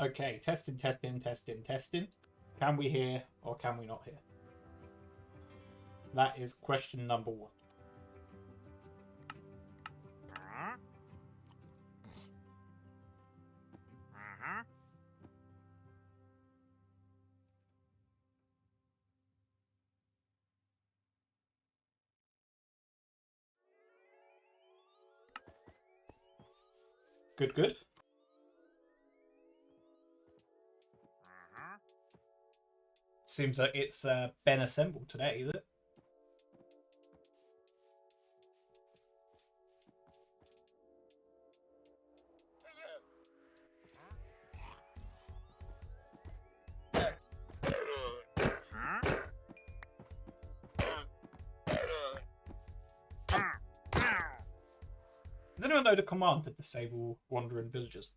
Okay, testing, testing, testing, testing. Can we hear or can we not hear? That is question number one. Good, good. Seems like it's Ben assembled today, is it? Does anyone know the command to disable wandering villagers?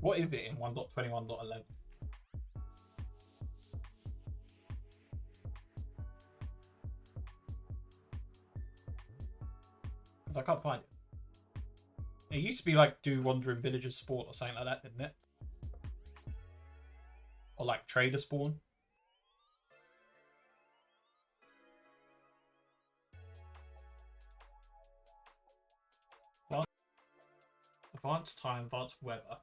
What is it in 1.21.11? Because I can't find it. It used to be like do wandering villagers spawn or something like that, didn't it? Or like trader spawn. Advanced time, advanced weather.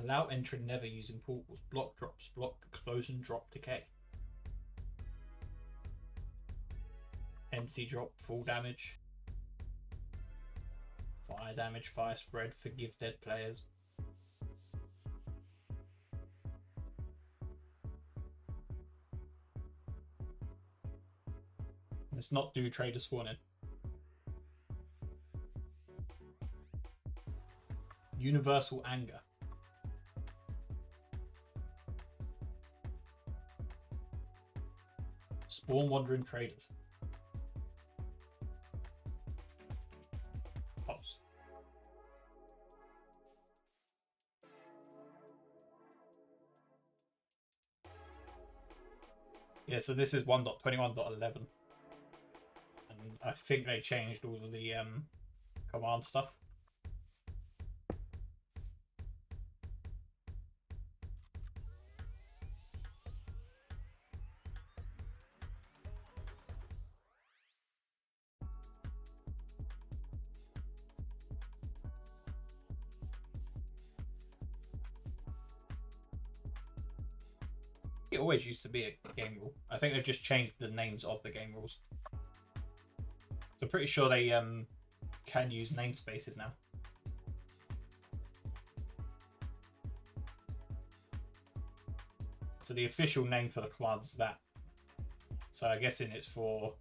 Allow entry never using portals. Block drops, block explosion, drop decay. NC drop, full damage. Fire damage, fire spread, forgive dead players. Let's not do trader spawning. Universal anger. Spawn wandering traders. Pulse. Yeah, so this is 1.21.11. And I think they changed all of the command stuff. It always used to be a game rule. I think they've just changed the names of the game rules. So I'm pretty sure they can use namespaces now. So the official name for the command is that. So I'm guessing it's for,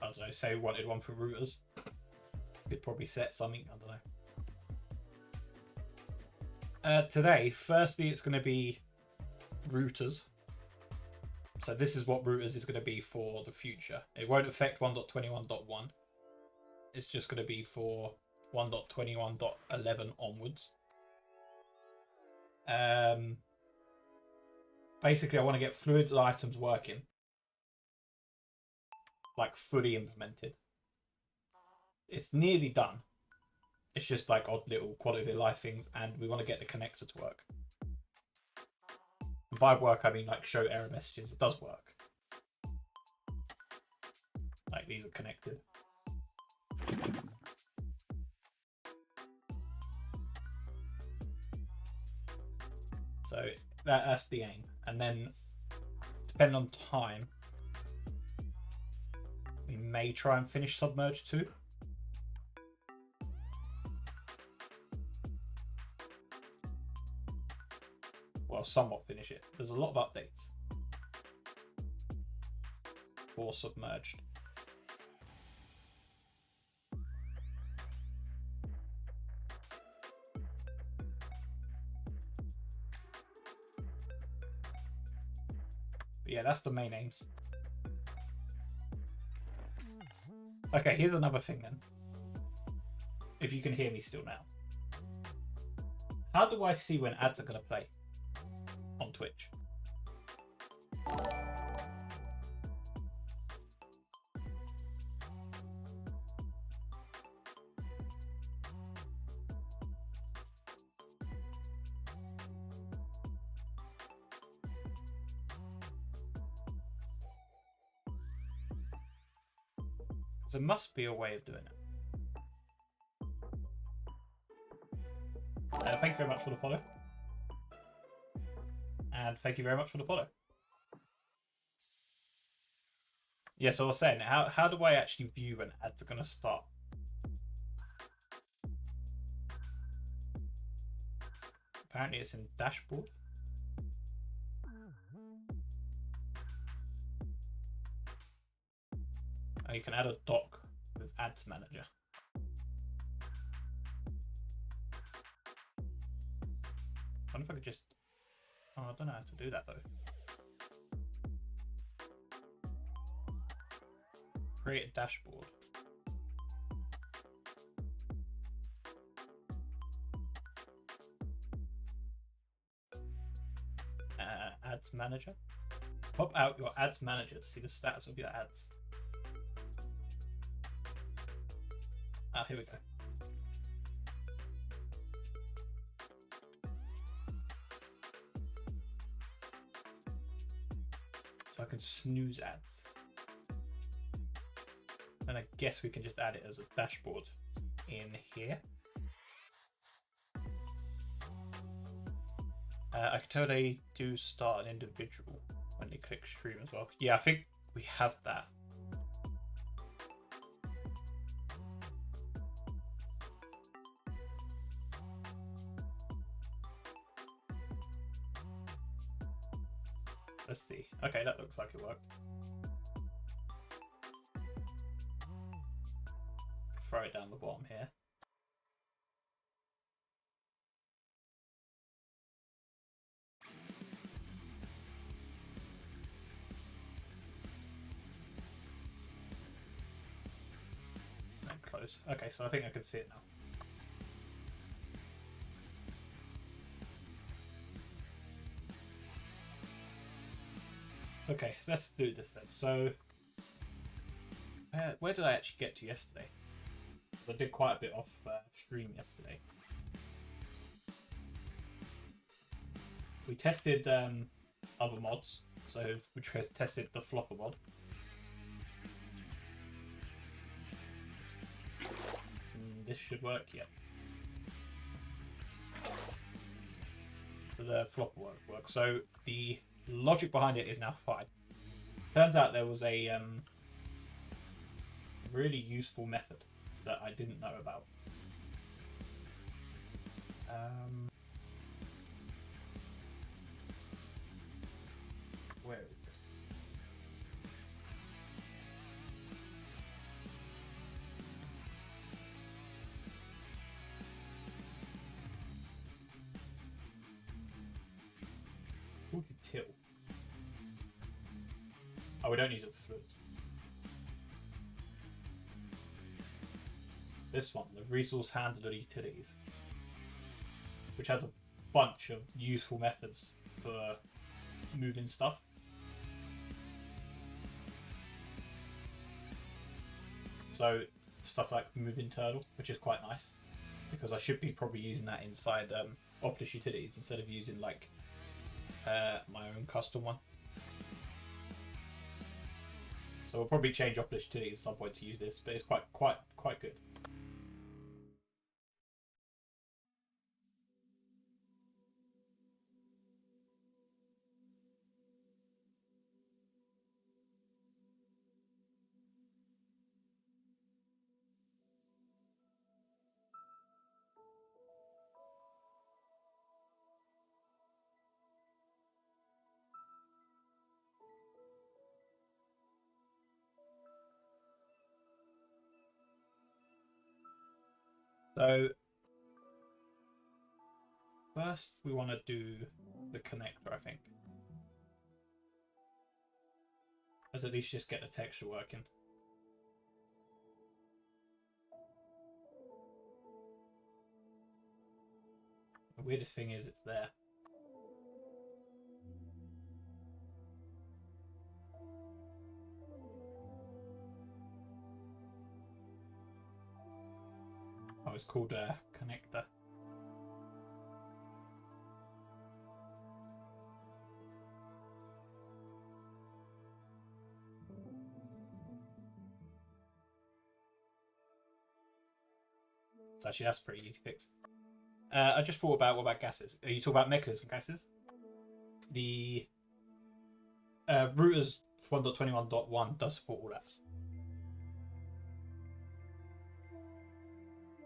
I don't know, say we wanted one for routers. Could probably set something, I don't know. Today, firstly, it's going to be routers. So this is what routers is going to be for the future. It won't affect 1.21.1. It's just going to be for 1.21.11 onwards. Basically, I want to get fluids items working, like fully implemented. It's nearly done. It's just like odd little quality of life things, and we want to get the connector to work. And by work, I mean like show error messages. It does work. Like these are connected. So that's the aim. And then, depending on time, we may try and finish Submerge 2. Well, somewhat finish it. There's a lot of updates for Submerged. But yeah, that's the main aims. Okay, here's another thing then. If you can hear me still now. How do I see when ads are going to play on Twitch? There must be a way of doing it. Thank you very much for the follow. And thank you very much for the follow. Yeah, so I was saying, how do I actually view when ads are going to start? Apparently it's in dashboard. Oh, you can add a doc with ads manager. I wonder if I could just... Oh, I don't know how to do that though. Create a dashboard. Ads manager. Pop out your ads manager to see the stats of your ads. Ah, here we go. So I can snooze ads. And I guess we can just add it as a dashboard in here. I can tell they do start an individual when they click stream as well. Yeah, I think we have that. Let's see. Okay, that looks like it worked. Throw it down the bottom here. And close. Okay, so I think I can see it now. Okay, let's do this then. So, where did I actually get to yesterday? I did quite a bit off stream yesterday. We tested other mods, so we tested the flopper mod. This should work, yeah. So the flopper works. So the logic behind it is now fine. Turns out there was a really useful method that I didn't know about. Where is it? What would you till? Oh, we don't use it for fluids. This one, the resource handler utilities, which has a bunch of useful methods for moving stuff. So stuff like moving turtle, which is quite nice, because I should be probably using that inside Optus utilities instead of using like my own custom one. So we'll probably change Optus utilities at some point to use this, but it's quite good. So first we want to do the connector, I think. Let's at least just get the texture working. weirdest thing is it's there. Oh, it's called a connector. So actually that's pretty easy fix. I just thought about what about gases? Are you talking about mechanism gases? The routers 1.21.1 does support all that.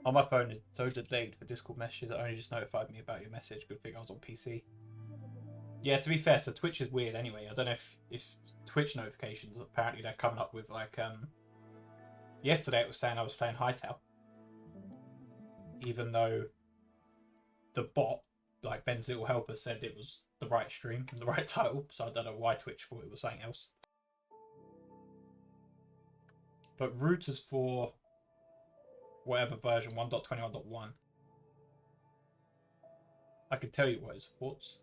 On my phone, it's so delayed for Discord messages. It only just notified me about your message. Good thing I was on PC. Yeah, to be fair, so Twitch is weird anyway. I don't know if Twitch notifications, apparently they're coming up with like yesterday it was saying I was playing Hytale, even though the bot, like Ben's little helper, said it was the right stream and the right title. So I don't know why Twitch thought it was something else. But routers for whatever version 1.21.1, I can tell you what it supports.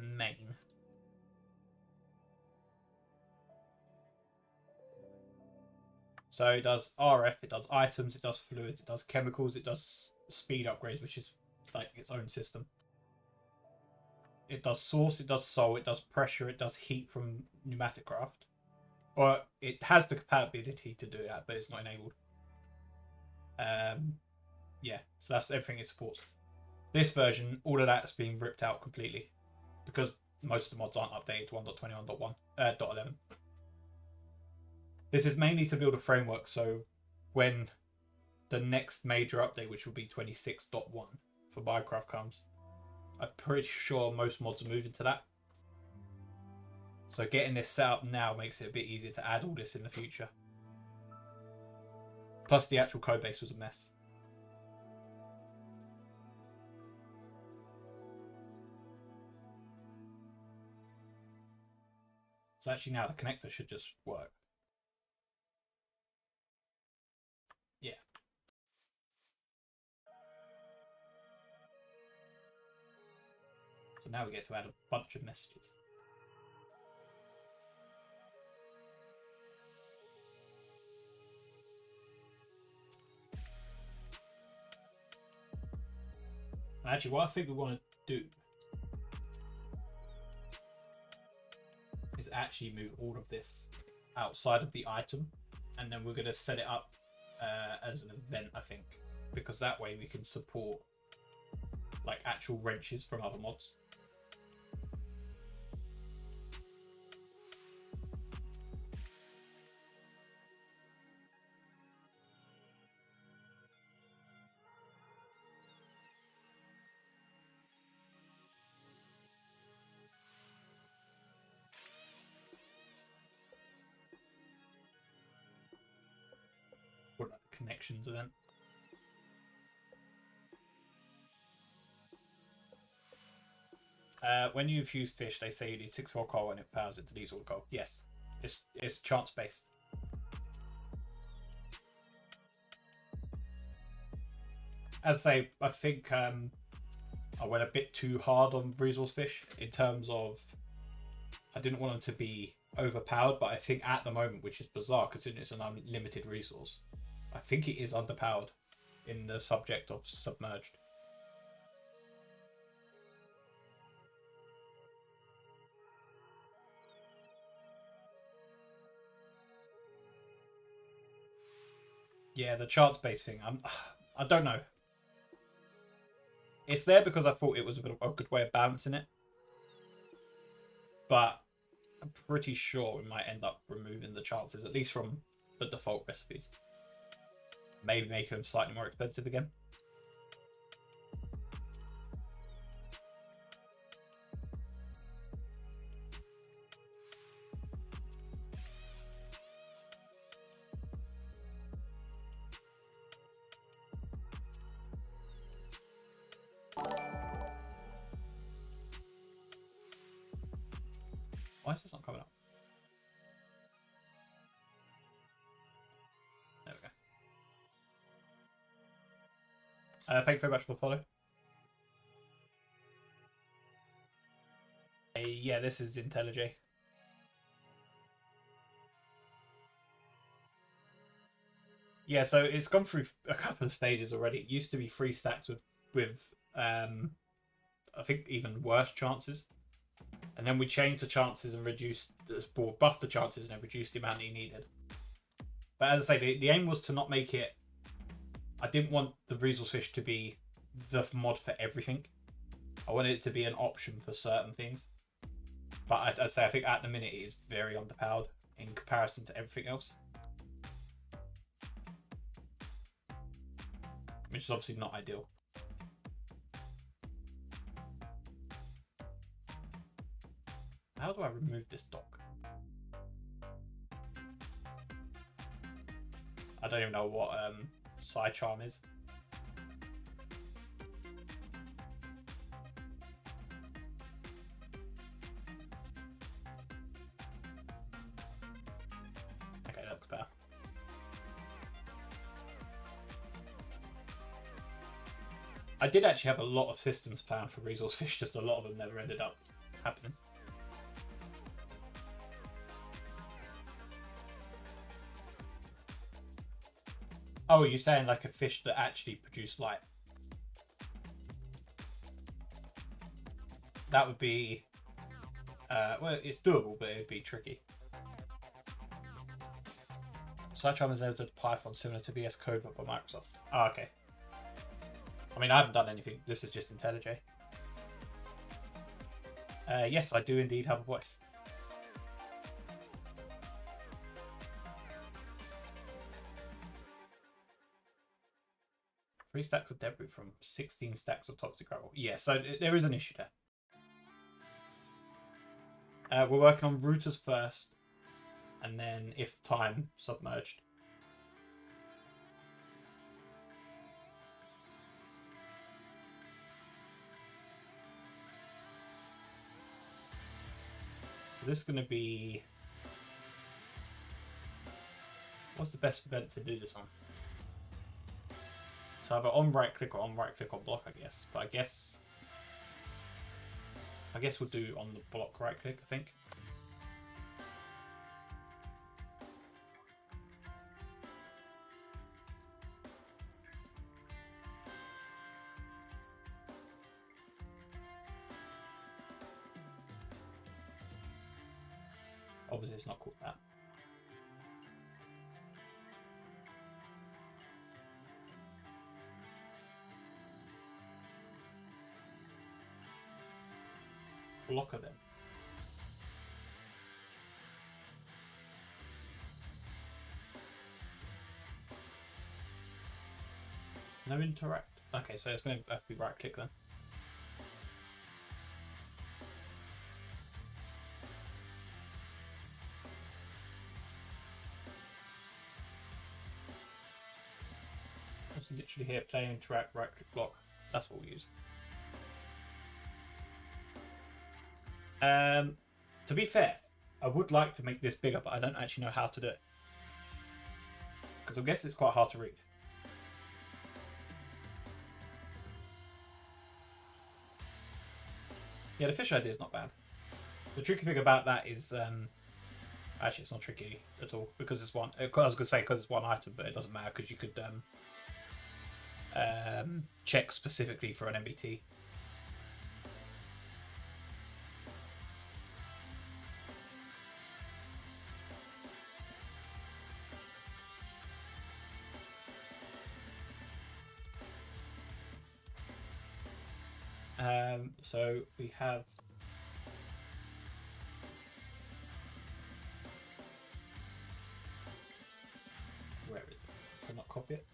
Main. So it does RF, it does items, it does fluids, it does chemicals, it does speed upgrades, which is like its own system. It does source, it does sol, it does pressure, it does heat from pneumatic craft. Or it has the compatibility to do that, but it's not enabled. Yeah, so that's everything it supports. This version, all of that's being ripped out completely because most of the mods aren't updated to 1.21.1.11. This is mainly to build a framework, so when the next major update, which will be 26.1 for Minecraft, comes, I'm pretty sure most mods are moving to that. So getting this set up now makes it a bit easier to add all this in the future. Plus the actual code base was a mess. So actually now the connector should just work. Yeah. So now we get to add a bunch of messages. And actually, what I think we want to do is actually move all of this outside of the item, and then we're going to set it up as an event, I think, because that way we can support like actual wrenches from other mods. Or like the connections event. When you infuse fish, they say you need 6 4 coal and it powers it to these all coal. Yes, it's chance based. As I say, I think I went a bit too hard on resource fish in terms of I didn't want them to be overpowered, but I think at the moment, which is bizarre considering it's an unlimited resource, I think it is underpowered in the subject of submerged. Yeah, the chance-based thing, I don't know. It's there because I thought it was a good way of balancing it, but I'm pretty sure we might end up removing the chances, at least from the default recipes. Maybe making them slightly more expensive again. Why is this not coming up? There we go. Thank you very much for the follow. Yeah, this is IntelliJ. Yeah, so it's gone through a couple of stages already. It used to be 3 stacks with I think even worse chances, and then we changed the chances and reduced, or buffed the chances and then reduced the amount he needed. But as I say, the aim was to not make it. I didn't want the resource fish to be the mod for everything. I wanted it to be an option for certain things. But as I say, I think at the minute it is very underpowered in comparison to everything else. Which is obviously not ideal. How do I remove this dock? I don't even know what side charm is. Okay, that looks better. I did actually have a lot of systems planned for resource fish, just a lot of them never ended up happening. Oh, you're saying like a fish that actually produced light? That would be... well, it's doable, but it would be tricky. Sidecharm is a Python similar to VS Code but by Microsoft. Oh, okay. I mean, I haven't done anything. This is just IntelliJ. Yes, I do indeed have a voice. Three stacks of debris from 16 stacks of toxic gravel. Yeah, so there is an issue there. We're working on routers first, and then if time, submerged. This is going to be... What's the best event to do this on? So either on right click or on right click on block, I guess. But I guess we'll do on the block right click, I think. Obviously it's not called that. Blocker then. No interact. Okay, so it's going to have to be right click then. It's literally here, play, interact, right click, block. That's what we'll use. To be fair, I would like to make this bigger, but I don't actually know how to do it. Because I guess it's quite hard to read. Yeah, the fish idea is not bad. The tricky thing about that is, actually it's not tricky at all, because it's one, I was going to say because it's one item, but it doesn't matter because you could check specifically for an MBT. So we have where is it? Can I not copy it?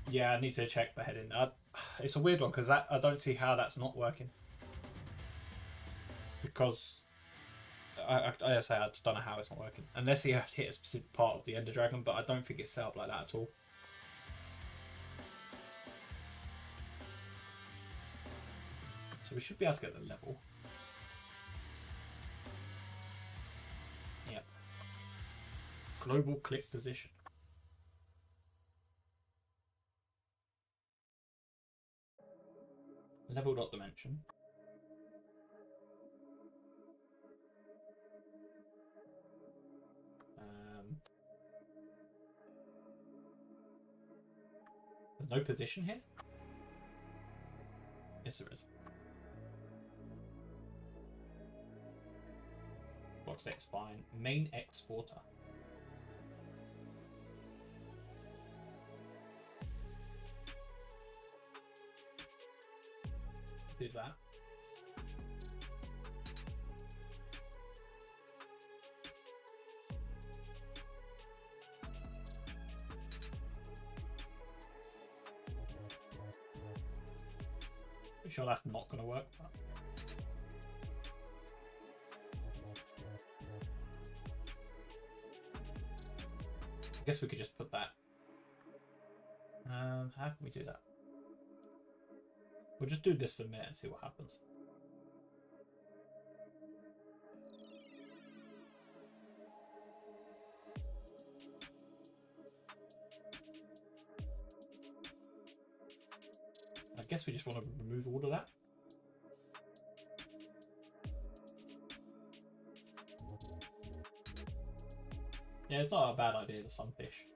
Yeah, I need to check the heading. It's a weird one because I don't see how that's not working. Because I say I just don't know how it's not working. Unless you have to hit a specific part of the Ender Dragon, but I don't think it's set up like that at all. So we should be able to get the level. Yep. Global click position. Level dot dimension. There's no position here? Yes, there is. Box X fine. Main exporter. Do that. Pretty sure that's not going to work. But... I guess we could just put that. How can we do that? We'll just do this for a minute and see what happens. I guess we just want to remove all of that. Yeah, it's not a bad idea, the sunfish.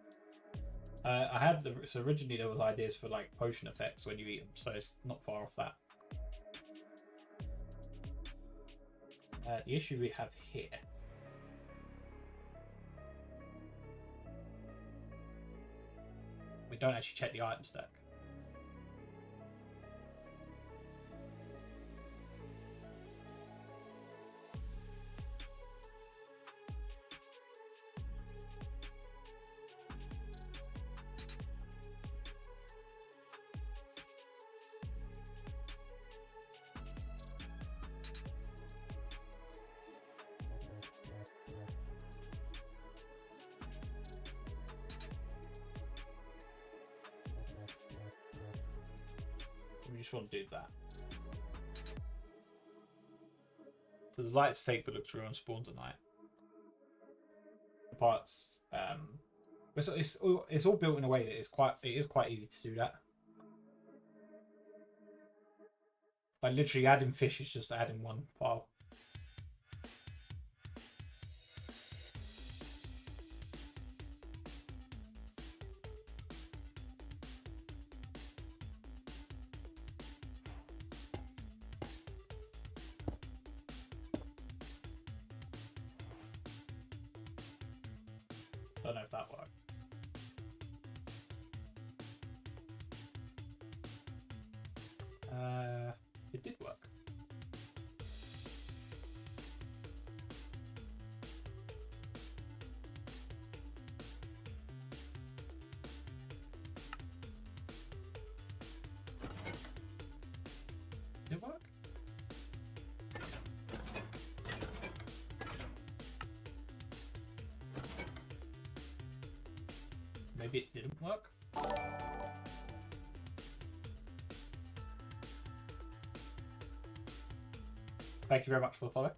I had so originally there was ideas for like potion effects when you eat them, so it's not far off that. The issue we have here. We don't actually check the item stack. We just want to do that. So the light's fake but looks real and spawns at night. The parts, it's all built in a way that it is quite easy to do that. Like literally adding fish is just adding one file. Don't know if that worked. It did work. Did it work? Maybe it didn't work. Thank you very much for the follow.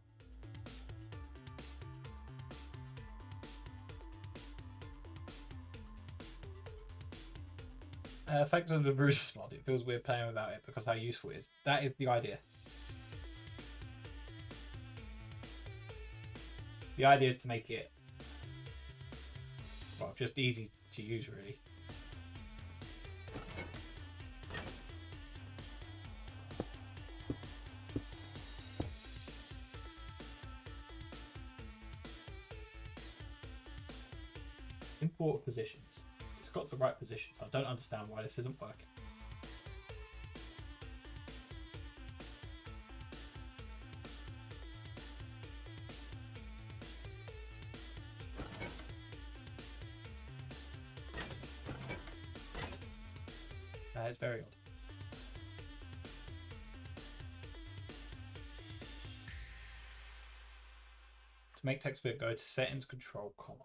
Thanks to the Brutus mod, it feels weird playing without it because how useful it is. That is the idea. The idea is to make it, well, just easy to use, really. Import positions. It's got the right positions. I don't understand why this isn't working. It's very odd. To make text bit, go to settings, control, comma.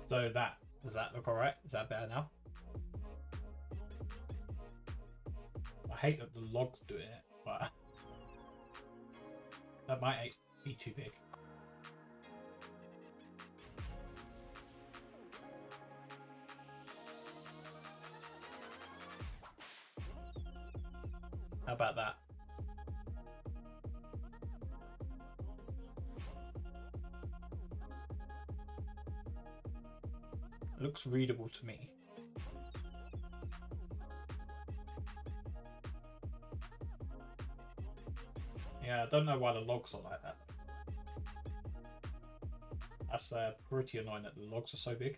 So does that look alright? Is that better now? I hate that the log's doing it, but that might be too big. How about that? It looks readable to me. Yeah, I don't know why the logs are like that. That's pretty annoying that the logs are so big.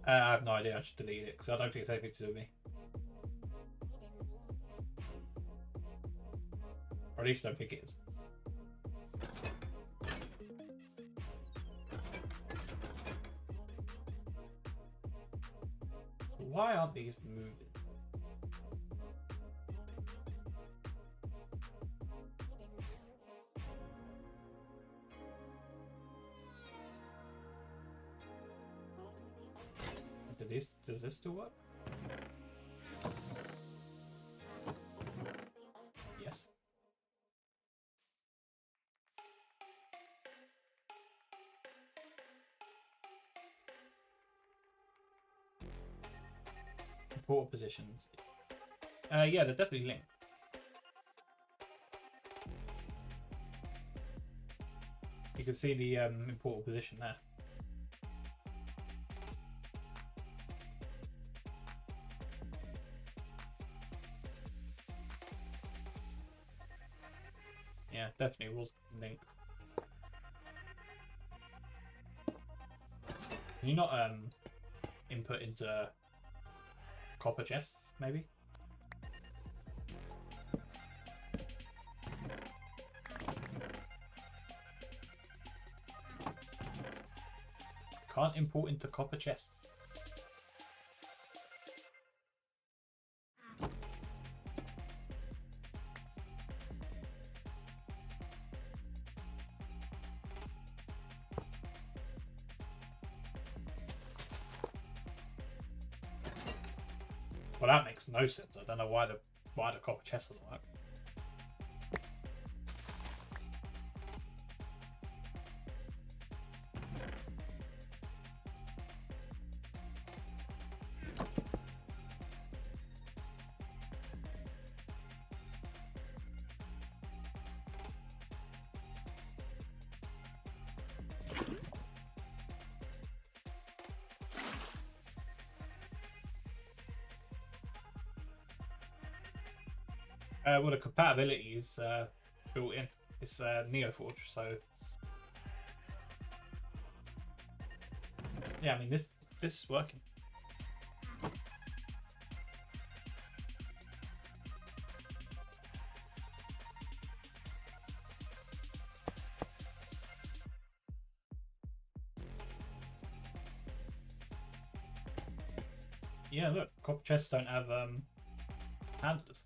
I have no idea. I should delete it because I don't think it's anything to do with me. Or at least I don't think it is. Why aren't these moving? Does this still work? Yes. Important positions. Yeah, they're definitely linked. You can see the important position there. Yeah, definitely was linked. Can you not input into copper chests, maybe? Can't import into copper chests. Well, that makes no sense. I don't know why the copper chest doesn't work. Well, the compatibility is built in. It's NeoForge, so yeah. I mean, this is working. Yeah, look, copper chests don't have handlers.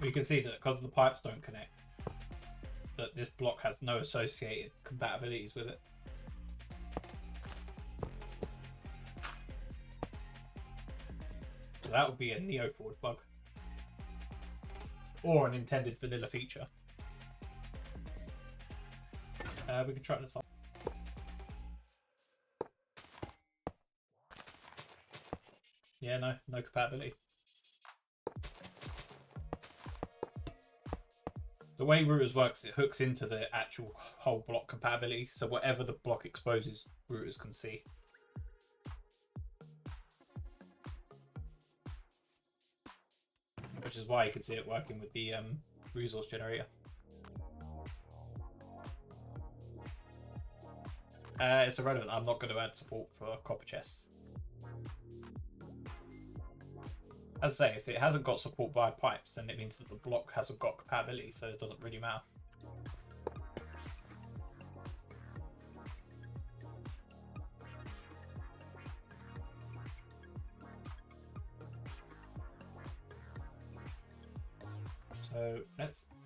You can see that because the pipes don't connect, that this block has no associated compatibilities with it. So that would be a NeoForge bug. Or an intended vanilla feature. We can try this one. Yeah, no compatibility. The way routers works, it hooks into the actual whole block compatibility, so whatever the block exposes, routers can see. Which is why you can see it working with the resource generator. It's irrelevant. I'm not going to add support for copper chests. As I say, if it hasn't got support via pipes, then it means that the block hasn't got compatibility, so it doesn't really matter.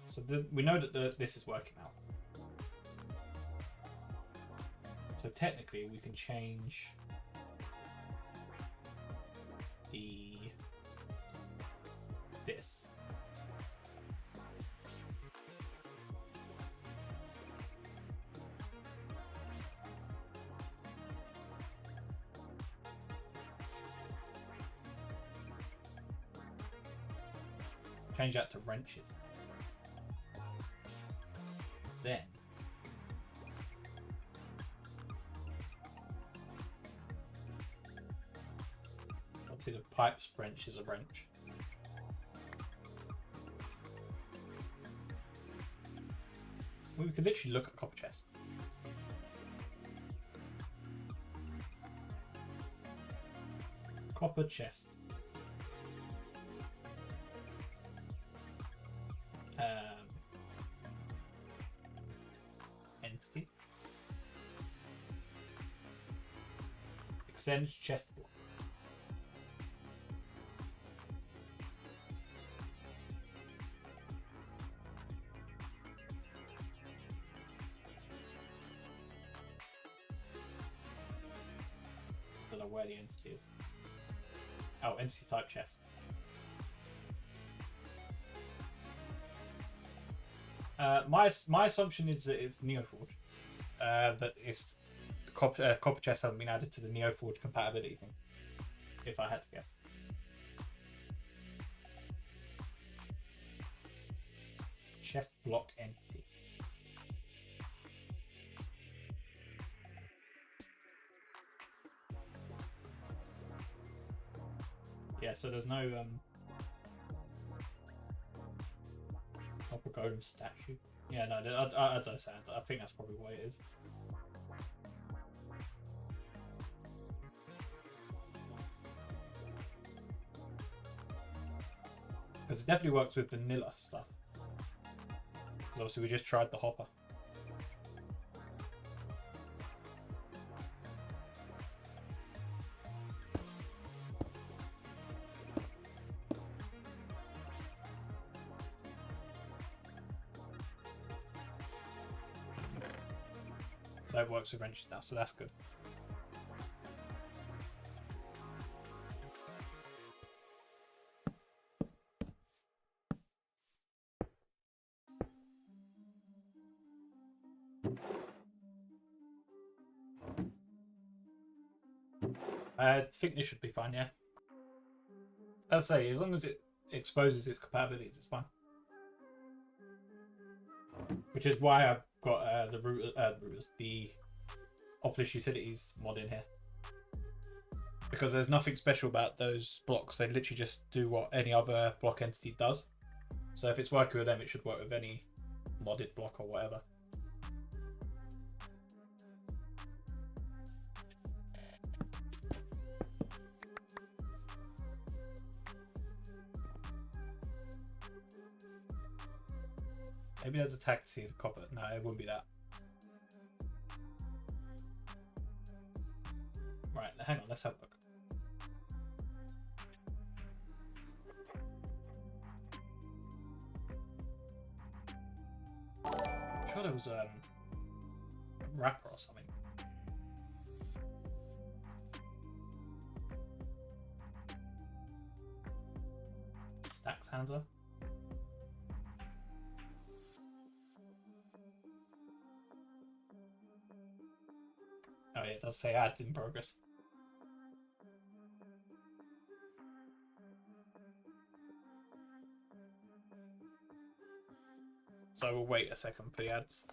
So we know that this is working now. So technically we can change this. Change that to wrenches. Then obviously the pipes wrench is a wrench. We could literally look at copper chest. Copper chest. Entity. Extends chest block. I don't know where the entity is. Oh, entity type chest. My assumption is that it's Neoforge. That it's the copper chest hasn't been added to the Neoforge compatibility thing. If I had to guess. Chest block entity. Yeah, so there's no copper golem statue. Yeah, no, I don't say. I think that's probably what it is. Because it definitely works with vanilla stuff. Because obviously we just tried the hopper. So it works with wrenches now, so that's good. I think this should be fine, yeah. As I say, as long as it exposes its compatibilities, it's fine. Which is why I've got the Opolis Utilities mod in here. Because there's nothing special about those blocks. They literally just do what any other block entity does. So if it's working with them, it should work with any modded block or whatever. Maybe there's a tag to see the copper. No, it wouldn't be that. Right, hang on, let's have a look. I'm sure there was a wrapper or something. Stacks handler. Oh yeah, it does say ads in progress. So we'll wait a second for the ads.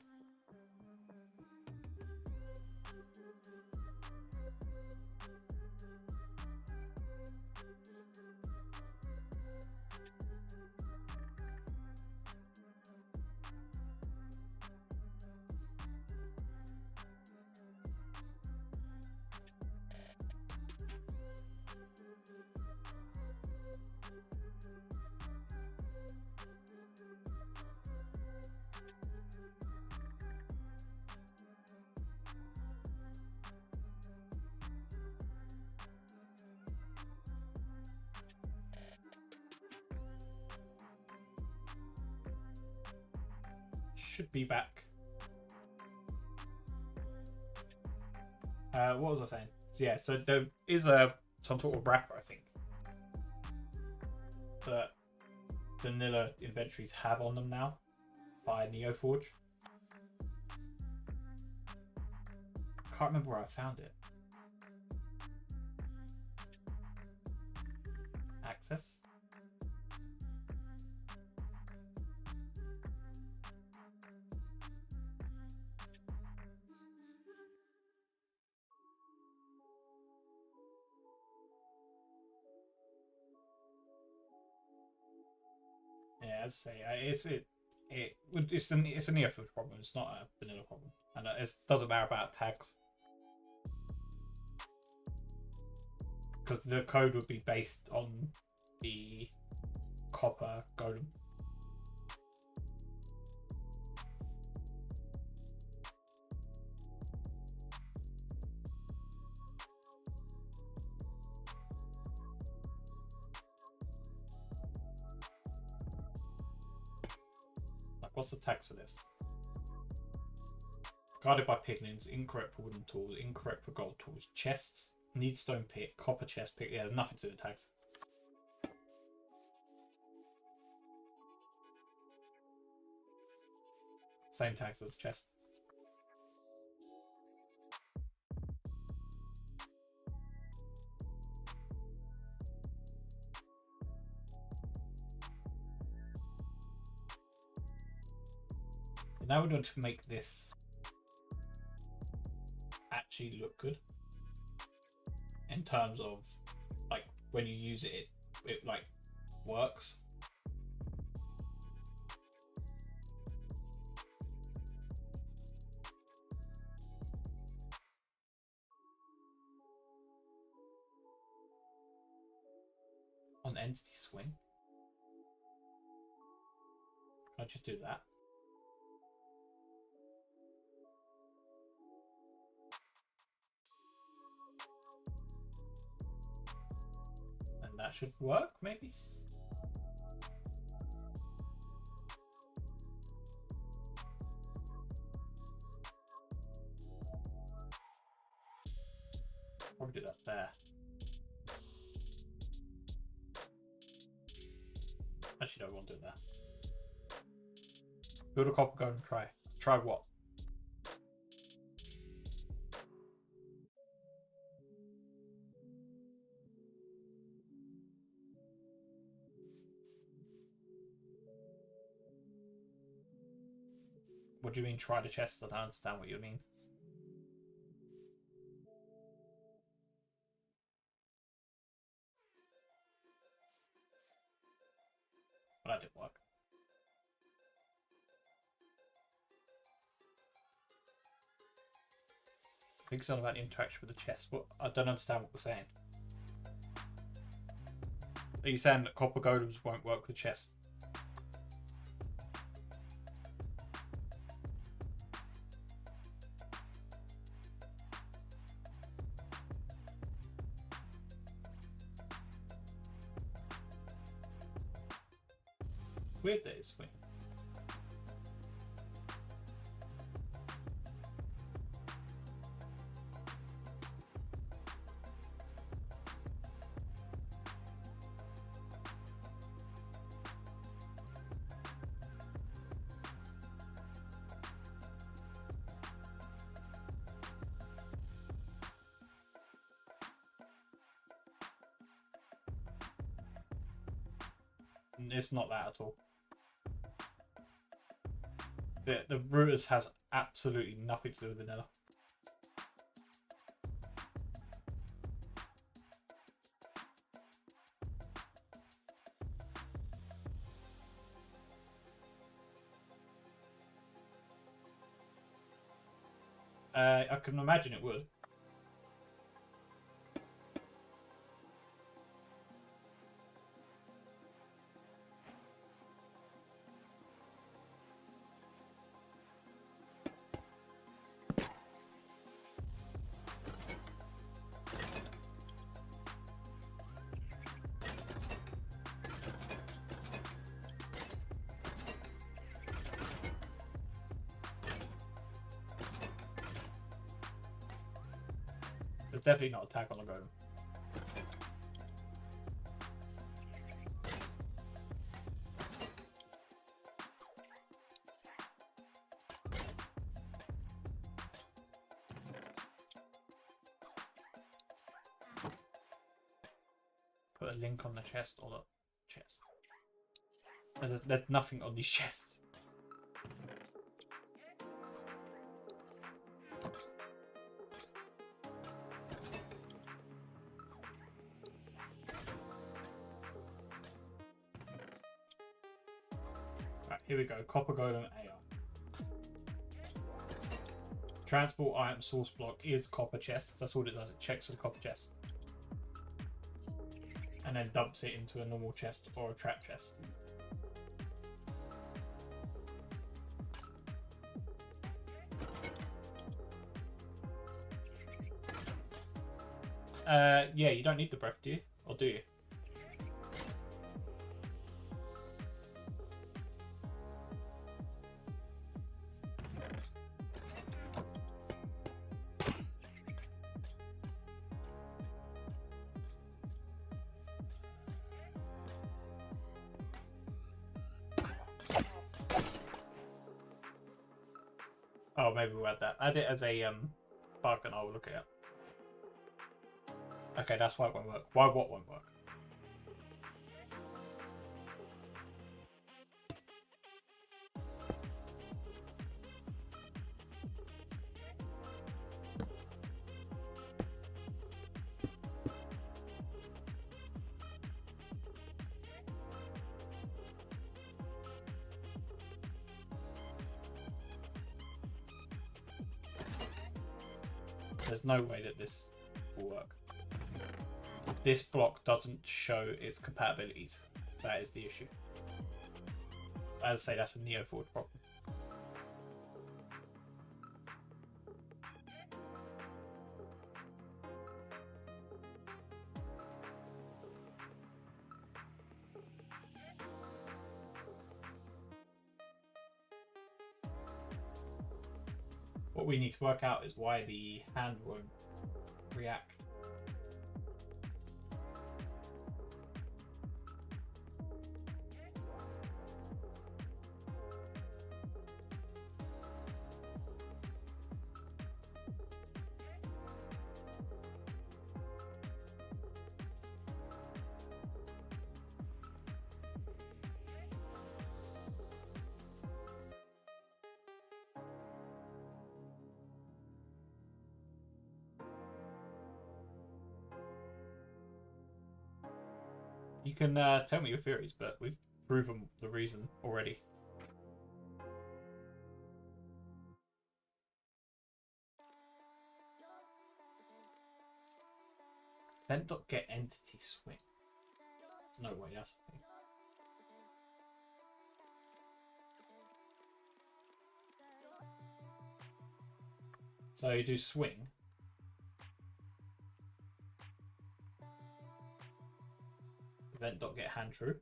should be back. What was I saying? So yeah, so there is some sort of wrapper, I think, that vanilla inventories have on them now by NeoForge. I can't remember where I found it. Access. Yeah, as I say, it's a NeoForge problem. It's not a vanilla problem, and it doesn't matter about tags because the code would be based on the copper golem. What's the tags for this? Guarded by piglins, incorrect for wooden tools, incorrect for gold tools, chests, need stone pick, copper chest pick. Yeah, there's nothing to do with tags. Same tags as chest. So now we're going to make this actually look good in terms of like when you use it, it like works. On entity swing, can I just do that? And that should work, maybe. Probably do that there. Actually, don't want to do that. Build a copper golem. Try. Try what? What do you mean try the chest? I don't understand what you mean. But that didn't work. I think it's all about the interaction with the chest. What? I don't understand what we're saying. Are you saying that copper golems won't work with chests? Weird that it's swing. It's not that at all. The rooters has absolutely nothing to do with vanilla. I can imagine it would. definitely not attack on the golem. Put a link on the chest or the chest. There's nothing on these chests. Right, here we go. Copper Golem AI. Transport item source block is copper chest. That's all it does. It checks the copper chest. And then dumps it into a normal chest or a trap chest. Yeah, you don't need the breath, do you? Or do you? Oh, maybe we'll add that. Add it as a bug and I'll look at it. Okay, that's why it won't work. Why what won't work? There's no way that this will work. This block doesn't show its compatibilities. That is the issue. As I say, that's a Neoforge problem. What we need to work out is why the hand won't react. You can tell me your theories, but we've proven the reason already. Event.get entity swing. There's no way that's a thing. So you do swing. Event.get hand true.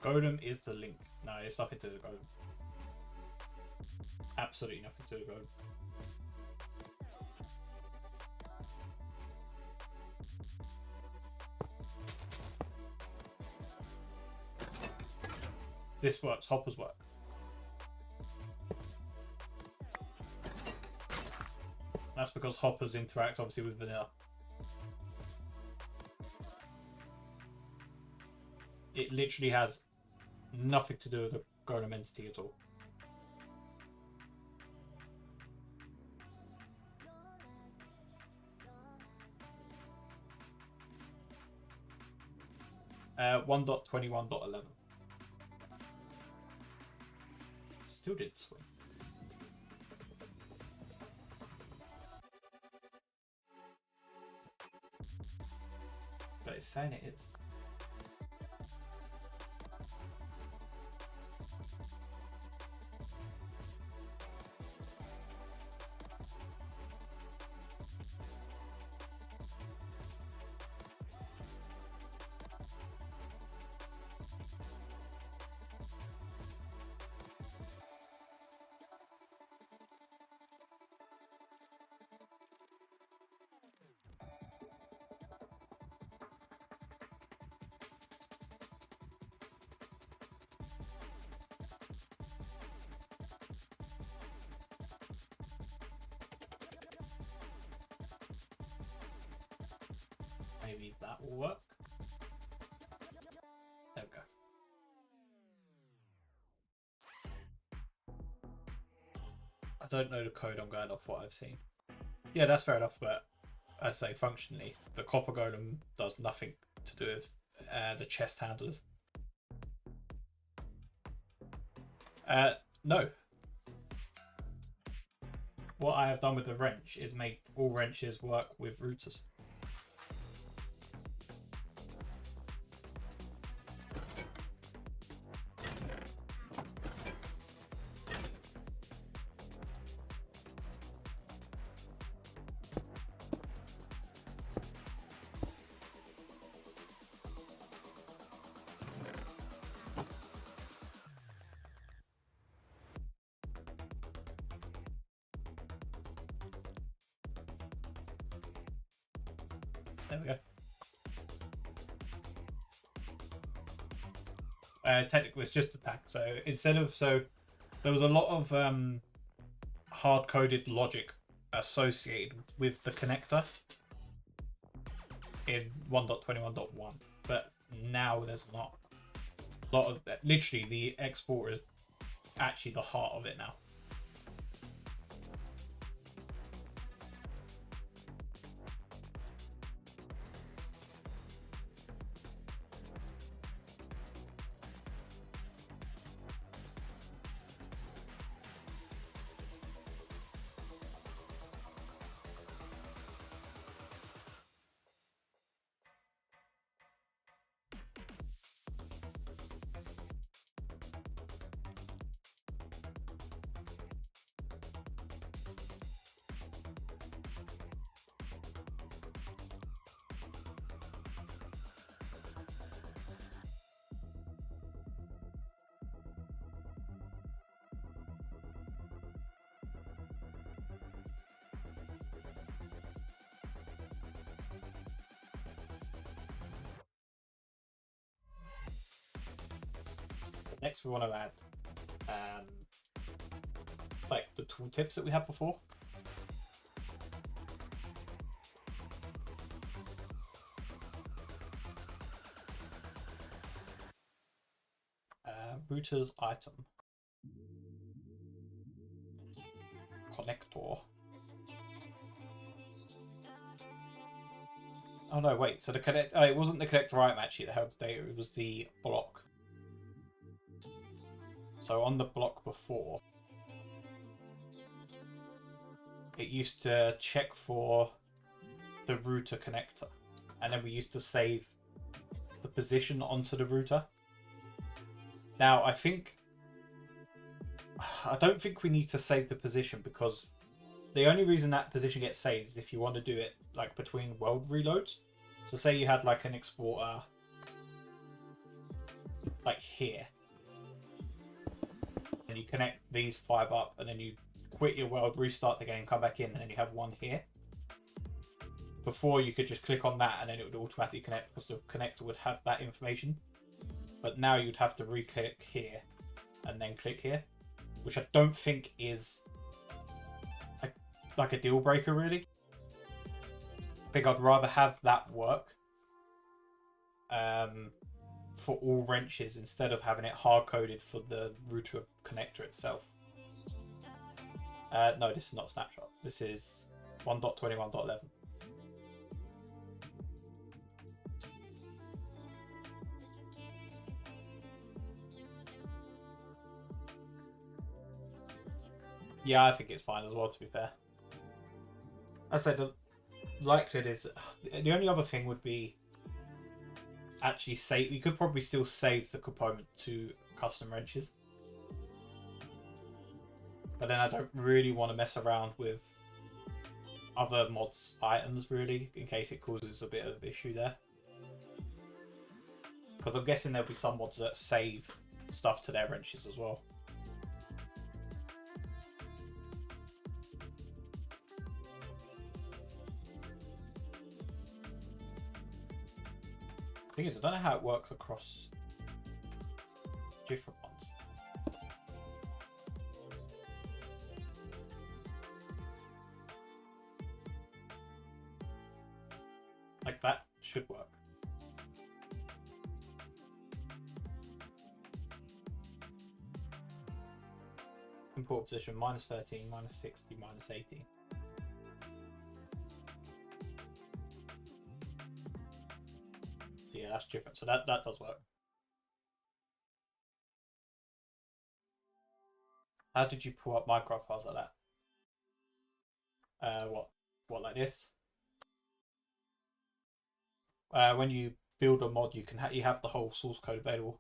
Golem is the link. No, it's nothing to do with Golem. Absolutely nothing to do with Golem. This works, hoppers work. That's because hoppers interact obviously with vanilla. It literally has nothing to do with the golem entity at all. Uh, 1.21.11. Still did swing. But it's saying it is. Maybe that will work. There we go. I don't know the code, I'm going off what I've seen. Yeah, that's fair enough, but I say functionally, the copper golem does nothing to do with the chest handlers. No. What I have done with the wrench is make all wrenches work with routers. There we go. Technically, it's just attack. So instead of there was a lot of hard-coded logic associated with the connector in 1.21.1, but now there's not. A lot of literally the exporter is actually the heart of it now. Next, we want to add like the tooltips that we had before. Routers item connector. Oh no, wait. So the connect. Oh, it wasn't the connector item actually that held the data. It was the block. So on the block before, it used to check for the router connector, and then we used to save the position onto the router. Now I don't think we need to save the position, because the only reason that position gets saved is if you want to do it like between world reloads. So say you had like an exporter like here, and you connect these 5 up, and then you quit your world, restart the game, come back in, and then you have one here. Before, you could just click on that and then it would automatically connect, because the connector would have that information. But now you'd have to re-click here and then click here, which I don't think is like a deal breaker really. I think I'd rather have that work for all wrenches instead of having it hard-coded for the router connector itself. No, this is not a snapshot. This is 1.21.11. Yeah, I think it's fine as well, to be fair. I said the likelihood is the only other thing would be actually save. You could probably still save the component to custom wrenches, but then I don't really want to mess around with other mods items really, in case it causes a bit of issue there. Because I'm guessing there'll be some mods that save stuff to their wrenches as well. Thing is, I don't know how it works across different ones. Like that should import position -13, -60, -18. So yeah, that's different. So that does work. How did you pull up Minecraft files like that? What like this? When you build a mod, you can you have the whole source code available.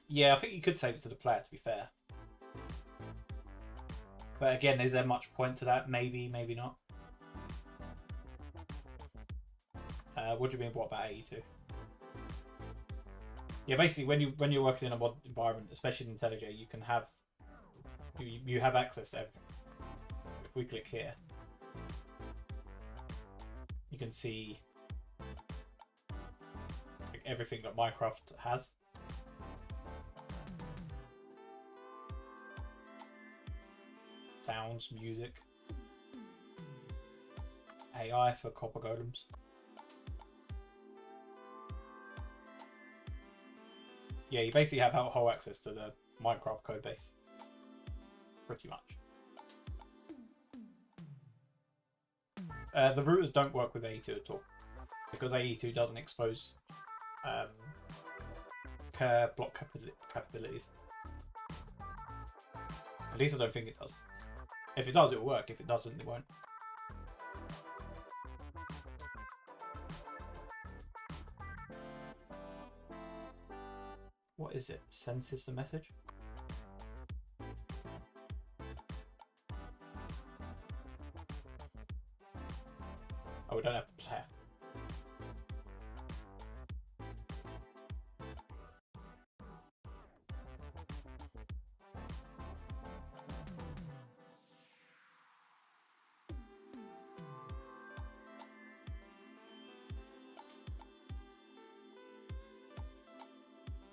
Yeah, I think you could save it to the player, to be fair. But again, is there much point to that? Maybe, maybe not. What do you mean? What about AE2? Yeah, basically, when you're working in a mod environment, especially in IntelliJ, you can have you have access to everything. If we click here, you can see like, everything that Minecraft has. Sounds, music, AI for copper golems. Yeah, you basically have whole access to the Minecraft code base. Pretty much. The routers don't work with AE2 at all, because AE2 doesn't expose block capabilities. At least I don't think it does. If it does, it will work. If it doesn't, it won't. What is it? Send system message? Oh, we don't have the player.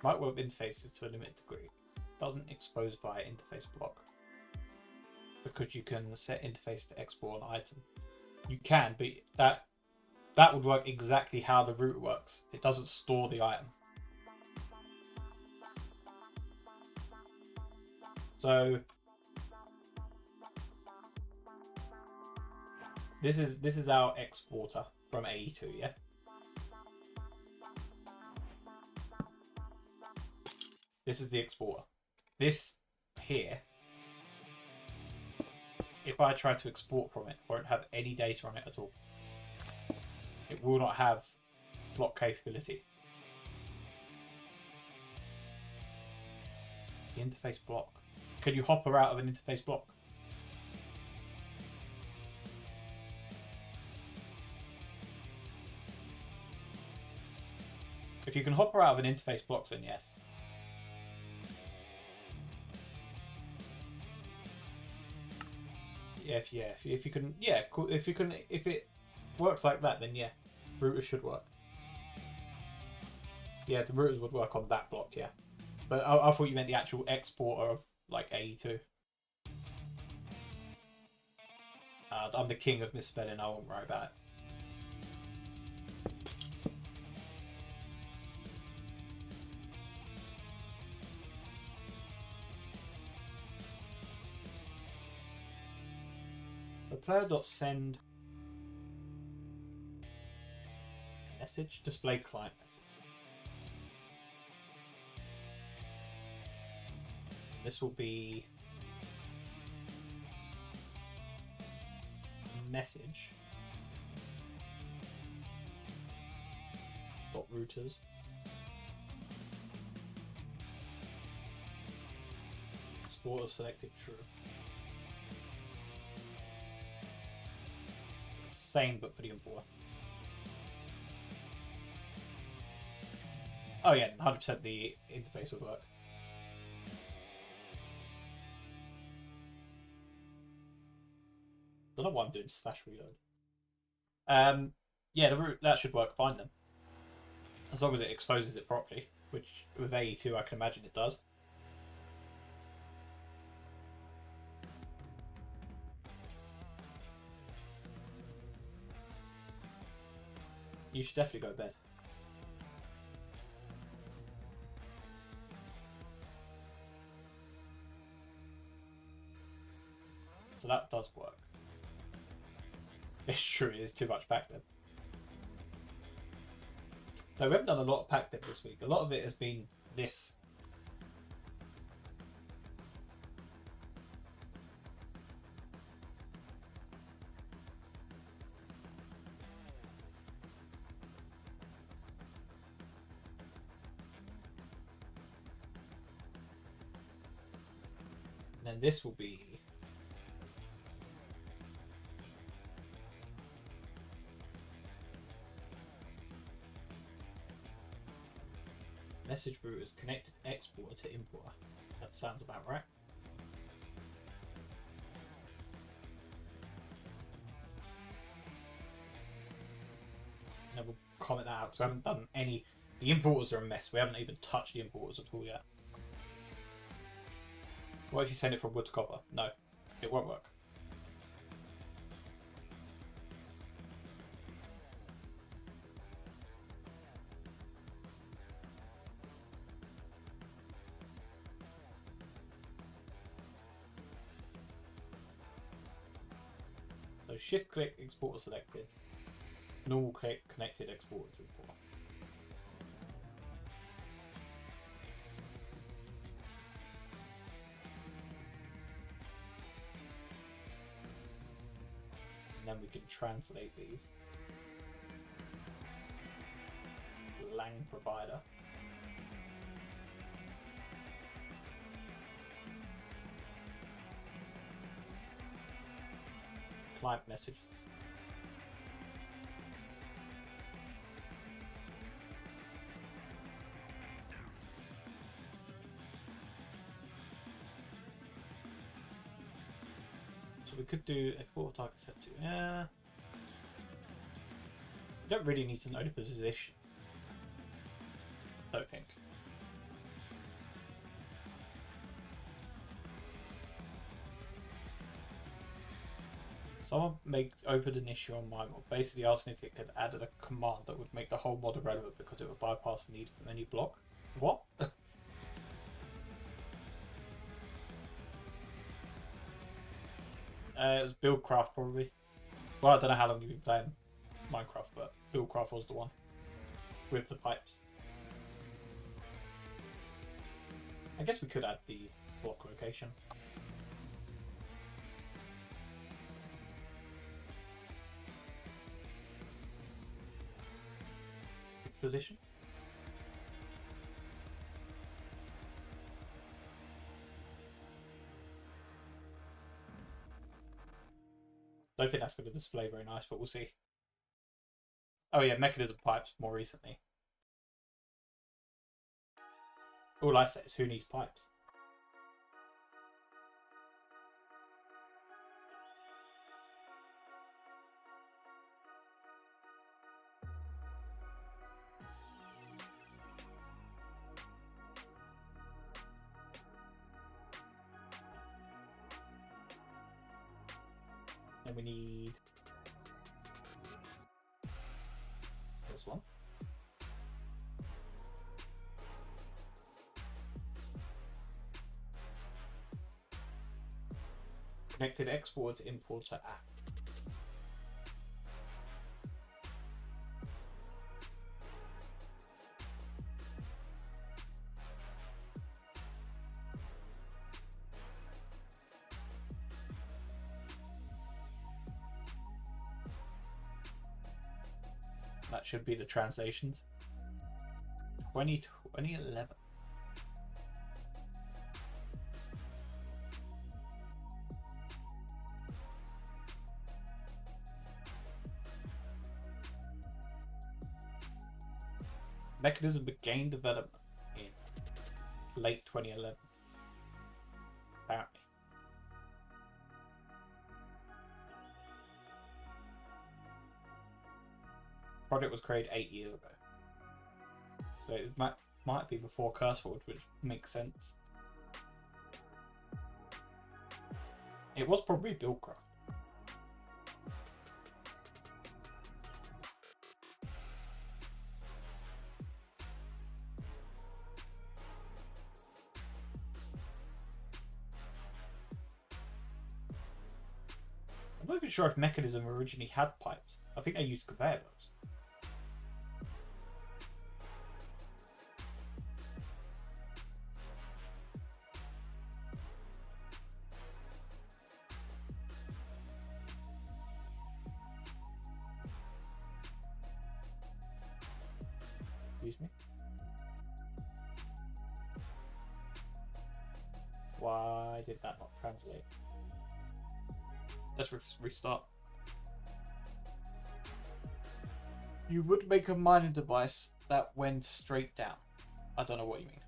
Might work with interfaces to a limited degree. Doesn't expose via interface block. Because you can set interface to export an item. You can, but that would work exactly how the router works. It doesn't store the item. So this is our exporter from AE2, yeah? This is the exporter. This here, if I try to export from it, won't have any data on it at all. It will not have block capability. The interface block. Can you hop her out of an interface block? If you can hop her out of an interface block, then yes. Yeah, if you can, yeah, cool. If it works like that, then yeah, routers should work. Yeah, the routers would work on that block, yeah. But I thought you meant the actual exporter of like AE2. I'm the king of misspelling. I won't worry about it. The player.send message, display client message. This will be message dot routers exporter selected true. Same but for the importer. Oh yeah, 100% the interface would work. I don't know why I'm doing slash reload. Yeah, the root that should work fine then, as long as it exposes it properly, which with AE2 I can imagine it does. You should definitely go to bed. So that does work. It's true, it is too much pack dip. Though we haven't done a lot of pack dip this week. A lot of it has been this. And then this will be message routers connected exporter to importer. That sounds about right. And we'll comment that out because we haven't done any. The importers are a mess. We haven't even touched the importers at all yet. What if you send it from wood to copper? No, it won't work. So shift click, exporter selected. Normal click, connected exporter to importer. And then we can translate these. Lang provider. Client messages. So we could do export target set to. Yeah. You don't really need to know the position. Don't think. Someone opened an issue on my mod, basically asking if it could add a command that would make the whole mod irrelevant because it would bypass the need for any block. What? It was Buildcraft probably. Well, I don't know how long you've been playing Minecraft, but Buildcraft was the one with the pipes. I guess we could add the block location. Position. Don't think that's going to display very nice, but we'll see. Oh yeah, mechanism pipes more recently. All I say is who needs pipes? And we need this one. Connected export to importer app. That should be the translations. 2011. Mechanism began development in late 2011. Apparently. Project was created 8 years ago. So it might be before CurseForge, which makes sense. It was probably Buildcraft. I'm not even sure if Mechanism originally had pipes. I think they used conveyor belts. Excuse me. Why did that not translate? Let's restart. You would make a mining device that went straight down. I don't know what you mean.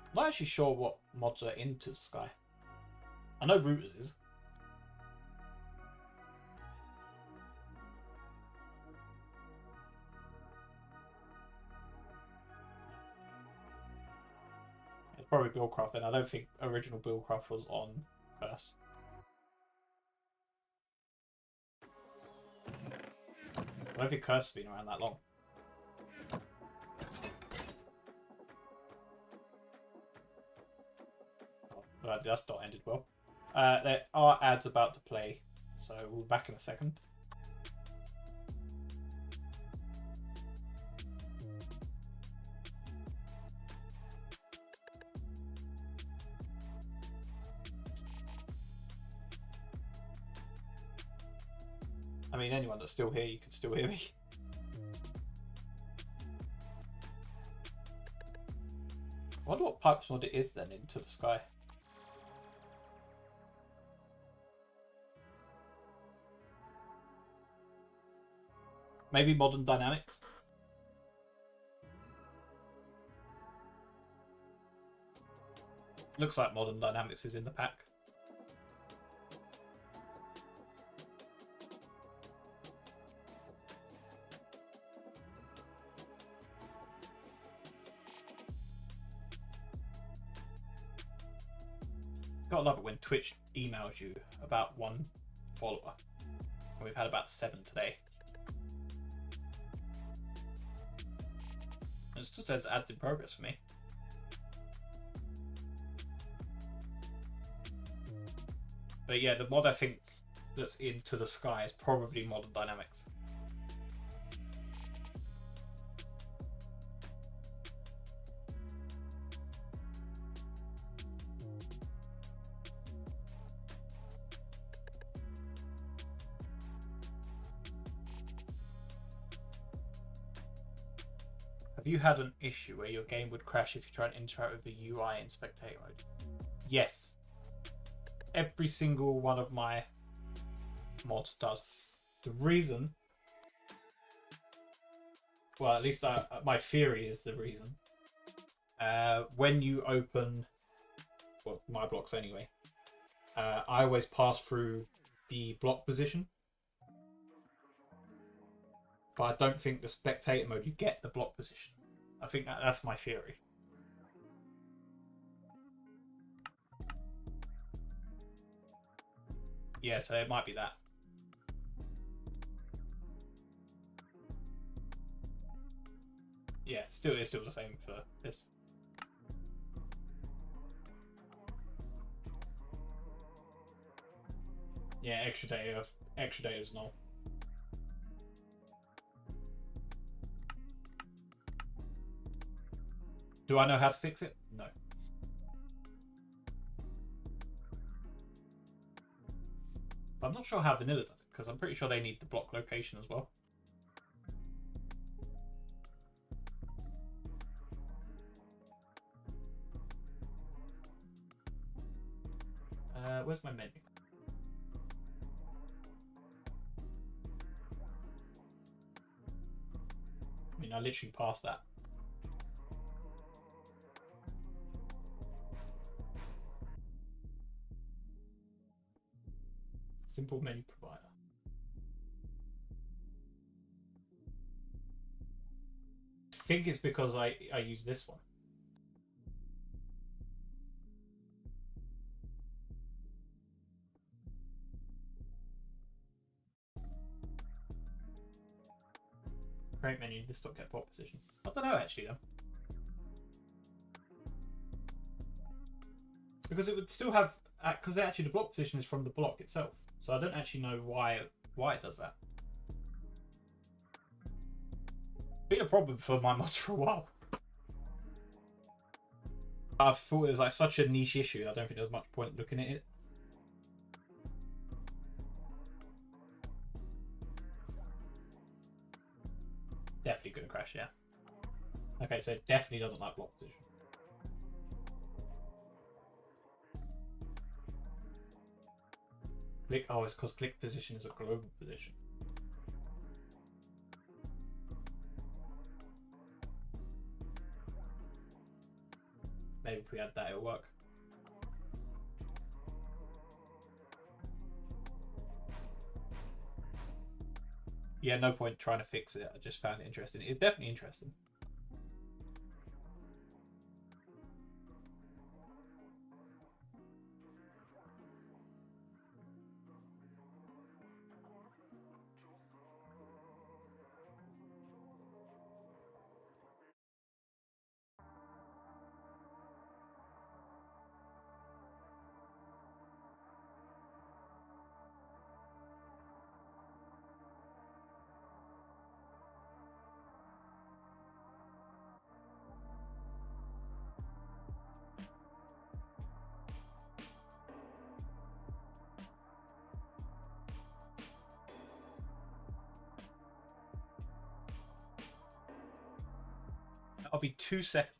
I'm not actually sure what mods are into the sky. I know Rooters is. It's probably Buildcraft then. I don't think original Buildcraft was on Curse. I don't think Curse has been around that long. Oh, that's not ended well. There are ads about to play, so we'll be back in a second. I mean, anyone that's still here, you can still hear me. I wonder what Pipes mod it is then into the sky. Maybe Modern Dynamics? Looks like Modern Dynamics is in the pack. Gotta love it when Twitch emails you about one follower. We've had about 7 today. It still says ads in progress for me. But yeah, the mod I think that's into the sky is probably Modern Dynamics. Have you had an issue where your game would crash if you try and interact with the UI in spectator mode? Yes. Every single one of my mods does. The reason, well, at least my theory is the reason. When you open, well, my blocks anyway, I always pass through the block position. But I don't think the spectator mode you get the block position. I think that's my theory. Yeah, so it might be that. Yeah, it's still the same for this. Yeah, extra day is null. Do I know how to fix it? No. I'm not sure how Vanilla does it, because I'm pretty sure they need the block location as well. Where's my menu? I mean, I literally passed that. Simple menu provider. I think it's because I use this one. Create menu, this get block position. I don't know actually though. Because it would still have, because actually the block position is from the block itself. So I don't actually know why it does that. Been a problem for my mods for a while. I thought it was like such a niche issue. I don't think there was much point looking at it. Definitely gonna crash, yeah. Okay, so it definitely doesn't like block position. Click. Oh, it's because click position is a global position. Maybe if we had that, it'll work. Yeah, no point trying to fix it. I just found it interesting. It's definitely interesting. That'll be 2 seconds.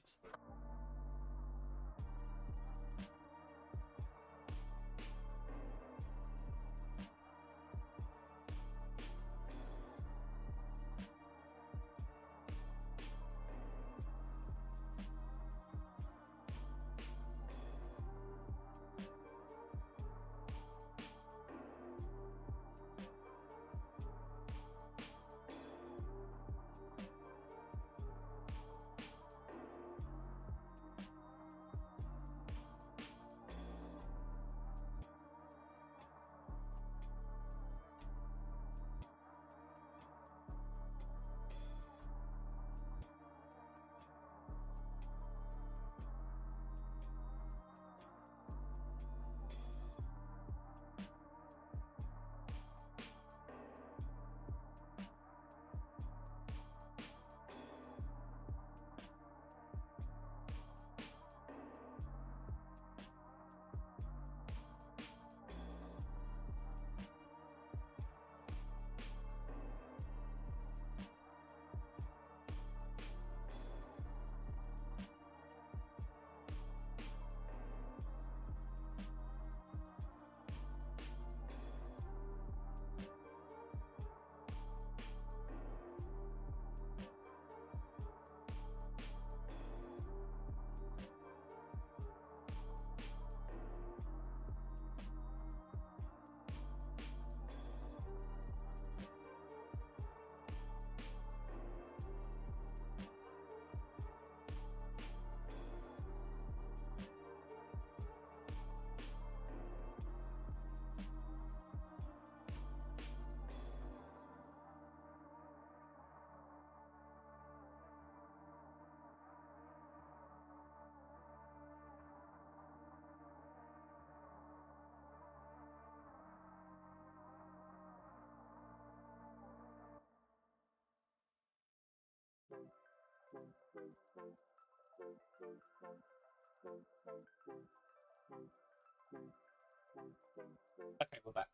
Okay, we're back.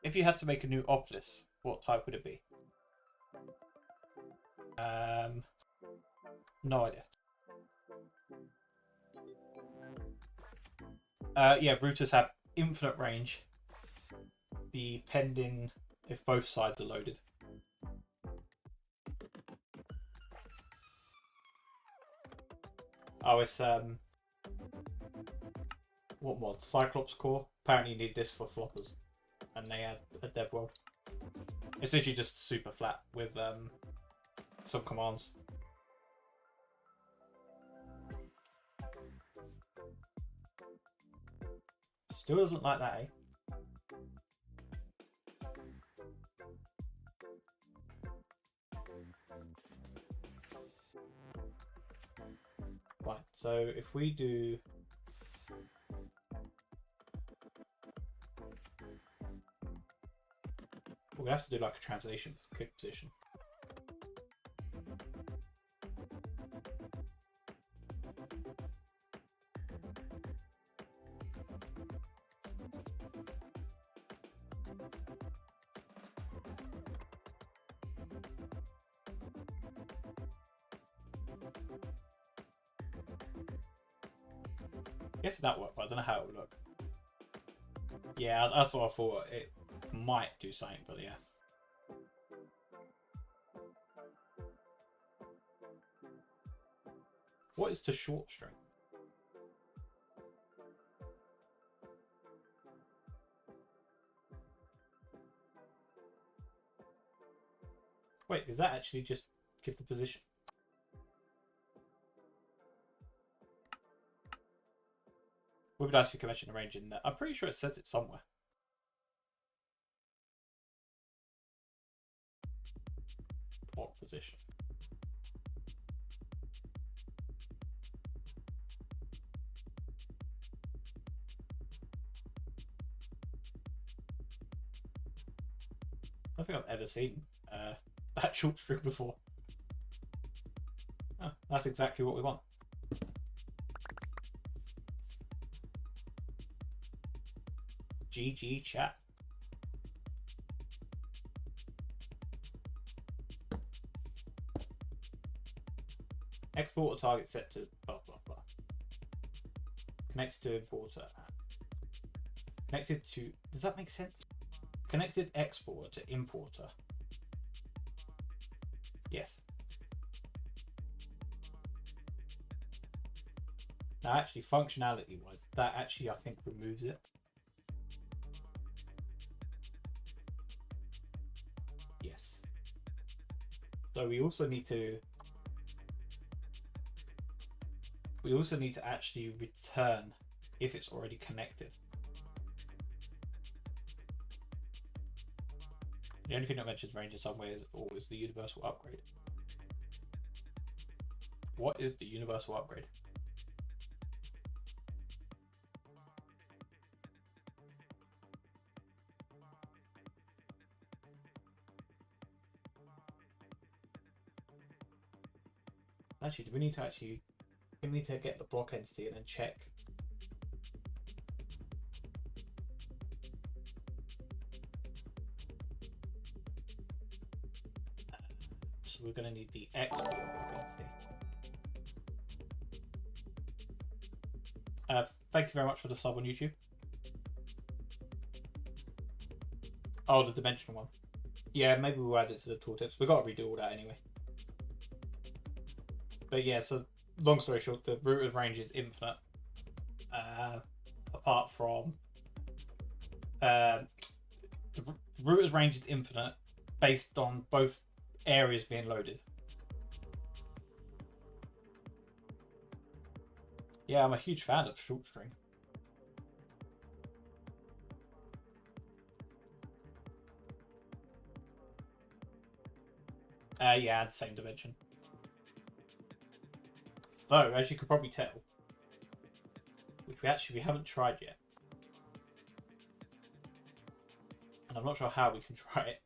If you had to make a new Obelisk, what type would it be? No idea. Yeah, routers have infinite range, depending if both sides are loaded. Oh, it's what mod? Cyclops Core. Apparently you need this for floppers, and they had a dev world. It's literally just super flat with some commands. Still doesn't like that, eh? Right, so if we do We'll have to do like a translation for click position. I guess that worked, but I don't know how it would look. Yeah, that's what I thought. It might do something, but yeah. What is to short string? Wait, does that actually just give the position? We would ask for convention range in there. I'm pretty sure it says it somewhere. What position? I don't think I've ever seen that short string before. Oh, that's exactly what we want. GG chat. Exporter target set to blah blah blah. Connected to importer. Connected to. Does that make sense? Connected exporter to importer. Yes. Now, actually, functionality-wise, that actually I think removes it. Yes. So we also need to. We also need to actually return if it's already connected. The only thing that mentions range in some way is always the universal upgrade. What is the universal upgrade? Actually, do we need to actually... We need to get the block entity and then check. So we're going to need the export block entity. Thank you very much for the sub on YouTube. Oh, the dimensional one. Yeah, maybe we'll add it to the tooltips. We've got to redo all that anyway. But yeah, so long story short, the root of range is infinite. Apart from the root of range is infinite based on both areas being loaded. Yeah, I'm a huge fan of short string. Yeah, and same dimension. Though, as you could probably tell, which we haven't tried yet, and I'm not sure how we can try it.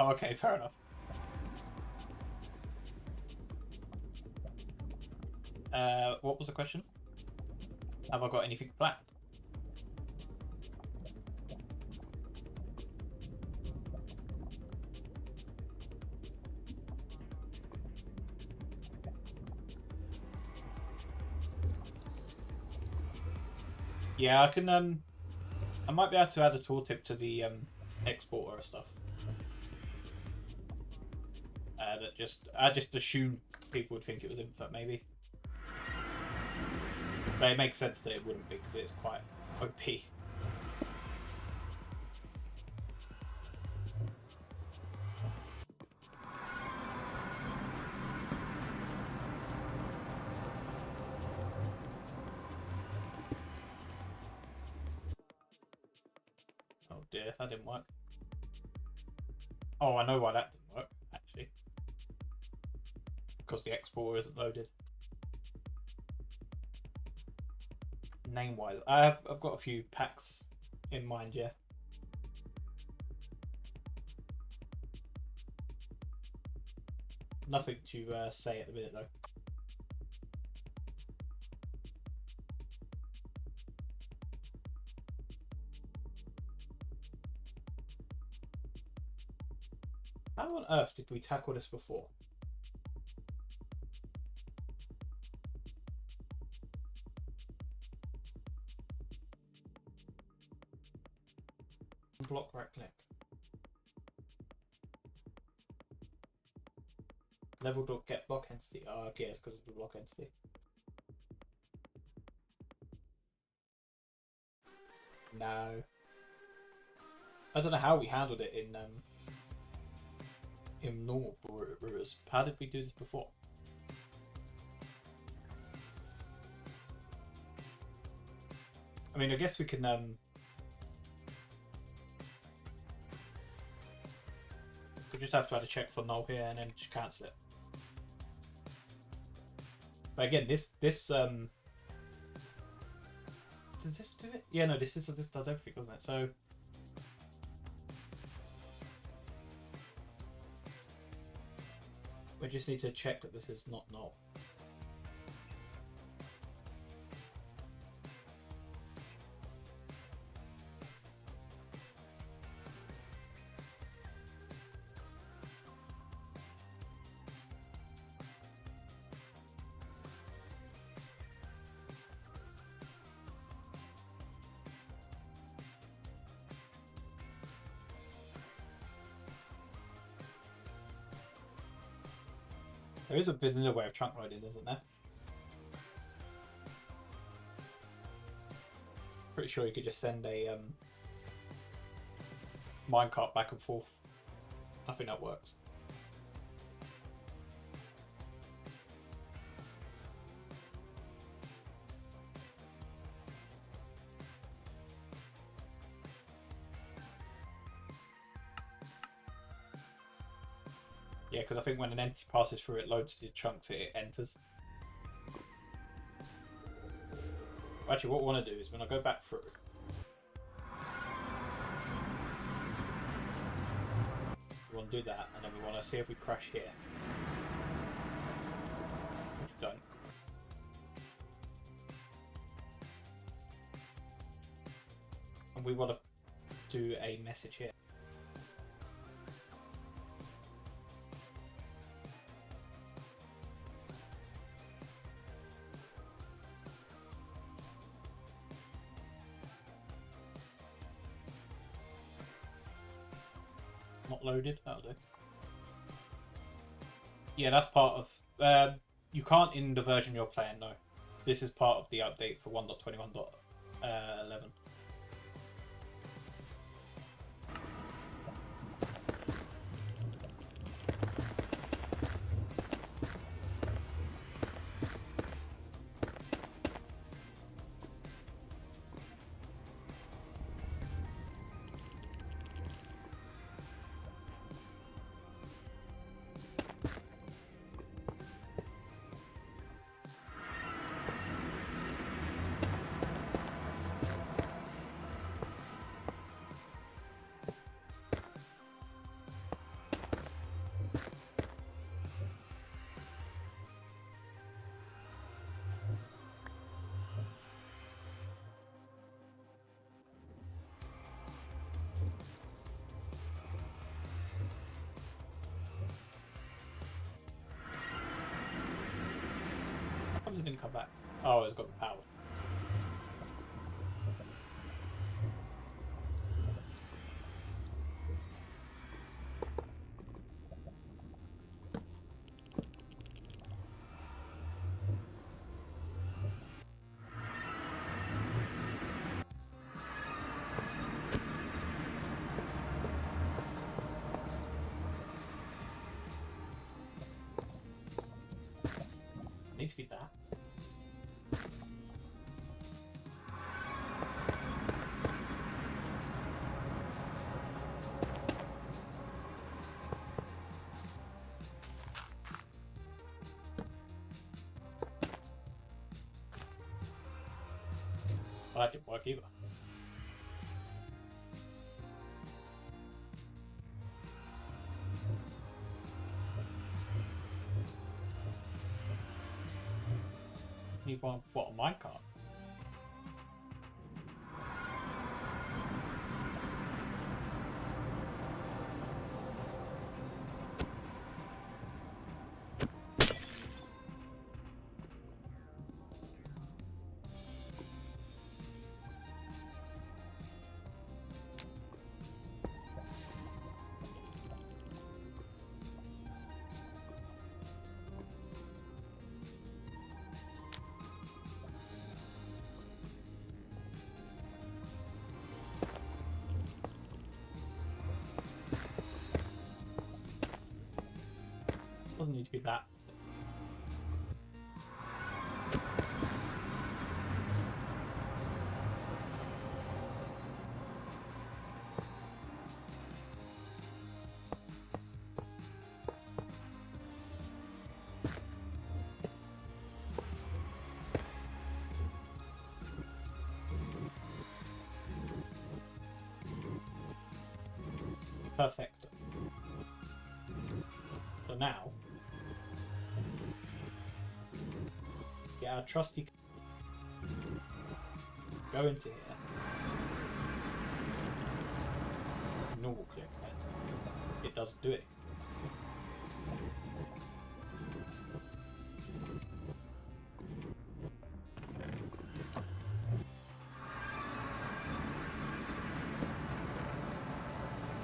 Oh, okay, fair enough. What was the question? Have I got anything planned? Yeah, I can. I might be able to add a tooltip to the exporter stuff. I just assumed people would think it was infinite, maybe. But it makes sense that it wouldn't be because it's quite OP. dear, that didn't work. Oh, I know why that didn't work, actually. Because the exporter isn't loaded. Name-wise, I've got a few packs in mind, yeah. Nothing to say at the minute, though. How on earth did we tackle this before? Block, right click. Level dot get block entity. Oh, okay, it's because of the block entity. No. I don't know how we handled it in normal routers. How did we do this before? I mean, I guess we can we just have to add a check for null here and then just cancel it. But again, this does this do it? Yeah, no, this does everything, doesn't it? So we just need to check that this is not null. There is a vanilla way of trunk loading, isn't there? Pretty sure you could just send a minecart back and forth. I think that works. Yeah, because I think when an entity passes through, it loads the chunks it enters. Actually, what we want to do is when I go back through, we want to do that, and then we want to see if we crash here. Which we don't. And we want to do a message here. Not loaded, that'll do. Yeah, that's part of... you can't in the version you're playing, no. This is part of the update for 1.21.11. How comes it didn't come back? Oh, it's got the power. Need to be that. That didn't work either. Need one, what, a minecart? Doesn't need to be that. Perfect. So now, get our trusty, go into here, normal click, it doesn't do it.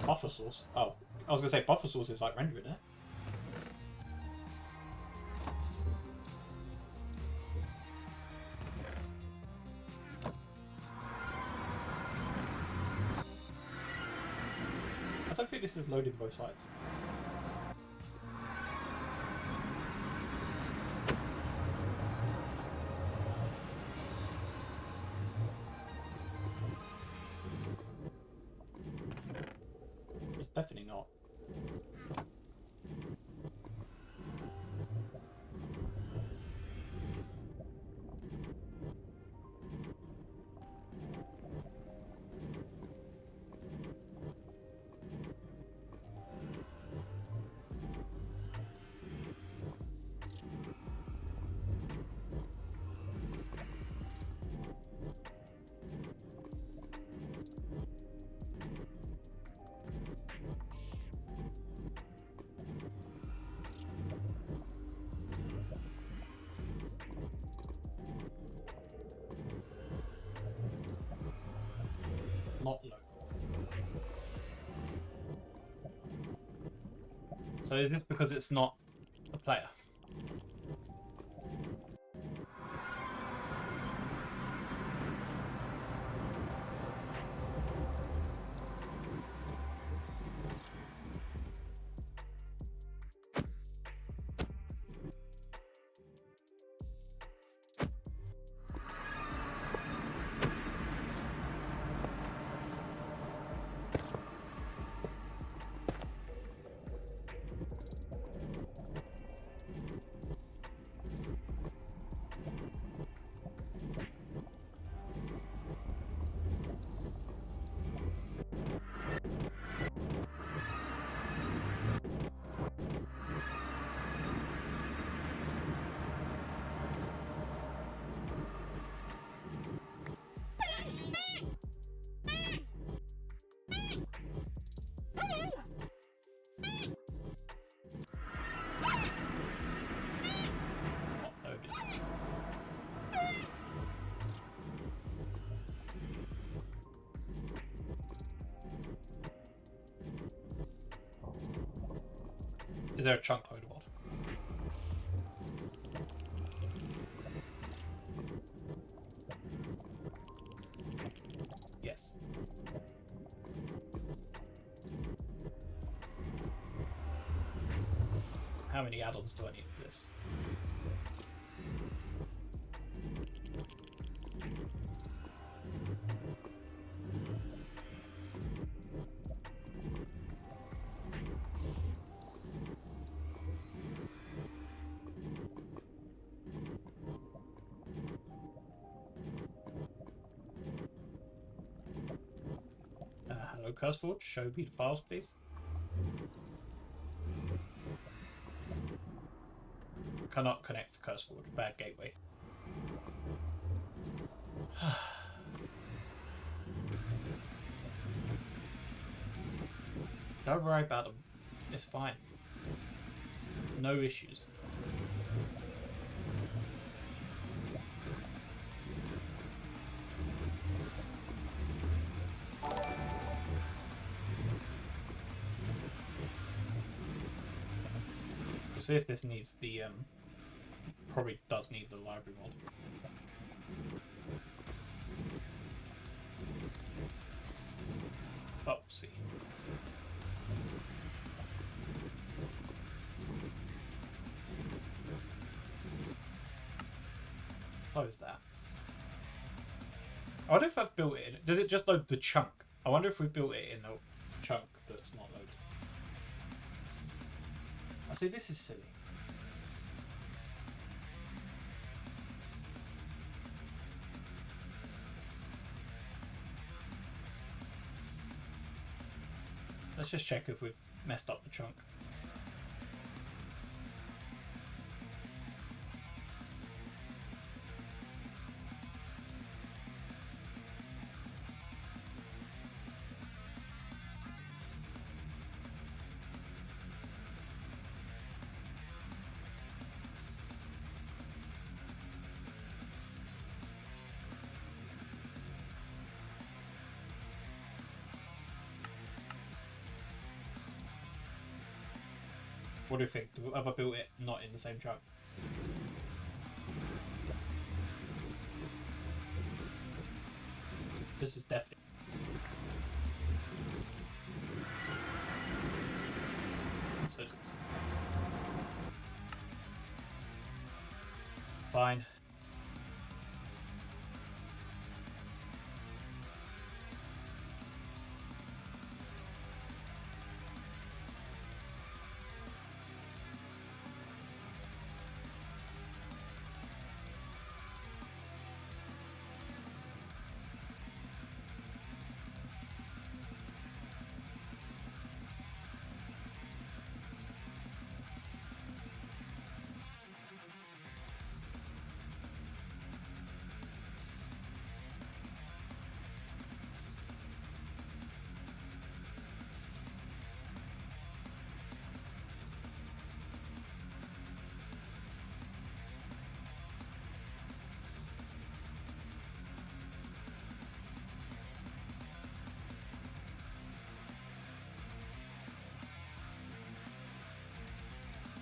Buffer source? Oh, I was gonna say buffer source is like rendering it. I don't think this is loading both sides. It's definitely not. Not low. So is this because it's not a player? Is there a chunk load mod? Yes. How many add-ons do I need for this? Hello, CurseForge. Show me the files, please. Cannot connect to CurseForge. Bad gateway. Don't worry about them. It's fine. No issues. We'll see if this needs the probably does need the library mod. Oh, see. Close that. I wonder if I've built it in. Does it just load the chunk? I wonder if we built it in a chunk that's not loaded. I see, this is silly. Let's just check if we've messed up the chunk. What do you think? Have I built it not in the same chunk? This is definitely... Insurgents. Fine.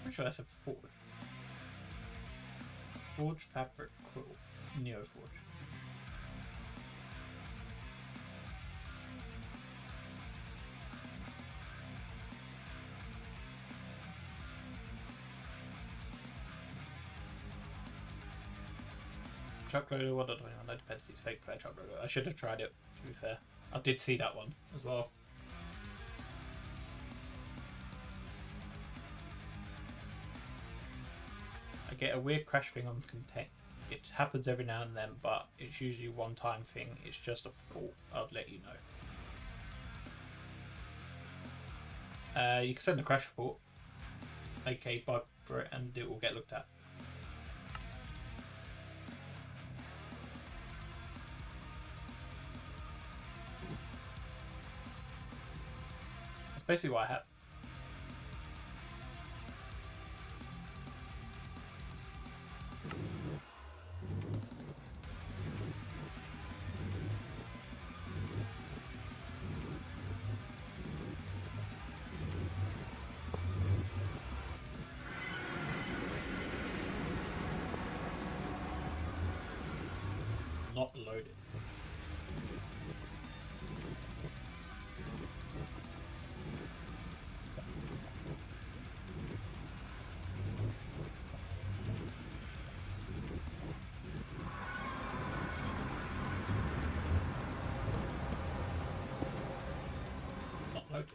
Pretty sure that's a forge. Forge, fabric, quill, Neoforge. Chuck loader, what do I know? No dependencies, fake player chuck loader. I should have tried it, to be fair. I did see that one as well. I get a weird crash thing on contain. It happens every now and then, but it's usually a one-time thing. It's just a fault. I'll let you know. You can send a crash report, aka bug for it, and it will get looked at. That's basically what I have. Not loaded. Not loaded.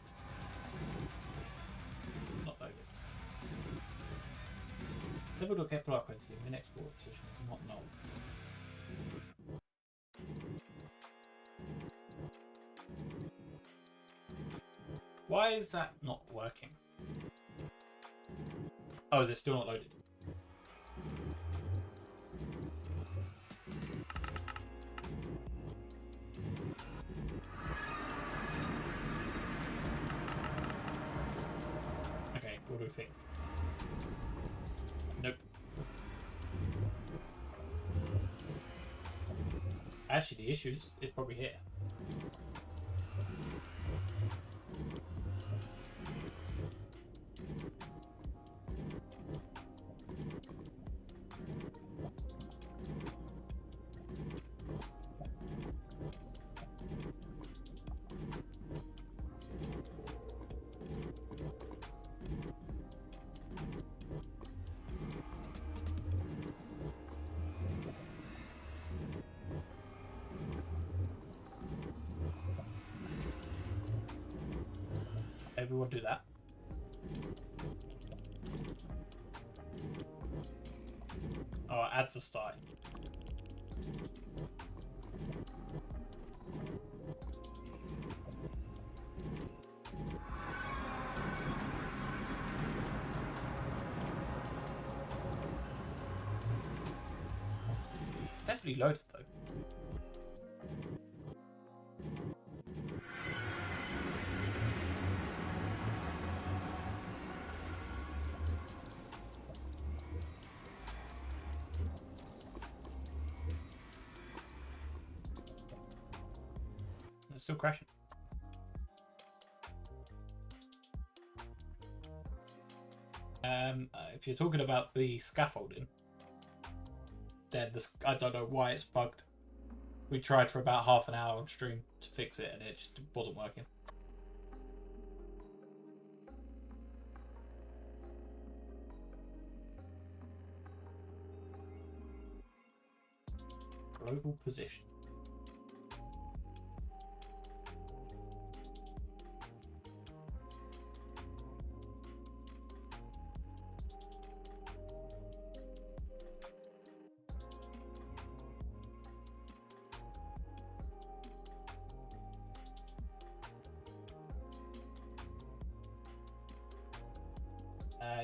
Not loaded. Level to Kepler currency, min export position is not null. Why is that not working? Oh, is it still not loaded? Okay, what do we think? Nope. Actually, the issue is probably here. Everyone do that. Oh, add to start. Definitely loaded though. It's still crashing. If you're talking about the scaffolding, then I don't know why it's bugged. We tried for about half an hour on stream to fix it and it just wasn't working. Global position.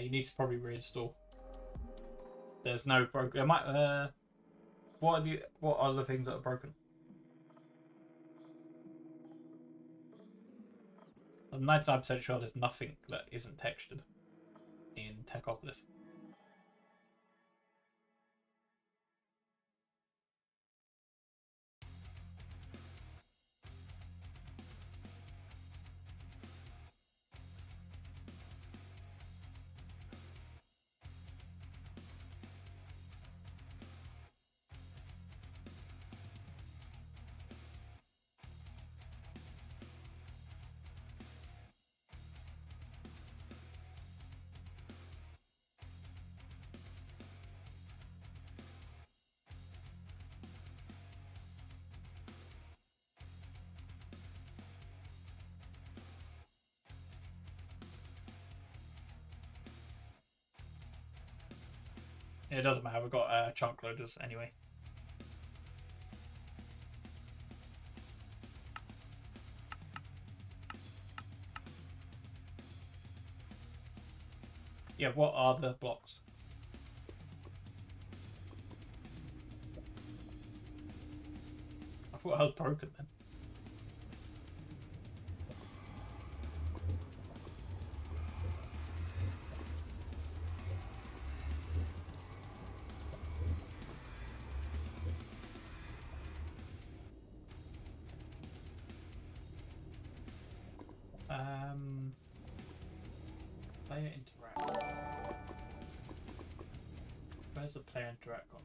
You need to probably reinstall. There's no broken. There might. What are the things that are broken? I'm 99% sure there's nothing that isn't textured in Techopolis. It doesn't matter, we've got chunk loaders anyway. Yeah, what are the blocks? I thought I was broken then. Player interact. Where's the player interact gone?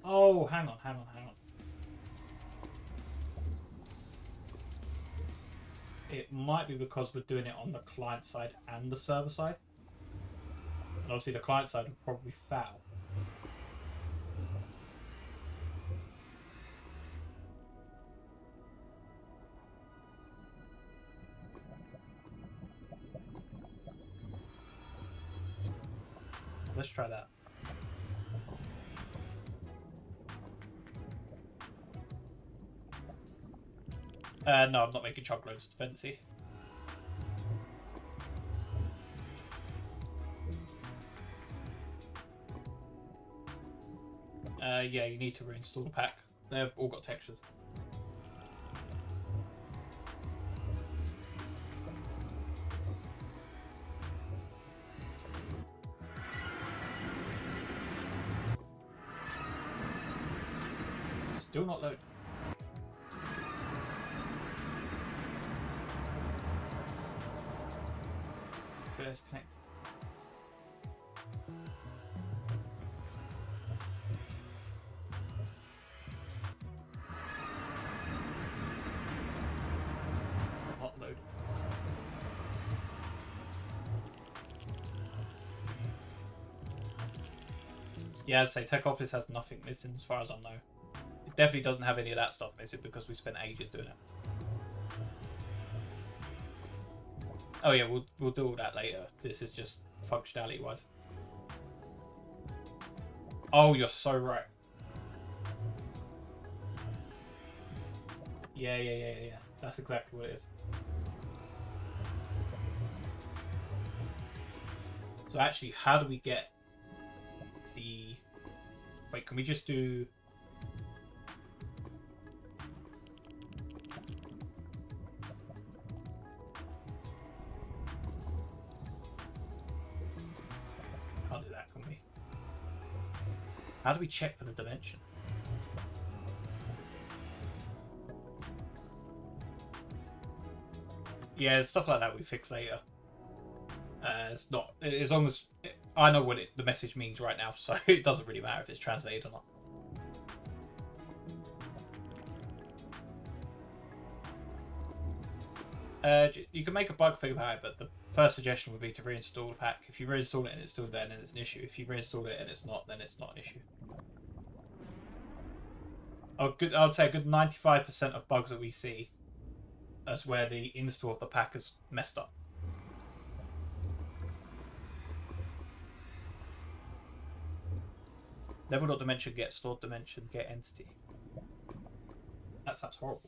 Oh, hang on. It might be because we're doing it on the client side and the server side. And obviously the client side would probably foul. Let's try that. No, I'm not making chunk loads dependency. Yeah, you need to reinstall the pack. They've all got textures. Still not loading. First connected. Not loaded. Yeah, as I say, Tech Office has nothing missing as far as I know. It definitely doesn't have any of that stuff missing because we spent ages doing it. Oh yeah, we'll do all that later. This is just functionality wise. Oh, you're so right. Yeah. That's exactly what it is. So actually, how do we get the... Wait, can we just do... Can't do that, can we? How do we check for the dimension? Yeah, stuff like that we fix later. It's not... As long as... I know what the message means right now, so it doesn't really matter if it's translated or not. You can make a bug thing about it, but the first suggestion would be to reinstall the pack. If you reinstall it and it's still there, then it's an issue. If you reinstall it and it's not, then it's not an issue. I would say a good 95% of bugs that we see is where the install of the pack is messed up. Level.dimension get stored dimension get entity. That sounds horrible.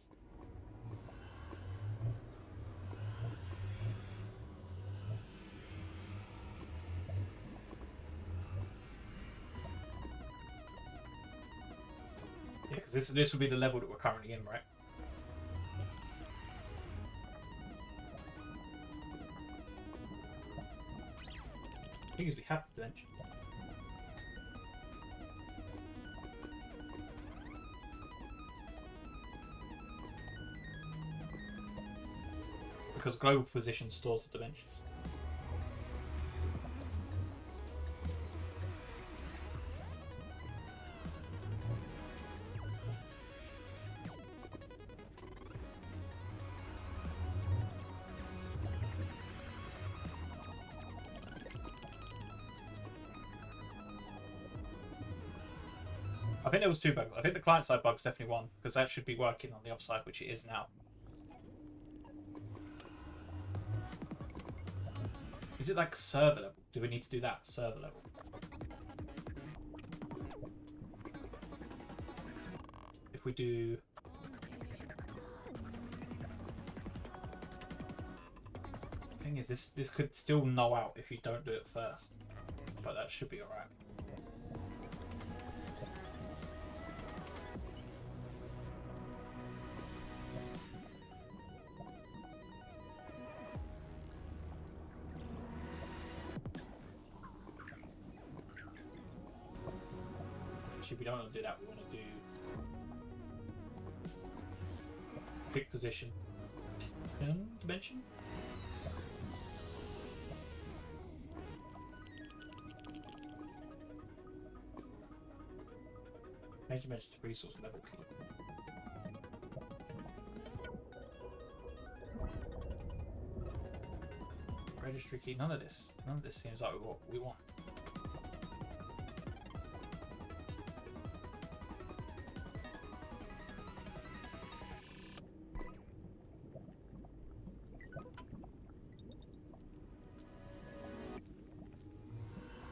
Yeah, because this would be the level that we're currently in, right? The thing is, we have the dimension. Because global position stores the dimension. I think there was 2 bugs. I think the client-side bug's definitely one, because that should be working on the offside, which it is now. Is it like server level? Do we need to do that? Server level. If we do... The thing is, this could still null out if you don't do it first. But that should be alright. We don't want to do that. We want to do pick position and dimension. Change dimension to resource level key. Registry key. None of this seems like what we want.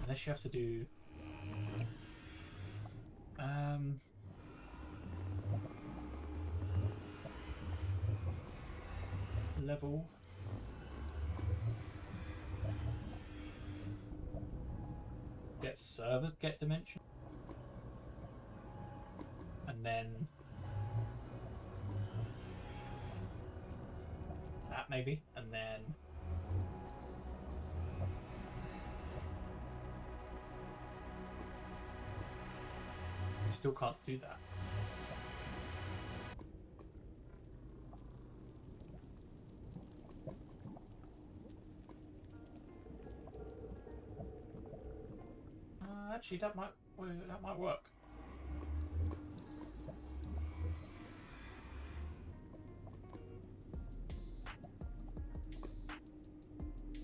Unless you have to do... level. Get server, get dimension. And then that maybe, and then you still can't do that. Actually, that might work.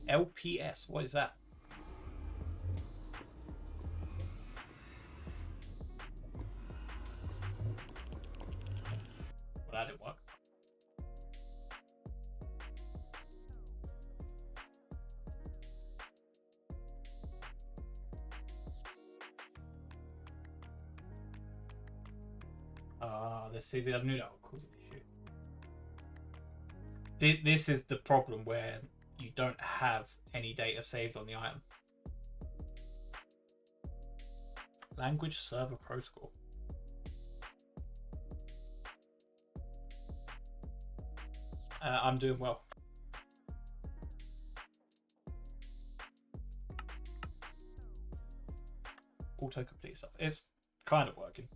LPS, what is that? Well, that didn't work. Let's see, I knew that would cause an issue. This is the problem where you don't have any data saved on the item. Language server protocol. I'm doing well. Autocomplete stuff. It's kind of working.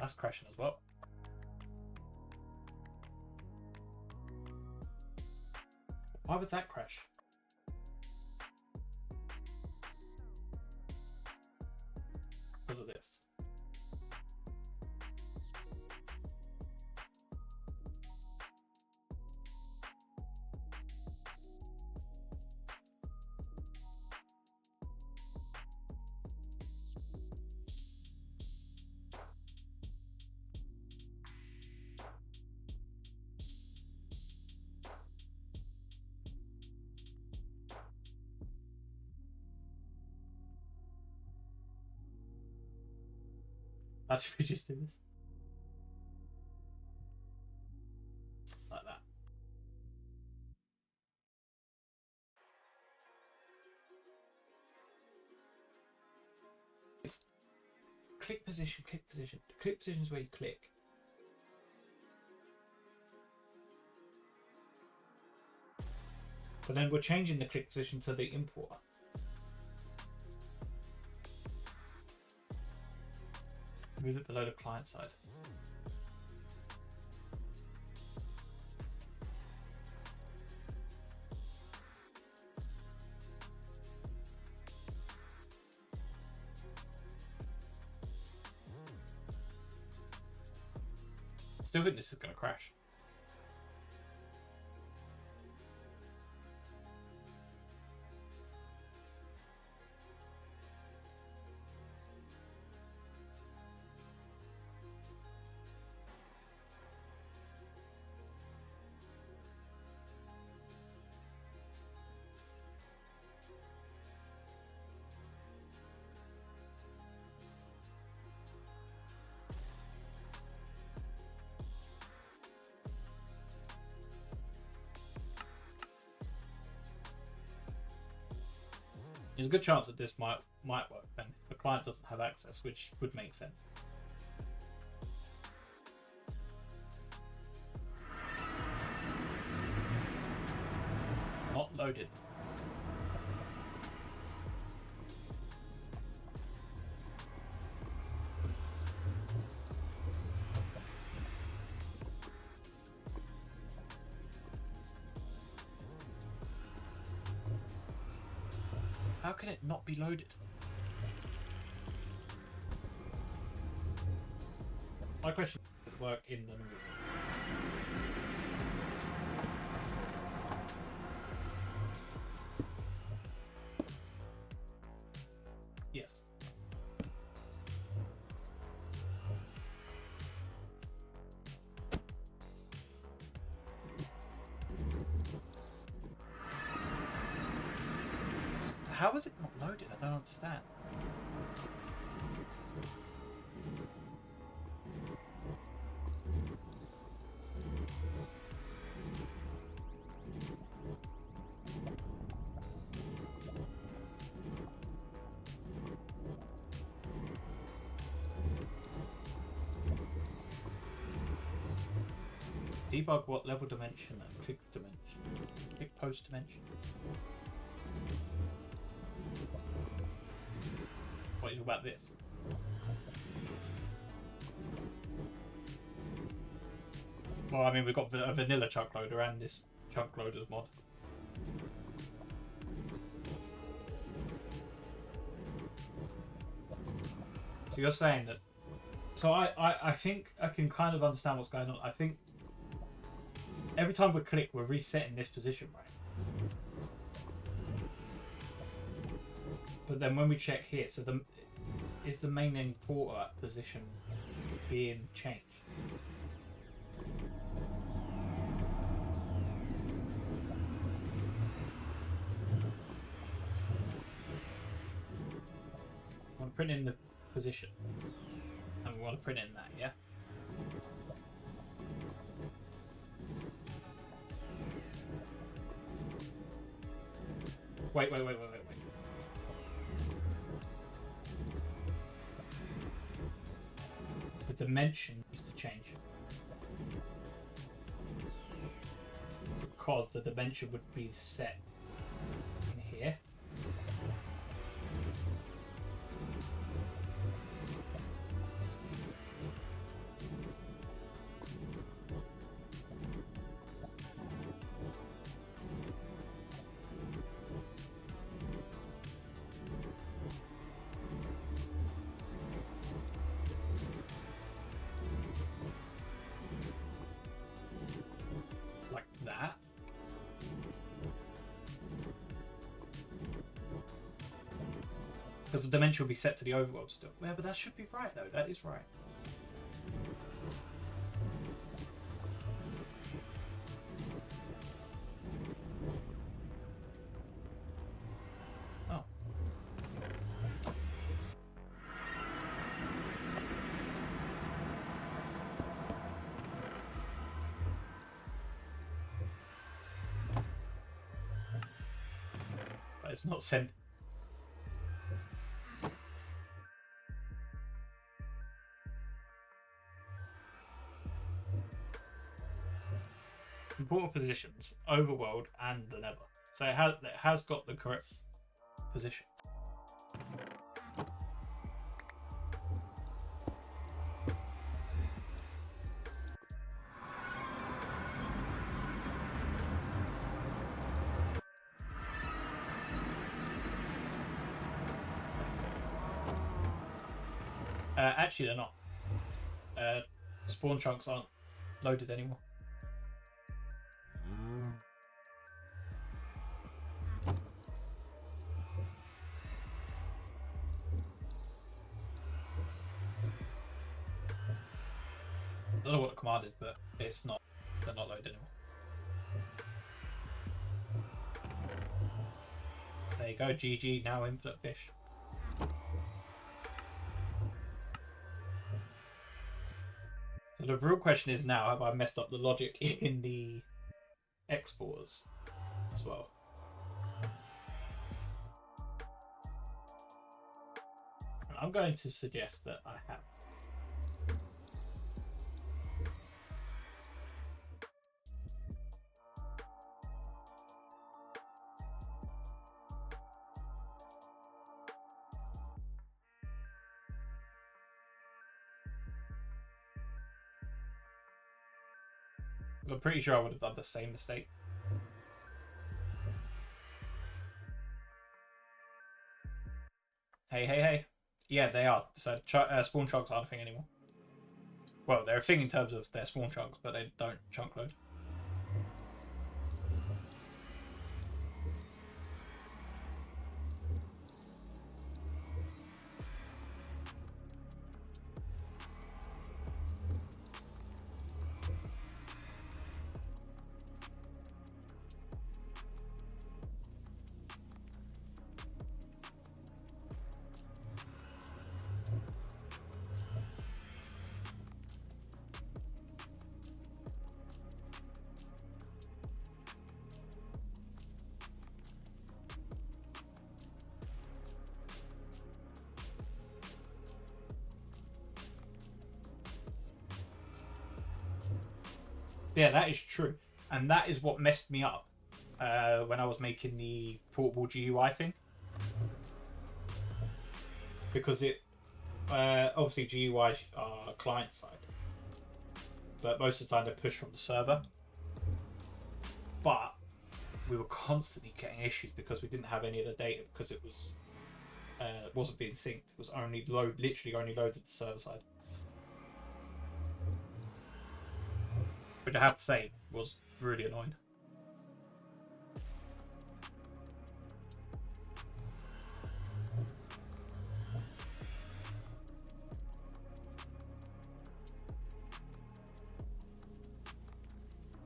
That's crashing as well. Why would that crash? Because of this. Should we just do this? Like that. It's click position, click position. Click position is where you click. But then we're changing the click position to the importer. Move it below the client side. I still think this is going to crash. There's a good chance that this might work then if the client doesn't have access, which would make sense. Not loaded. How can it not be loaded? My question is, does it work in the movie? Yes. How is it not loaded? I don't understand. Debug what level dimension and click dimension. Click post dimension. What is about this? Well, I mean, we've got a vanilla chunk loader and this chunk loaders mod. So you're saying that... So I think I can kind of understand what's going on. I think every time we click, we're resetting this position, right? But then when we check here, so is the main importer position being changed? I want to print in the position, and we want to print in that, yeah? Wait. The dimension needs to change. Because the dimension would be set in here. Like that. Because the dimension will be set to the overworld still. Yeah, but that should be right though. That is right. Oh. But it's not sent. Important positions, overworld and the nether. So it has got the correct position. Actually, they're not. Spawn chunks aren't loaded anymore. I don't know what the command is, but it's not. They're not loaded anymore. There you go. GG. Now infinite fish. So the real question is now: have I messed up the logic in the exporters as well? I'm going to suggest that I have. I'm pretty sure I would have done the same mistake. Hey. Yeah, they are. So spawn chunks aren't a thing anymore. Well, they're a thing in terms of their spawn chunks, but they don't chunk load. Yeah, that is true, and that is what messed me up when I was making the portable GUI thing, because it obviously GUI are client side, but most of the time they're pushed from the server. But we were constantly getting issues because we didn't have any of the data, because it was wasn't being synced. It was only literally only loaded to server side, which I have to say was really annoying.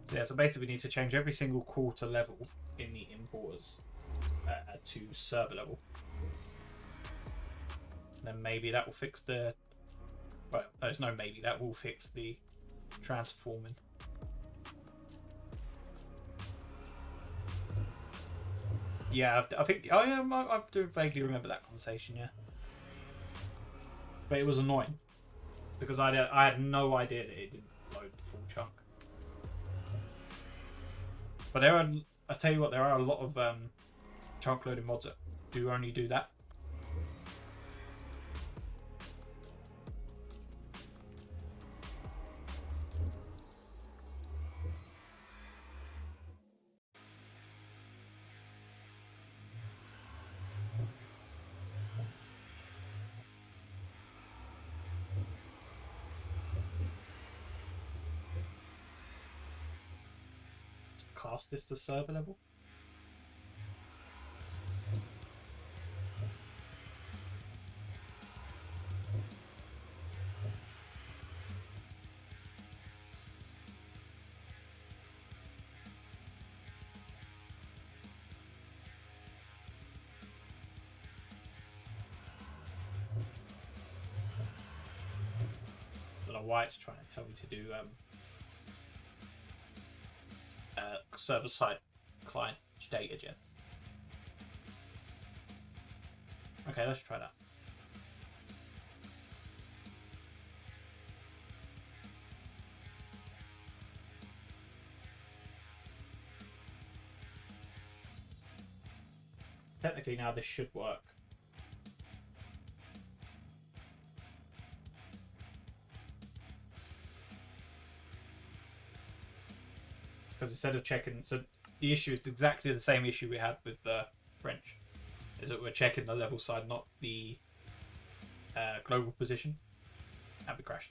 So yeah, so basically we need to change every single quarter level in the importers to server level. And then maybe that will fix the... Well, there's no maybe. That will fix the transforming. Yeah, I think... Oh yeah, I do vaguely remember that conversation, yeah. But it was annoying, because I had no idea that it didn't load the full chunk. But there are... I tell you what, there are a lot of chunk loading mods that do only do that. Cast this to server level. I don't know why it's trying to tell me to do server side client data gen. Okay, let's try that. Technically now this should work. Because instead of checking, so the issue is exactly the same issue we had with the French, is that we're checking the level side, not the global position, and we crashed.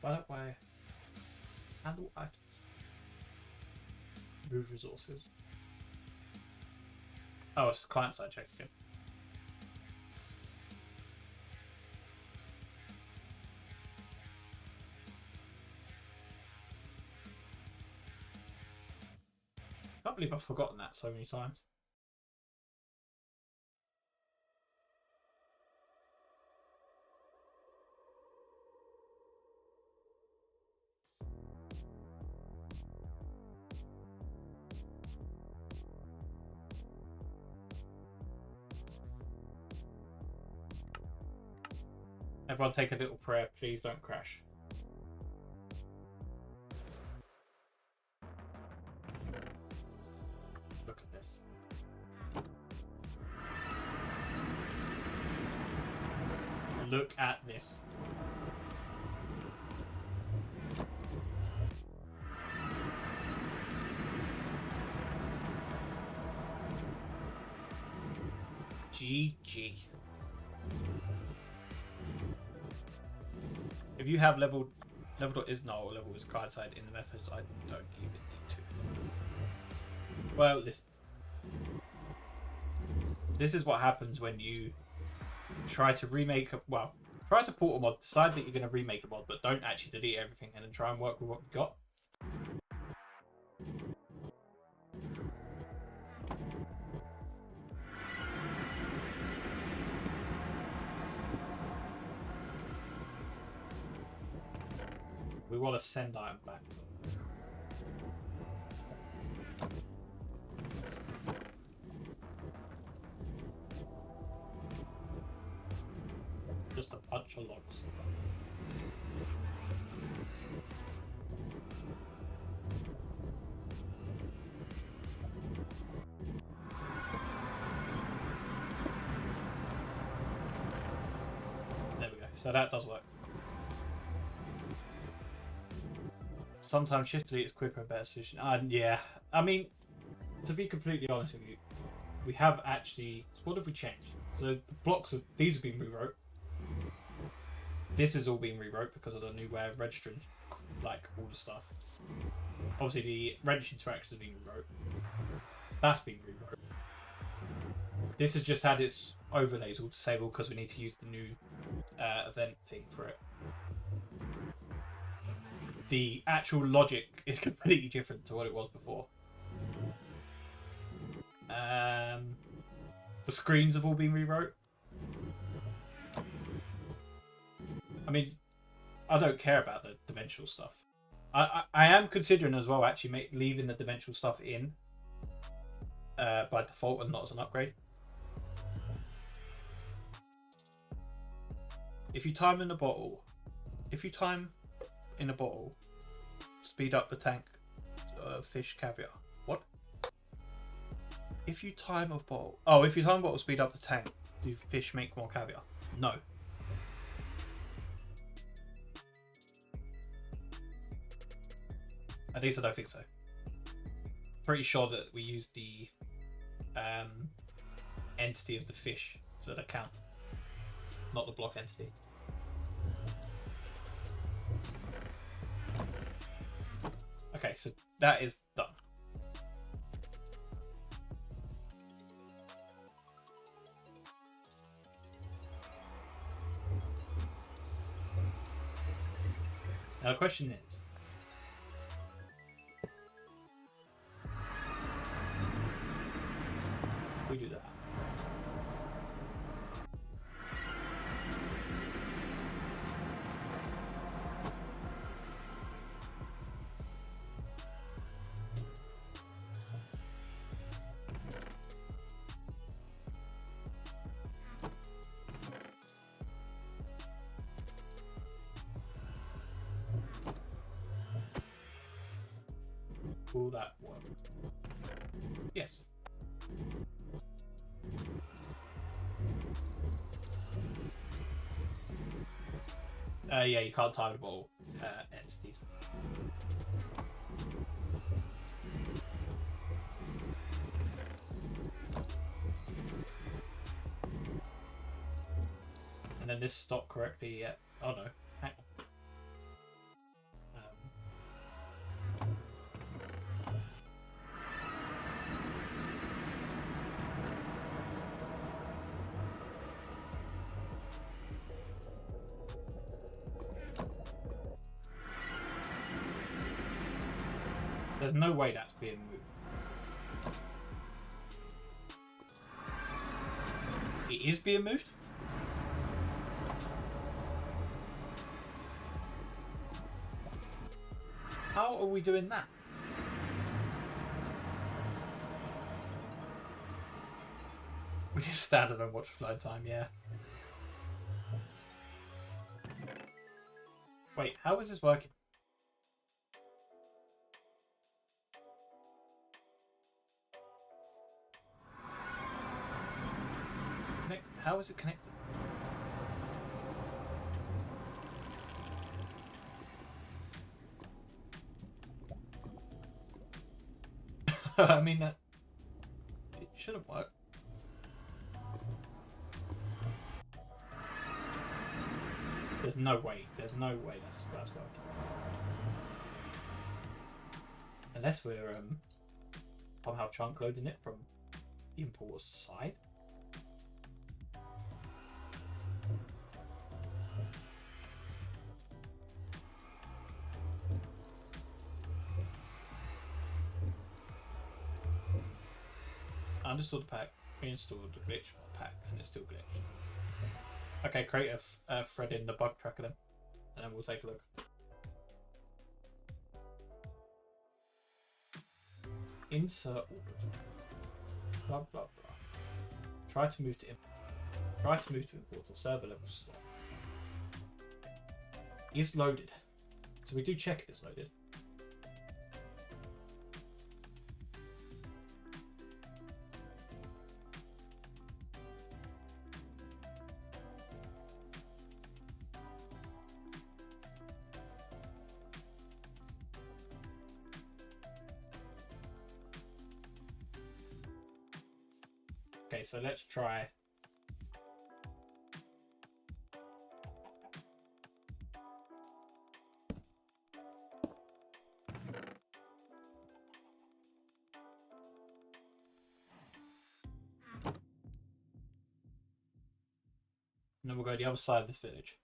Why don't I handle items? Move resources. Oh, it's client side check again. I can't believe I've forgotten that so many times. Everyone take a little prayer, please don't crash. Look at this. Look at this. GG. If you have level is null or level is client side in the methods, I don't even need to. Well, this is what happens when you try to remake try to port a mod, decide that you're going to remake a mod, but don't actually delete everything and then try and work with what you got. we want to send item back to them. Just a bunch of logs. There we go. So that does work. Sometimes shift delete is quicker and better solution. Yeah. I mean, to be completely honest with you, we have actually. What have we changed? So the blocks of these have been rewrote. This has all been rewrote because of the new way of registering, like all the stuff. Obviously, the wrench interaction has been rewrote. That's been rewrote. This has just had its overlays all disabled because we need to use the new event thing for it. The actual logic is completely different to what it was before. The screens have all been rewrote. I mean, I don't care about the dimensional stuff. I am considering as well actually leaving the dimensional stuff in by default and not as an upgrade. If you time in a bottle, speed up the tank fish caviar. What? If you time a bottle, if you time a bottle, speed up the tank. Do fish make more caviar? No. At least I don't think so. Pretty sure that we used the entity of the fish for the count, not the block entity. Okay, so that is done. Now the question is, we do that. Will that work? Yes. Yeah, you can't time all entities. And then this stopped correctly yet. Oh no, hang on. There's no way that's being moved. It is being moved? How are we doing that? We just stand and watch flight time, yeah. Wait, how is this working? How is it connected? I mean, that it shouldn't work. There's no way that's working. Unless we're somehow chunk loading it from the importer's side. I understood the pack, reinstalled the glitch pack, and it's still glitched. Okay, create a thread in the bug tracker then, and then we'll take a look. Insert order. Blah blah blah. Try to move to import a server level slot. Is loaded. So we do check if it's loaded. Okay, so let's try. And then we'll go to the other side of this village.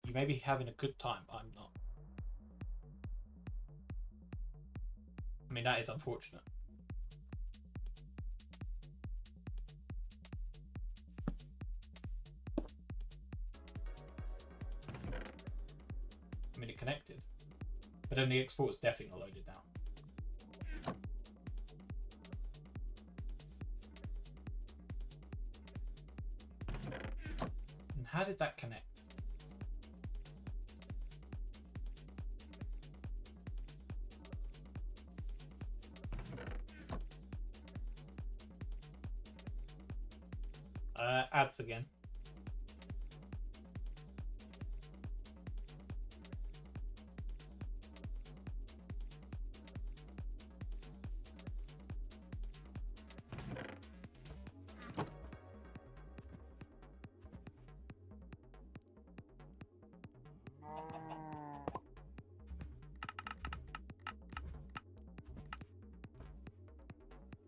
You may be having a good time, I'm not. I mean, that is unfortunate. I mean, it connected. But then the export's definitely not loaded now. And how did that connect? Ads again.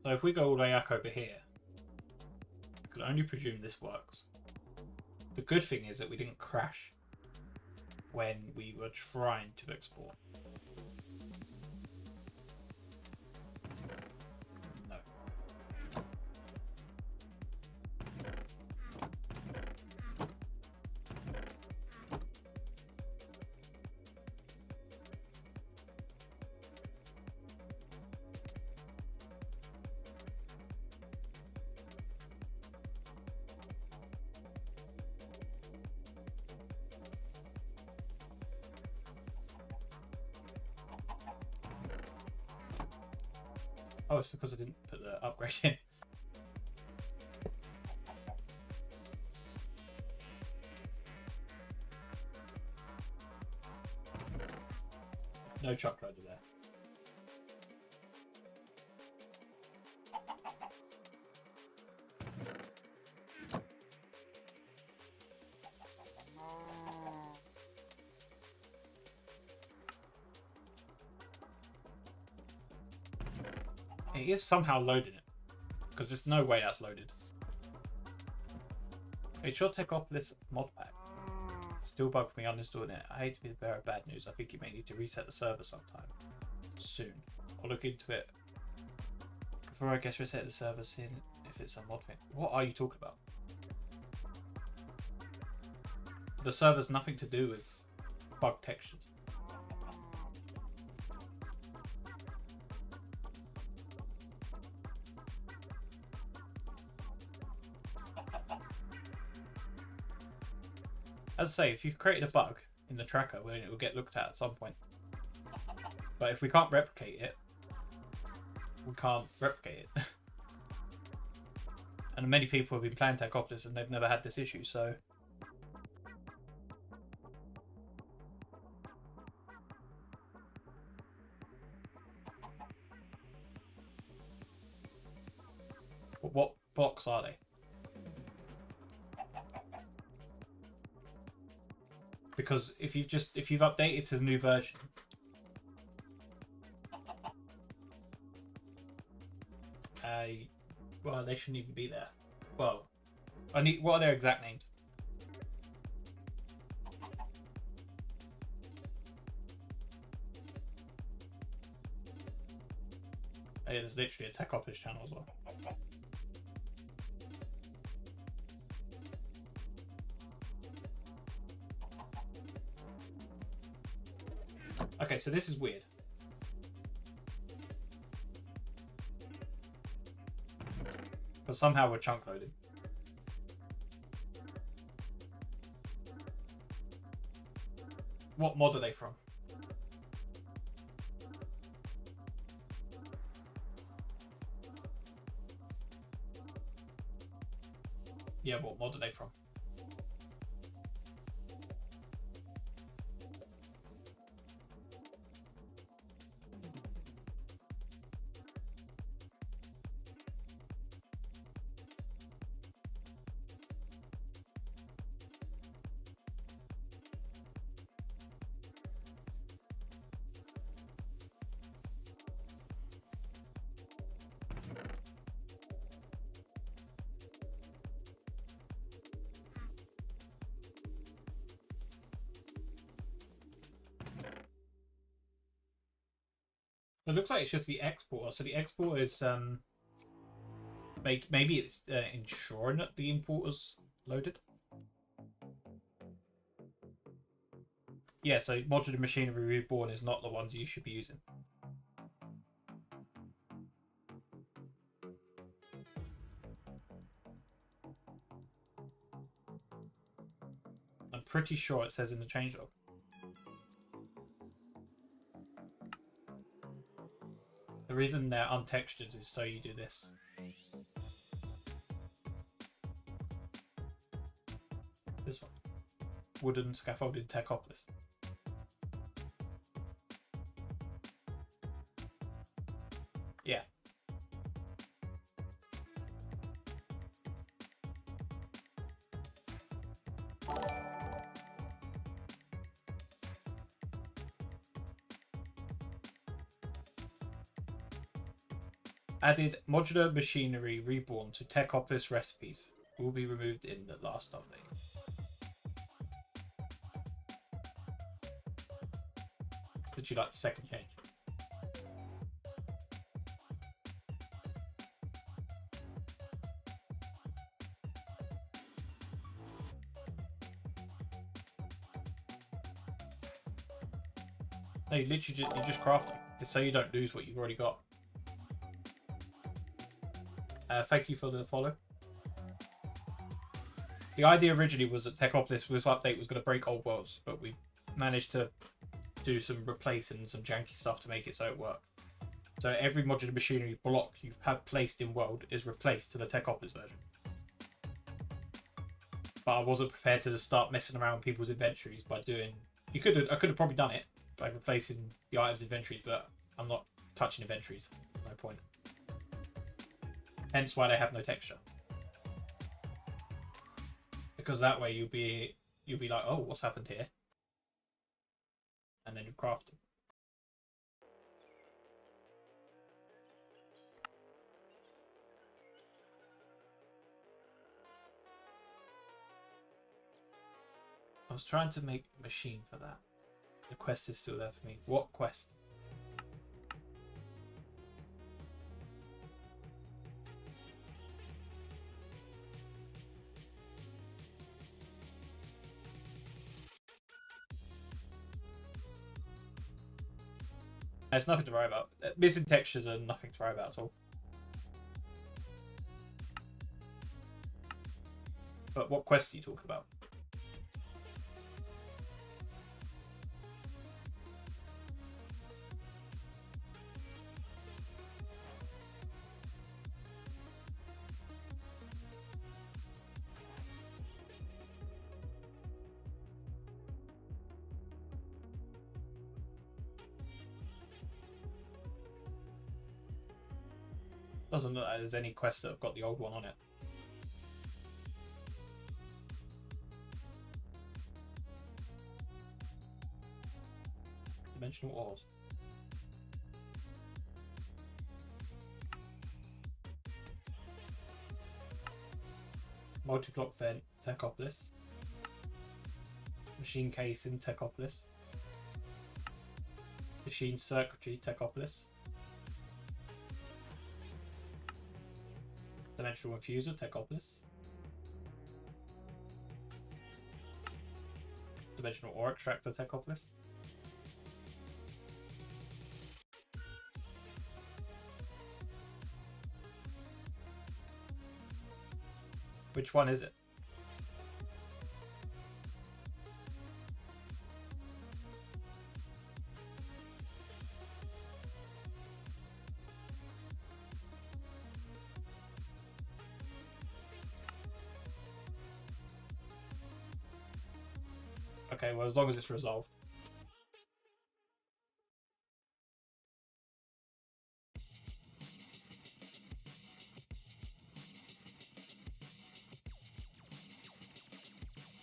So if we go all the way back over here, I can only presume this works. The good thing is that we didn't crash when we were trying to export. No. Oh, it's because I didn't put the upgrade in. No truck loader there. It is somehow loading it, because there's no way that's loaded. It should take off this mod pack. Still bugs me uninstalling it. I hate to be the bearer of bad news. I think you may need to reset the server sometime soon. I'll look into it. Before I guess reset the server, seeing if it's a mod thing. What are you talking about? The server's nothing to do with bug textures. As I say, if you've created a bug in the tracker, well, it will get looked at some point. But if we can't replicate it, we can't replicate it. And many people have been playing Tarkopoulos and they've never had this issue, so... What blocks are they? Because if you've updated to the new version, well, they shouldn't even be there. Well, what are their exact names? There's literally a Tarkopoulos channel as well. Okay, so this is weird. But somehow we're chunk loaded. What mod are they from? Yeah, what mod are they from? So it looks like it's just the exporter. So the exporter is maybe it's ensuring that the importer's loaded. Yeah, so Modular Machinery Reborn is not the ones you should be using. I'm pretty sure it says in the changelog. The reason they're untextured is so you do this. This one. Wooden scaffolded Techopolis. Yeah. Added Modular Machinery Reborn to Techopolis recipes. Will be removed in the last update. Did you like the second change? No, you literally you just craft them. It's so you don't lose what you've already got. Thank you for the follow. The idea originally was that Techopolis, this update, was going to break old worlds, but we managed to do some replacing, some janky stuff to make it so it worked. So every Modular Machinery block you have placed in world is replaced to the Techopolis version. But I wasn't prepared to just start messing around with people's inventories by doing... I could have probably done it by replacing the items inventories, but I'm not touching inventories. There's no point. Hence why they have no texture. Because that way you'll be like, oh, what's happened here? And then you craft them. I was trying to make a machine for that. The quest is still there for me. What quest? There's nothing to worry about. Missing textures are nothing to worry about at all. But what quest are you talking about? Doesn't look like there's any quests that have got the old one on it. Dimensional ores. Multi-block vent, Techopolis. Machine case in Techopolis. Machine circuitry, Techopolis. Dimensional infuser, Techopolis. Dimensional ore extractor, Techopolis. Which one is it? Okay, well, as long as it's resolved.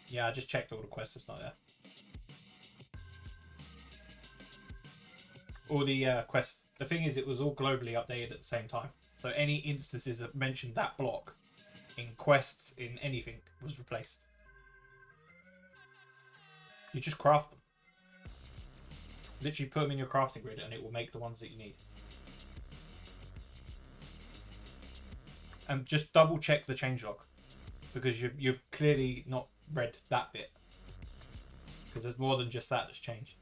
Yeah, I just checked all the quests, it's not there. All the quests, the thing is, it was all globally updated at the same time. So any instances that mentioned that block in quests, in anything, was replaced. You just craft them. Literally put them in your crafting grid and it will make the ones that you need. And just double check the changelog, because you've clearly not read that bit, because there's more than just that that's changed.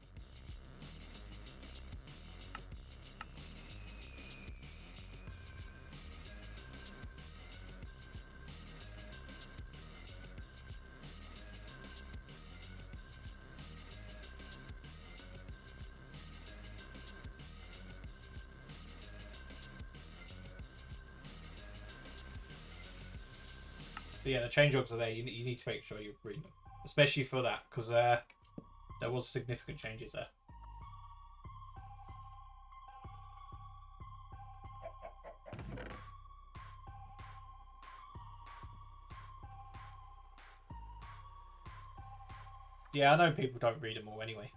But yeah, the changelogs are there. You need to make sure you read them, especially for that, because there was significant changes there. Yeah, I know people don't read them all anyway.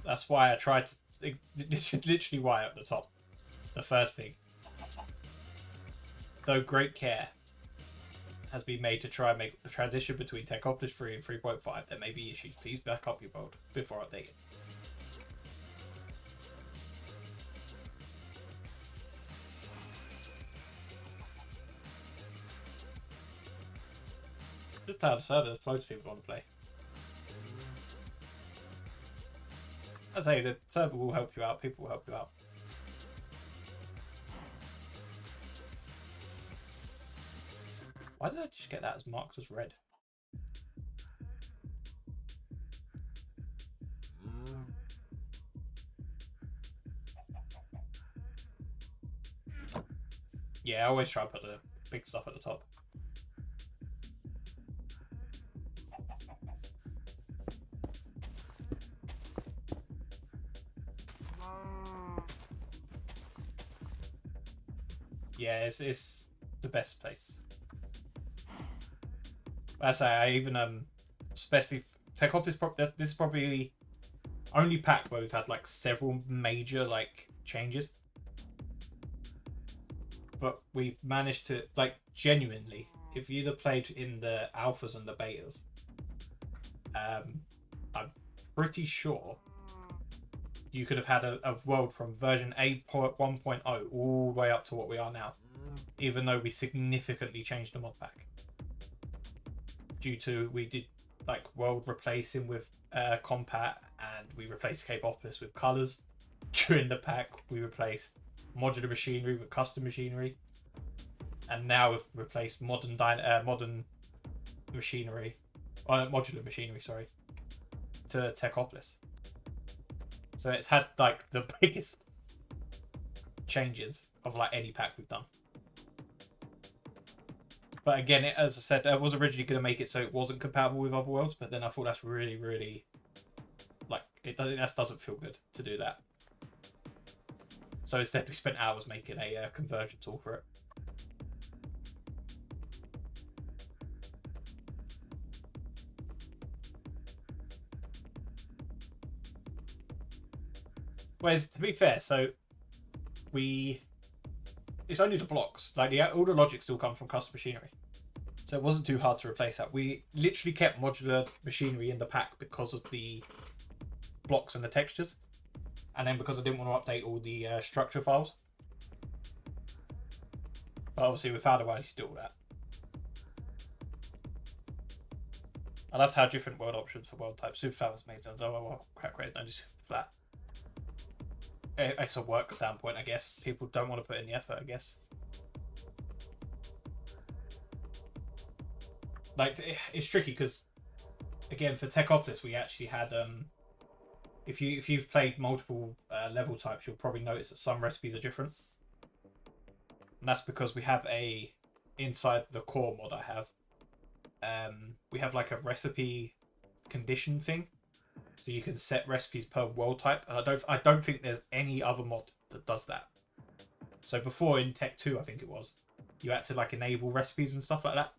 That's why I tried to... This is literally why at the top. The first thing. Though great care has been made to try and make the transition between Technopolis 3 and 3.5, there may be issues. Please back up your build before updating. Just play on the server, there's loads of people want to play. I say, the server will help you out, people will help you out. Why did I just get that as marked as red? Yeah, I always try to put the big stuff at the top. Yeah, it's the best place. I say, I even especially Technopolis. This is probably the only pack where we've had like several major like changes, but we've managed to, like, genuinely, if you'd have played in the alphas and the betas, I'm pretty sure you could have had a world from version 8.1.0 all the way up to what we are now, even though we significantly changed the mod pack. Due to, we did like world replacing with compat, and we replaced Capeopolis with colors. During the pack, we replaced modular machinery with custom machinery, and now we've replaced modern machinery, modular machinery, sorry, to Technopolis. So it's had like the biggest changes of like any pack we've done. But again, as I said, I was originally going to make it so it wasn't compatible with other worlds, but then I thought that's really, really, like, that doesn't feel good to do that. So instead, we spent hours making a conversion tool for it. Whereas, to be fair, so it's only the blocks. Like, all the logic still comes from custom machinery. So it wasn't too hard to replace that. We literally kept modular machinery in the pack because of the blocks and the textures. And then because I didn't want to update all the structure files. But obviously we found a way to do all that. I loved how different world options for world types. Super flat was made sense. Oh, well, crap, great, no, just flat. It's a work standpoint, I guess. People don't want to put in the effort, I guess. Like it's tricky because again for Techopolis we actually had if you've played multiple level types, you'll probably notice that some recipes are different, and that's because we have inside the core mod I have we have like a recipe condition thing, so you can set recipes per world type, and I don't think there's any other mod that does that. So before in Tech 2, I think it was, you had to like enable recipes and stuff like that,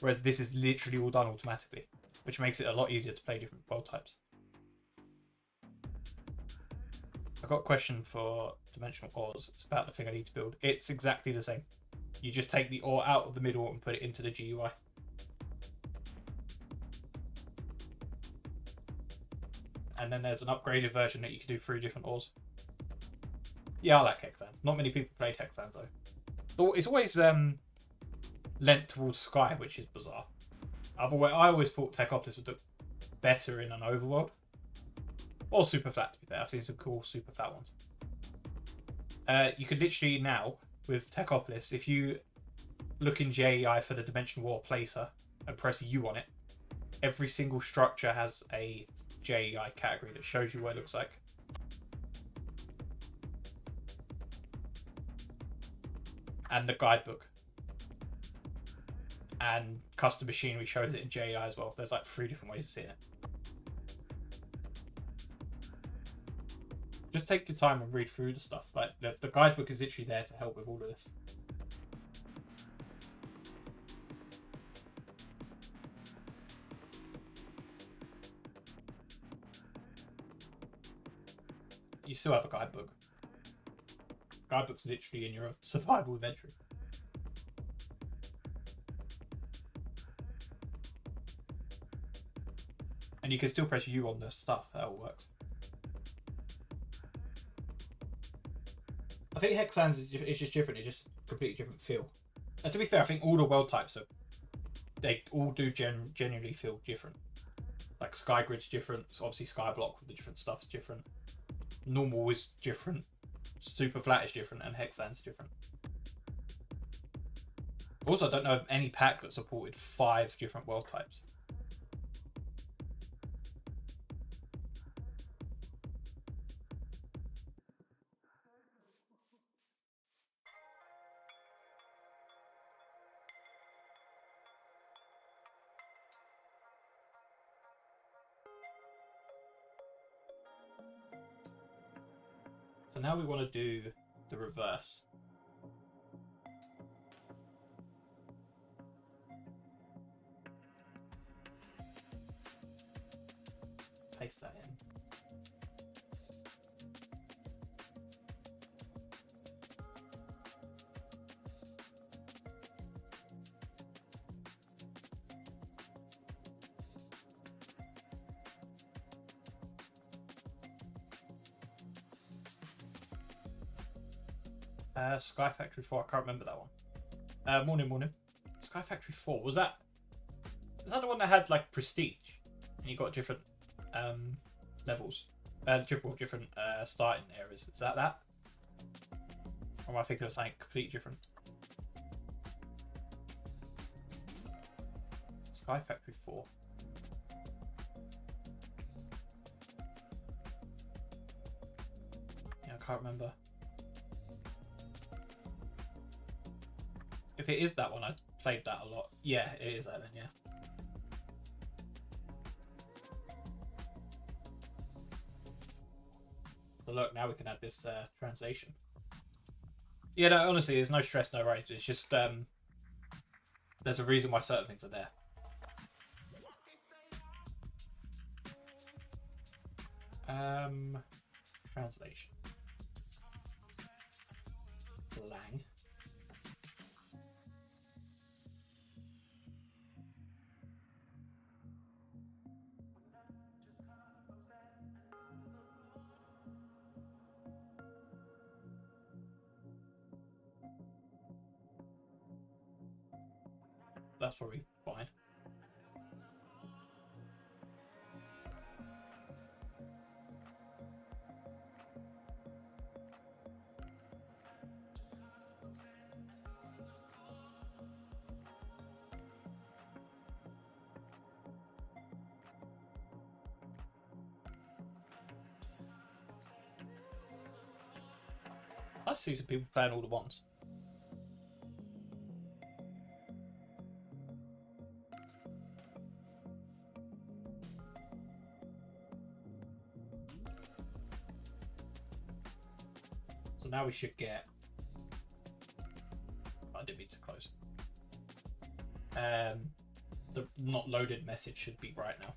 whereas this is literally all done automatically, which makes it a lot easier to play different world types. I've got a question for Dimensional Ores. It's about the thing I need to build. It's exactly the same. You just take the ore out of the middle and put it into the GUI. And then there's an upgraded version that you can do 3 different ores. Yeah, I like Hexans. Not many people played Hexans though. It's always lent towards Sky, which is bizarre. I always thought Techopolis would look better in an overworld. Or super flat, to be fair. I've seen some cool super flat ones. You could literally now, with Techopolis, if you look in JEI for the Dimension War placer and press U on it, every single structure has a JEI category that shows you what it looks like. And the guidebook. And custom machinery shows it in JEI as well. There's like 3 different ways of seeing it. Just take your time and read through the stuff. Like the guidebook is literally there to help with all of this. You still have a guidebook. Guidebook's literally in your survival inventory. And you can still press U on the stuff. That all works. I think Hexans is just different. It's just a completely different feel. And to be fair, I think all the world types they all do genuinely feel different. Like Skygrid's different. So obviously Skyblock with the different stuff's different. Normal is different. Super flat is different, and Hexan's different. Also, I don't know of any pack that supported 5 different world types. So now we want to do the reverse. Paste that in. Sky Factory 4, I can't remember that one. Morning. Sky Factory 4, was that the one that had like prestige? And you got different levels? Different starting areas. Is that? Or am I thinking of something completely different? Sky Factory 4. Yeah, I can't remember. If it is that one, I played that a lot. Yeah, it is that then, yeah. So look, now we can add this translation. Yeah, no, honestly, there's no stress, no worries. It's just there's a reason why certain things are there. Translation. Lang. That's probably fine. I see some people playing all the ones. So now we should get... I didn't mean to close. The not loaded message should be right now.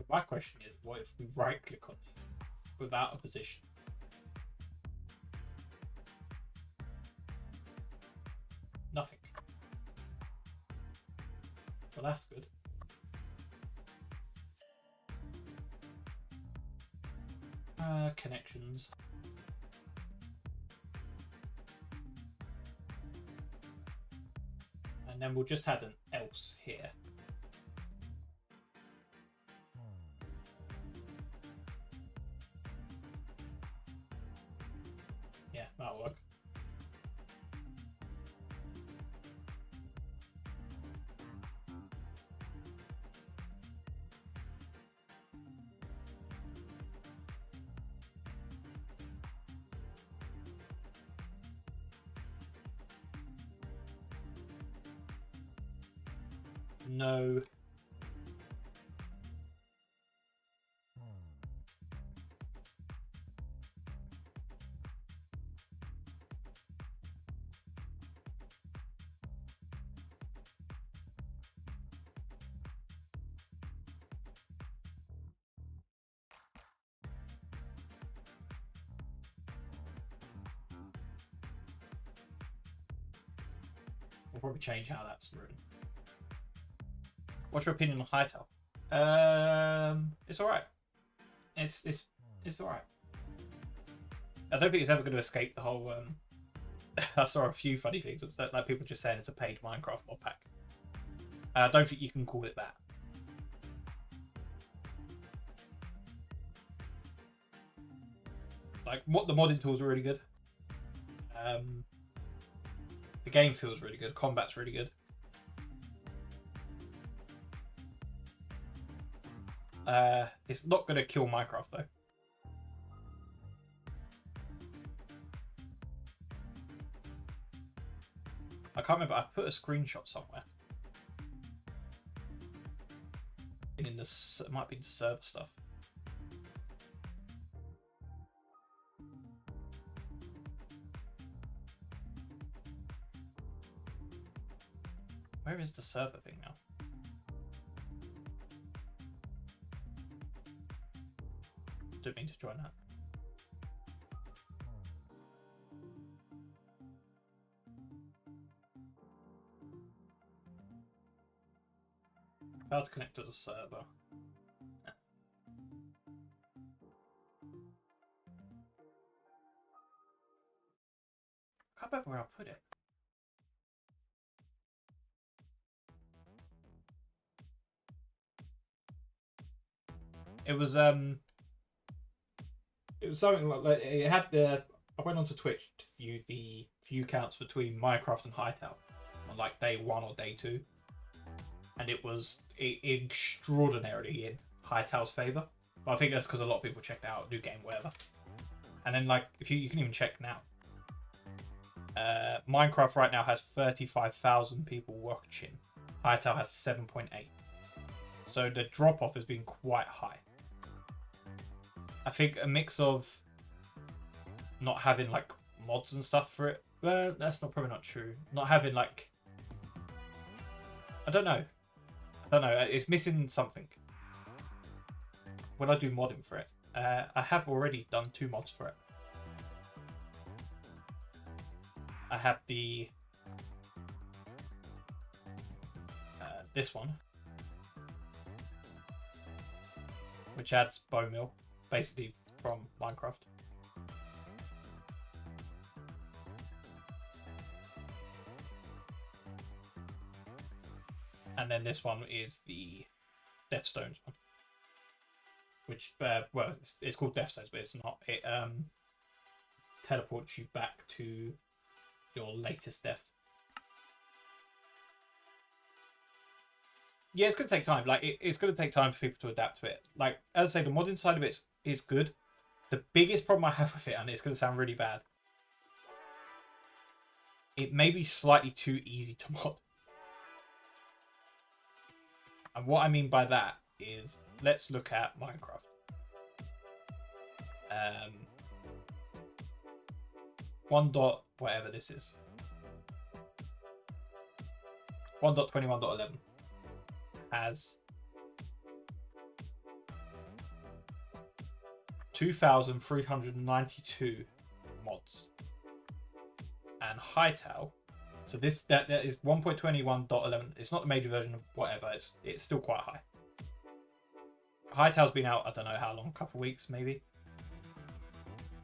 My question is, what if we right click on these without a position? Nothing. Well, that's good. Connections. And then we'll just add an else here. Yeah, that'll work. No. We'll probably change how that's written. What's your opinion on Hytale? It's alright. It's alright. I don't think it's ever going to escape the whole. I saw a few funny things, like people just saying it's a paid Minecraft mod pack. I don't think you can call it that. Like, the modding tools are really good. The game feels really good. Combat's really good. It's not going to kill Minecraft though. I can't remember. I put a screenshot somewhere. In the, it might be the server stuff. Where is the server thing now? Didn't mean to join that. How to connect to the server. Yeah. I can't remember where I put it. It was something like it had the. I went onto Twitch to view the view counts between Minecraft and Hytale on like day 1 or day 2, and it was extraordinarily in Hytale's favor. But I think that's because a lot of people checked out, new game, whatever. And then like if you can even check now. Minecraft right now has 35,000 people watching. Hytale has 7.8. So the drop off has been quite high. I think a mix of not having like mods and stuff for it. Well, that's probably not true. Not having like, I don't know. It's missing something. when I do modding for it, I have already done 2 mods for it. I have the this one, which adds bone meal, basically from Minecraft. And then this one is the Death Stones one, which well, it's called Death Stones, but it's not. It teleports you back to your latest death. Yeah, it's gonna take time. Like it's gonna take time for people to adapt to it. Like as I say, the modding side of it is good. The biggest problem I have with it, and it's gonna sound really bad, it may be slightly too easy to mod. And what I mean by that is, let's look at Minecraft. 1. Whatever this is. 1.21.11 has 2,392 mods. And Hightail, so this that is 1.21.11. It's not the major version of whatever. It's still quite high. Hightail's been out, I don't know how long, a couple of weeks maybe.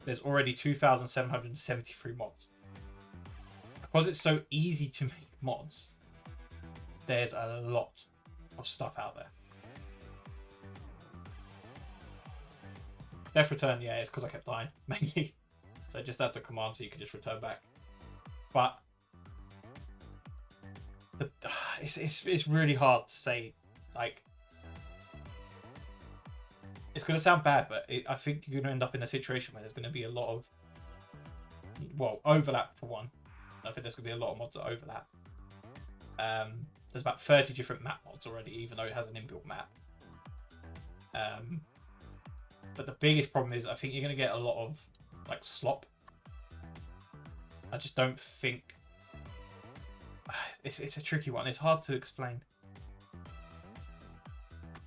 There's already 2,773 mods. Because it's so easy to make mods, there's a lot of stuff out there. Death return, yeah, it's because I kept dying mainly. So just add the command so you can just return back. But it's really hard to say. Like, it's going to sound bad, but I think you're going to end up in a situation where there's going to be a lot of, well, overlap for one. I think there's going to be a lot of mods that overlap. There's about 30 different map mods already, even though it has an inbuilt map. But the biggest problem is I think you're going to get a lot of like slop. I just don't think it's a tricky one. It's hard to explain.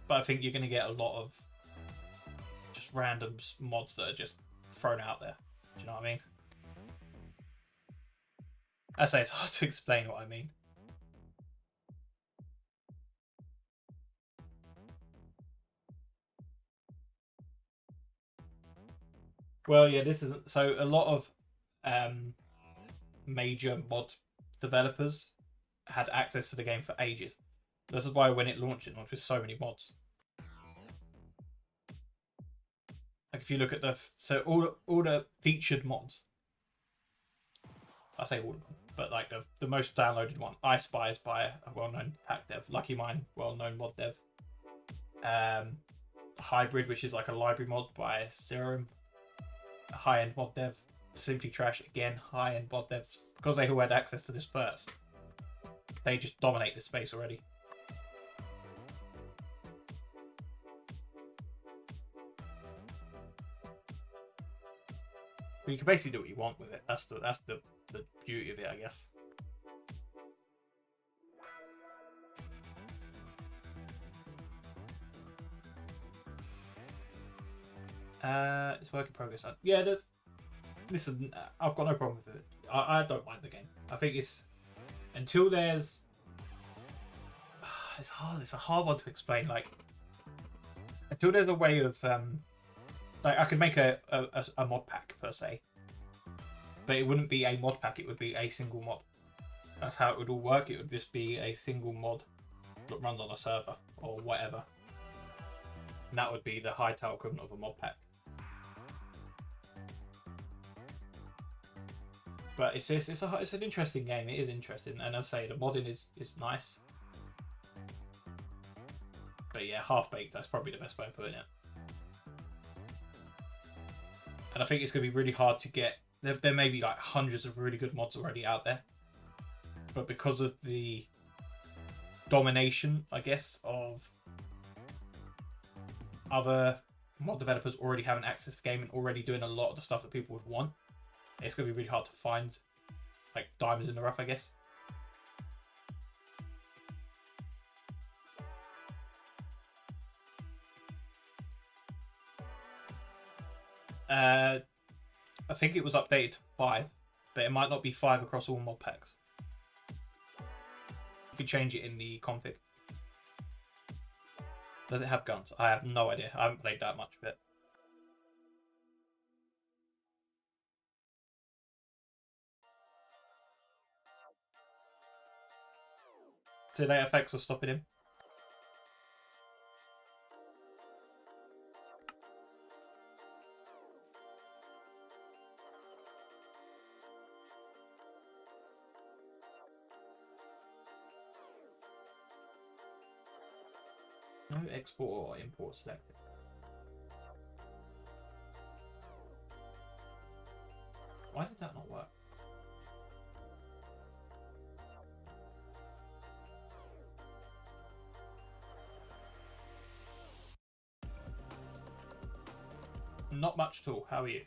But I think you're going to get a lot of just random mods that are just thrown out there. Do you know what I mean? I say it's hard to explain what I mean. Well, yeah, this is so a lot of major mod developers had access to the game for ages. This is why when it launched with so many mods. Like if you look at all the featured mods, I say all of them, but like the most downloaded one, I Spy is by a well-known pack dev, Lucky Mine, well-known mod dev, Hybrid, which is like a library mod by Serum, high-end mod dev, Simply Trash, again high-end mod devs, because they all had access to this first. They just dominate the space already. But you can basically do what you want with it. That's the beauty of it, I guess. It's work in progress. Yeah, listen, I've got no problem with it. I don't mind the game. I think it's until there's it's hard. It's a hard one to explain. Like until there's a way of like I could make a mod pack per se, but it wouldn't be a mod pack. It would be a single mod. That's how it would all work. It would just be a single mod that runs on a server or whatever, and that would be the Hightail equivalent of a mod pack. But it's an interesting game. It is interesting, and as I say, the modding is nice. But yeah, half baked. That's probably the best way of putting it. And I think it's going to be really hard to get. There may be like hundreds of really good mods already out there, but because of the domination, I guess, of other mod developers already having access to the game and already doing a lot of the stuff that people would want, it's going to be really hard to find like diamonds in the rough, I guess. I think it was updated to 5, but it might not be 5 across all mod packs. You can change it in the config. Does it have guns? I have no idea. I haven't played that much of it. Delay effects were stopping him. No export or import selected. Why did that not work? Not much at all. How are you?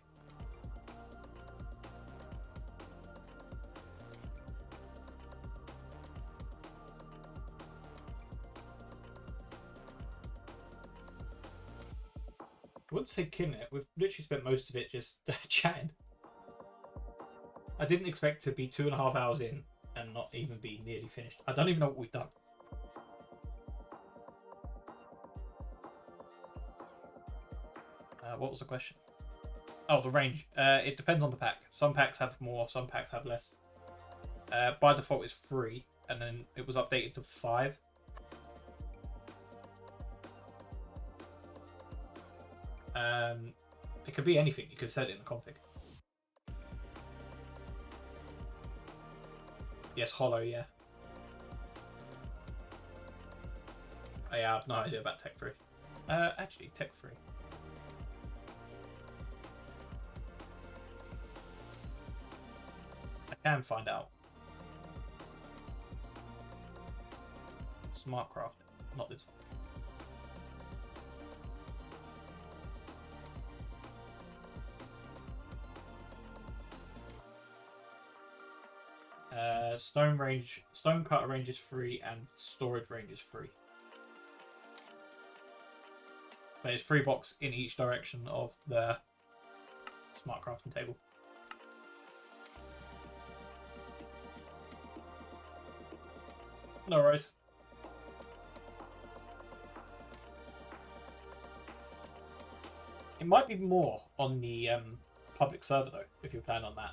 I wouldn't say killing it. We've literally spent most of it just chatting. I didn't expect to be 2.5 hours in and not even be nearly finished. I don't even know what we've done. What was the question? Oh, the range. It depends on the pack. Some packs have more, some packs have less. By default, it's 3, and then it was updated to 5. It could be anything. You could set it in the config. Yes, hollow, yeah. I have no idea about Tech 3. Actually, Tech 3. I can find out. Smart craft, not this one. Stone cutter range is free, and storage range is free. There's 3 box in each direction of the smart crafting table. No worries. It might be more on the public server though, if you're planning on that.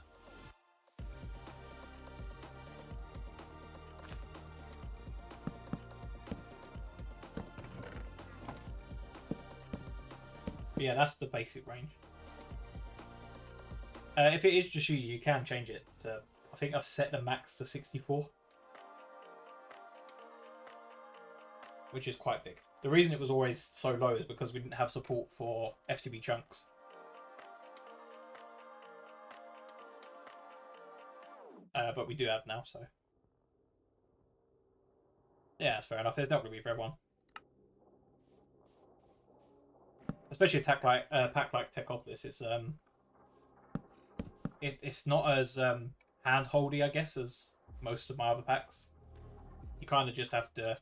But yeah, that's the basic range. If it is just you, you can change it to, I think I set the max to 64. Which is quite big. The reason it was always so low is because we didn't have support for FTB chunks. But we do have now, so... Yeah, that's fair enough. It's not going to be for everyone. Especially a pack like Techopolis. It's not as hand-holdy, I guess, as most of my other packs. You kind of just have to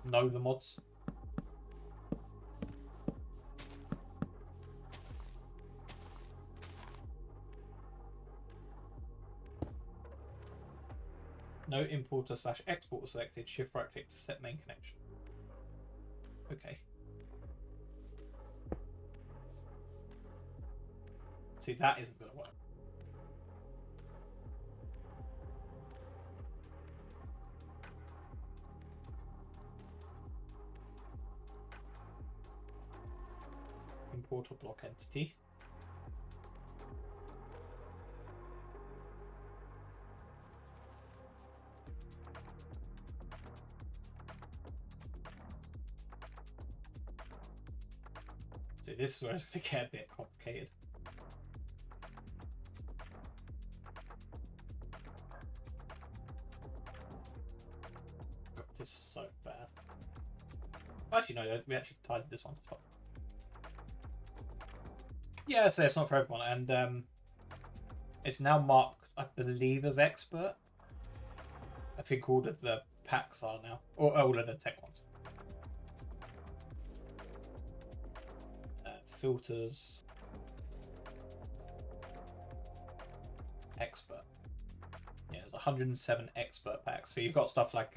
know the mods. No importer / exporter selected. Shift right click to set main connection. Okay. See, that isn't going to work. Importer block entity. So this is where it's going to get a bit complicated. God, this is so bad. Actually, no, we actually tidied this one to top. Yeah, so it's not for everyone, and it's now marked, I believe, as expert. I think all of the packs are now, or all of the tech ones. Filters. expert. Yeah, there's 107 expert packs. So you've got stuff like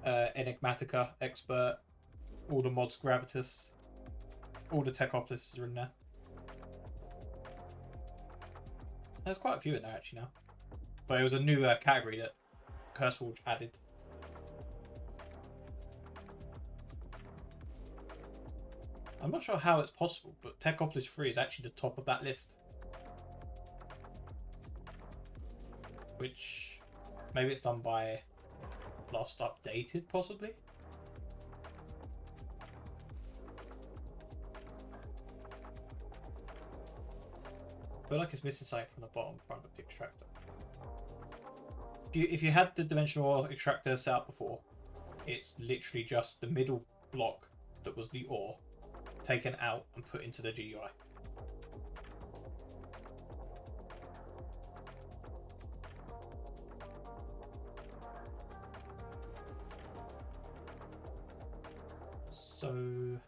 Enigmatica expert, all the mods Gravitas, all the Techoptists are in there. There's quite a few in there actually now. But it was a new category that CurseForge added. I'm not sure how it's possible, but Techoptist 3 is actually the top of that list. Which, maybe it's done by last updated, possibly? I feel like it's missing something from the bottom front of the extractor. If you had the dimensional ore extractor set up before, it's literally just the middle block that was the ore taken out and put into the GUI. So do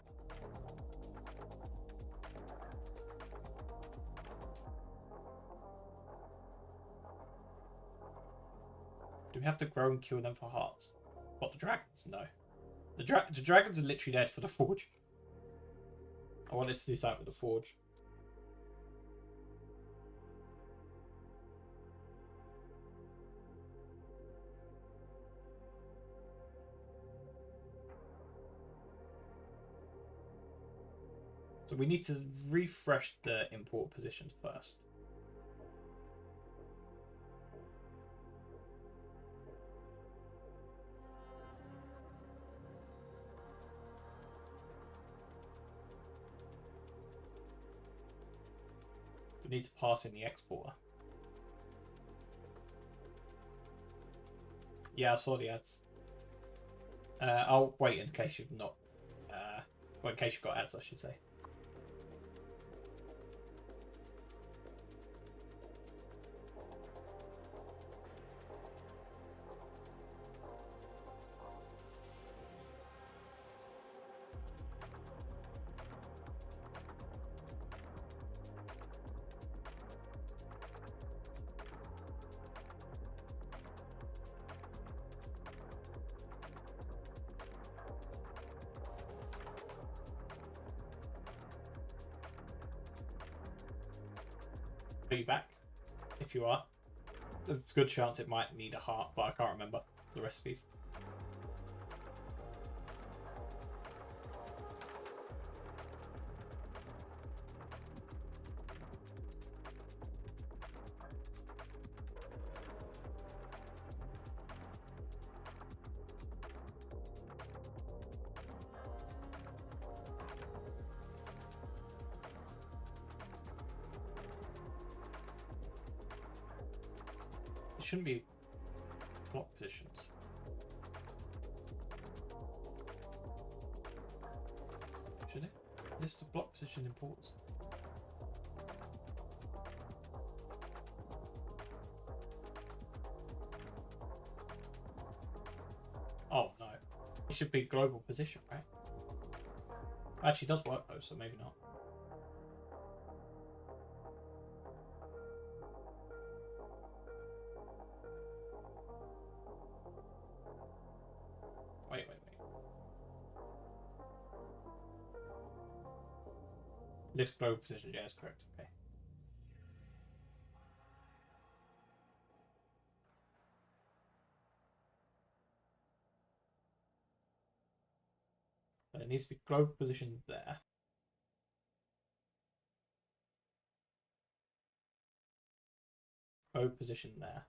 we have to grow and kill them for hearts? What, the dragons? No. The dragons are literally dead for the forge. I wanted to do something with the forge. So we need to refresh the import positions first. We need to pass in the exporter. Yeah, I saw the ads. I'll wait in case you've not... well, in case you've got ads, I should say. Are you back? If you are, there's a good chance it might need a heart, but I can't remember the recipes. It shouldn't be block positions. Should it? List of block position imports. Oh no. It should be global position, right? Actually, it does work though, so maybe not. Wait. List global position, yeah, that's correct. Okay. But it needs to be global position there. Global position there.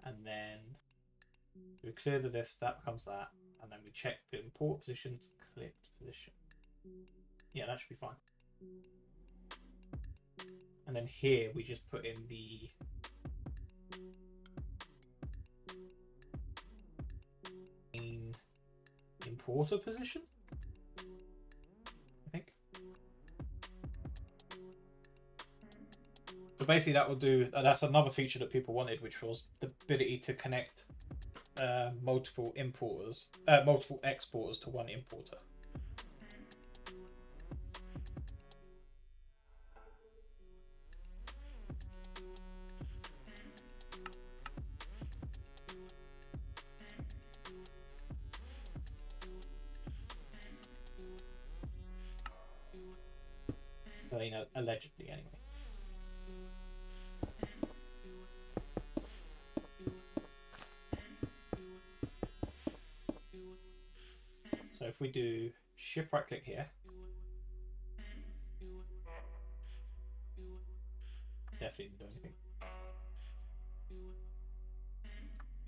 And then we clear the list, that becomes that. And then we check the import positions, clicked position. Yeah, that should be fine. And then here we just put in the main importer position, I think. So basically that will do, that's another feature that people wanted, which was the ability to connect multiple exporters to one importer. Well, you know, allegedly anyway. So if we do shift right click here, definitely didn't do anything.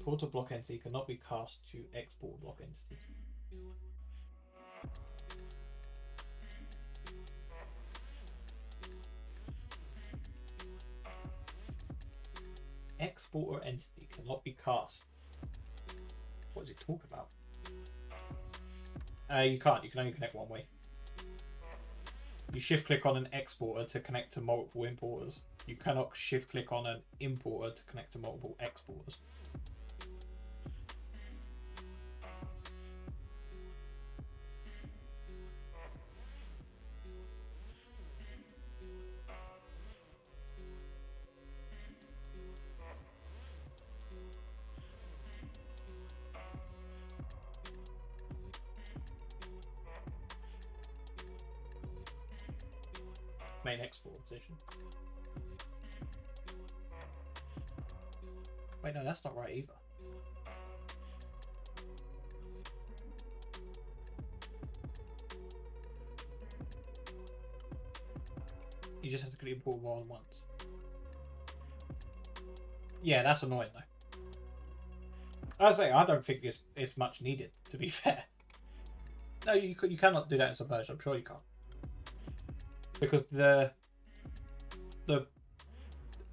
Portal block entity cannot be cast to export block entity. Exporter entity cannot be cast. What does it talk about? You can't. You can only connect one way. You shift click on an exporter to connect to multiple importers. You cannot shift click on an importer to connect to multiple exporters. Main export position. Wait, no, that's not right either. You just have to import more than once. Yeah, that's annoying though. I say I don't think it's much needed, to be fair. No, you cannot do that in Submerged. I'm sure you can't, because the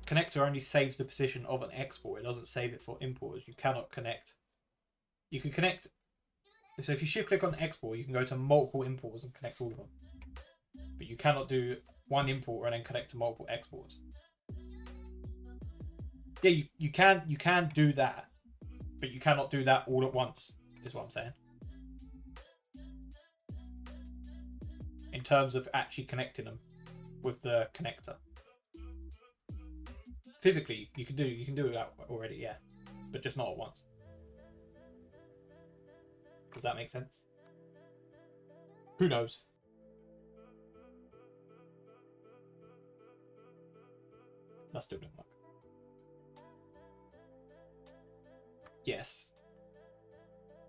connector only saves the position of an export. It doesn't save it for importers. You cannot connect. You can connect. So if you shift click on export, you can go to multiple importers and connect all of them. But you cannot do one importer and then connect to multiple exports. Yeah, you can do that, but you cannot do that all at once, is what I'm saying. In terms of actually connecting them with the connector. Physically, you can do that already, yeah, but just not at once. Does that make sense? Who knows? That still didn't work. Yes.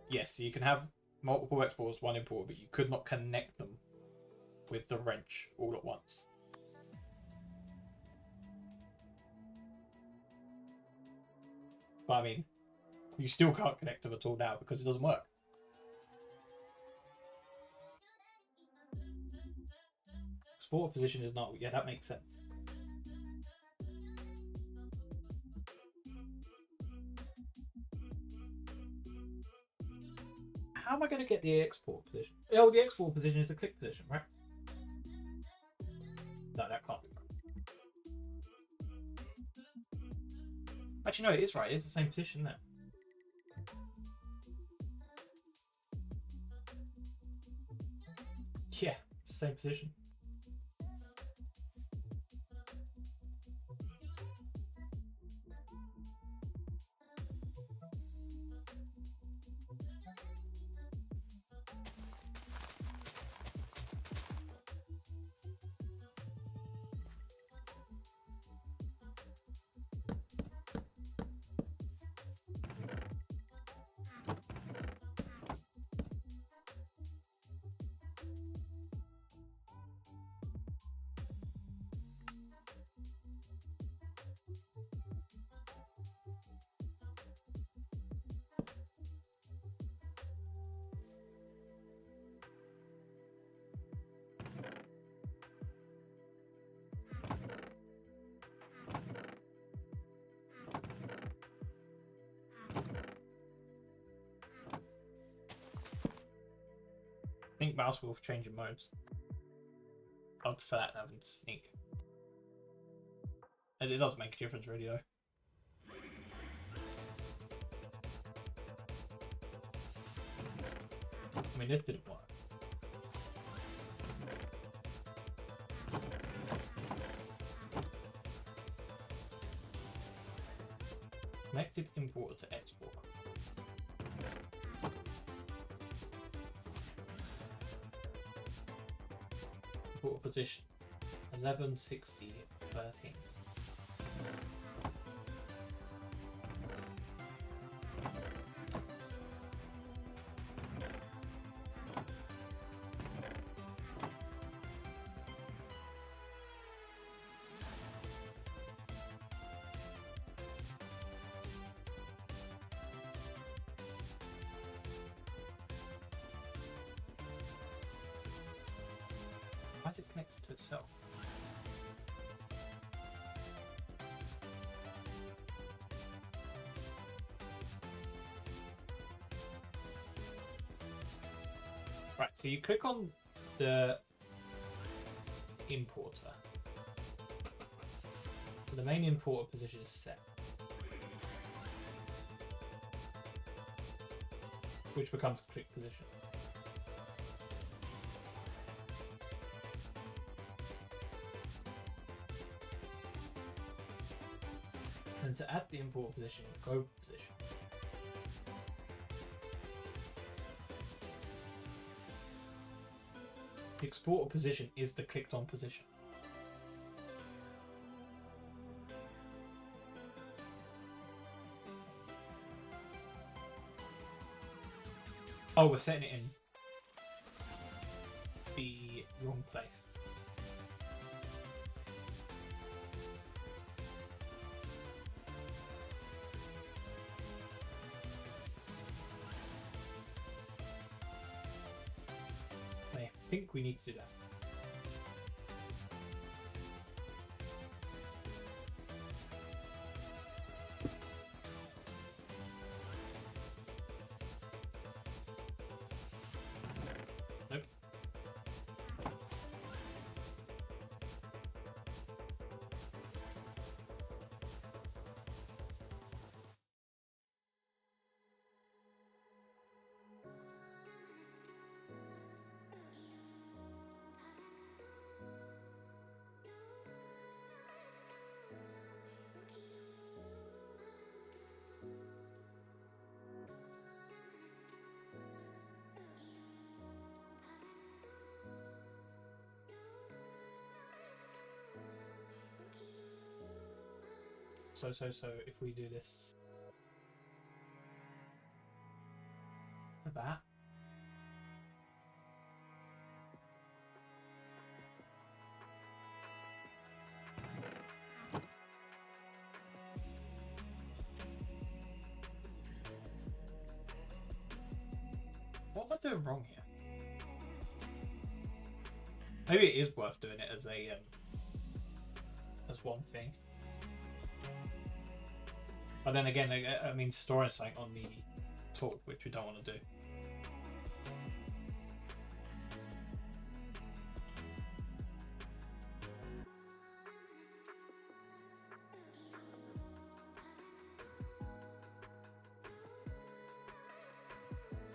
Yes, you can have multiple exports, one import, but you could not connect them with the wrench all at once. But I mean, you still can't connect them at all now because it doesn't work. Export position is not. Yeah, that makes sense. How am I going to get the export position? Oh, the export position is the click position, right? No, that can't be right. Actually, no, it is right. It's the same position there. Yeah, it's the same position. Sneak mouse with changing modes. I would prefer that than having sneak. And it does make a difference really though. I mean, this didn't work. Connected importer to export. Importer position. 11, 60, 13. Why is it connected to itself? Right, so you click on the importer. So the main importer position is set, which becomes click position. And to add the import position, go position. The exporter position is the clicked on position. Oh, we're setting it in the wrong place. I think we need to do that. Nope. So if we do this to that. What am I doing wrong here? Maybe it is worth doing it as a as one thing. But then again, I mean, storing something on the talk, which we don't want to do.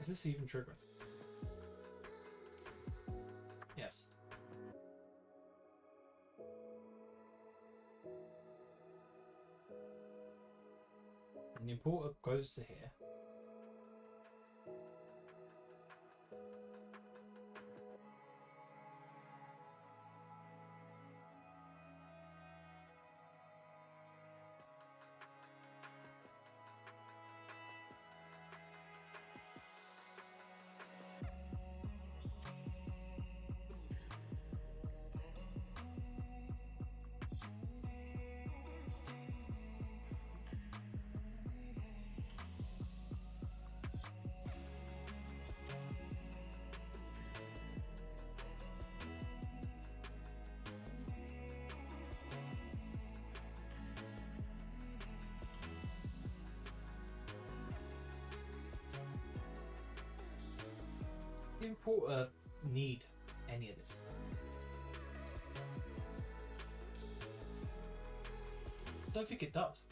Is this even triggering? Yes. And the importer goes to here. The importer need any of this? I don't think it does.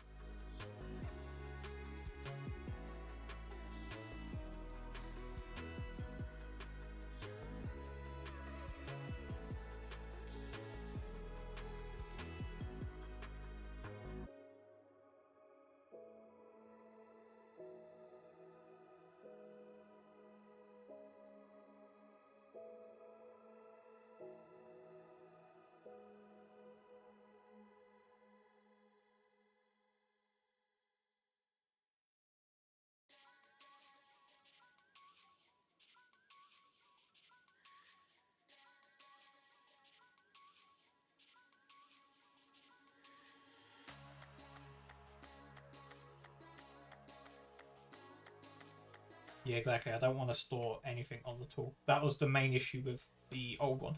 Yeah, exactly. I don't want to store anything on the tool. That was the main issue with the old one.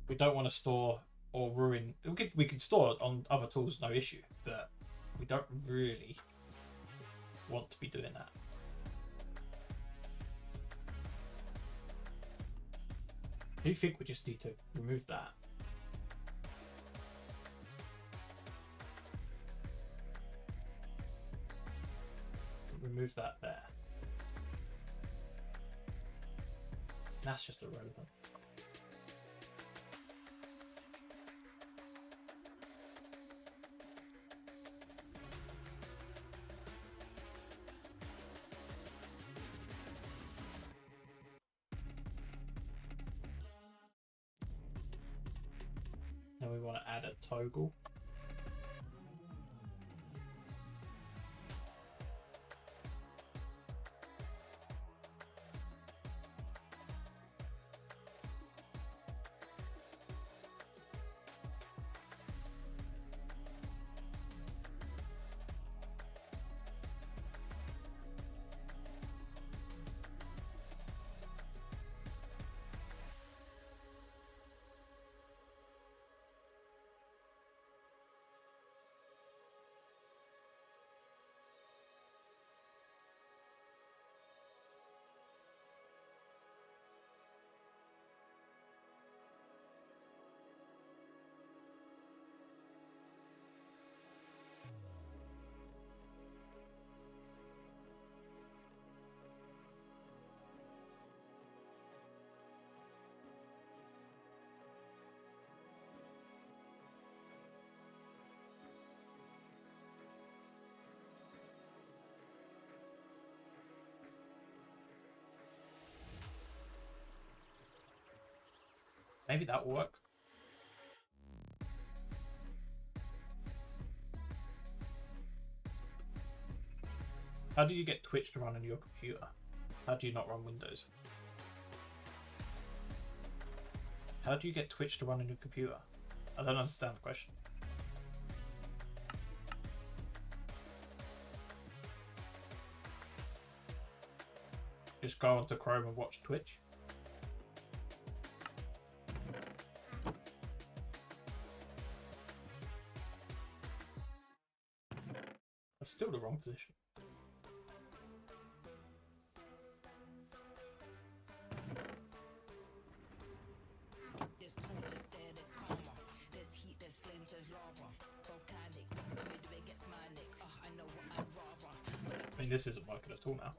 We don't want to store or ruin. We could store it on other tools, no issue, but we don't really want to be doing that. Do you think we just need to remove that? Remove that there. That's just irrelevant. Then we want to add a toggle. Maybe that will work. How do you get Twitch to run on your computer? How do you not run Windows? How do you get Twitch to run on your computer? I don't understand the question. Just go onto Chrome and watch Twitch. That's still the wrong position. I mean, this isn't working at all now.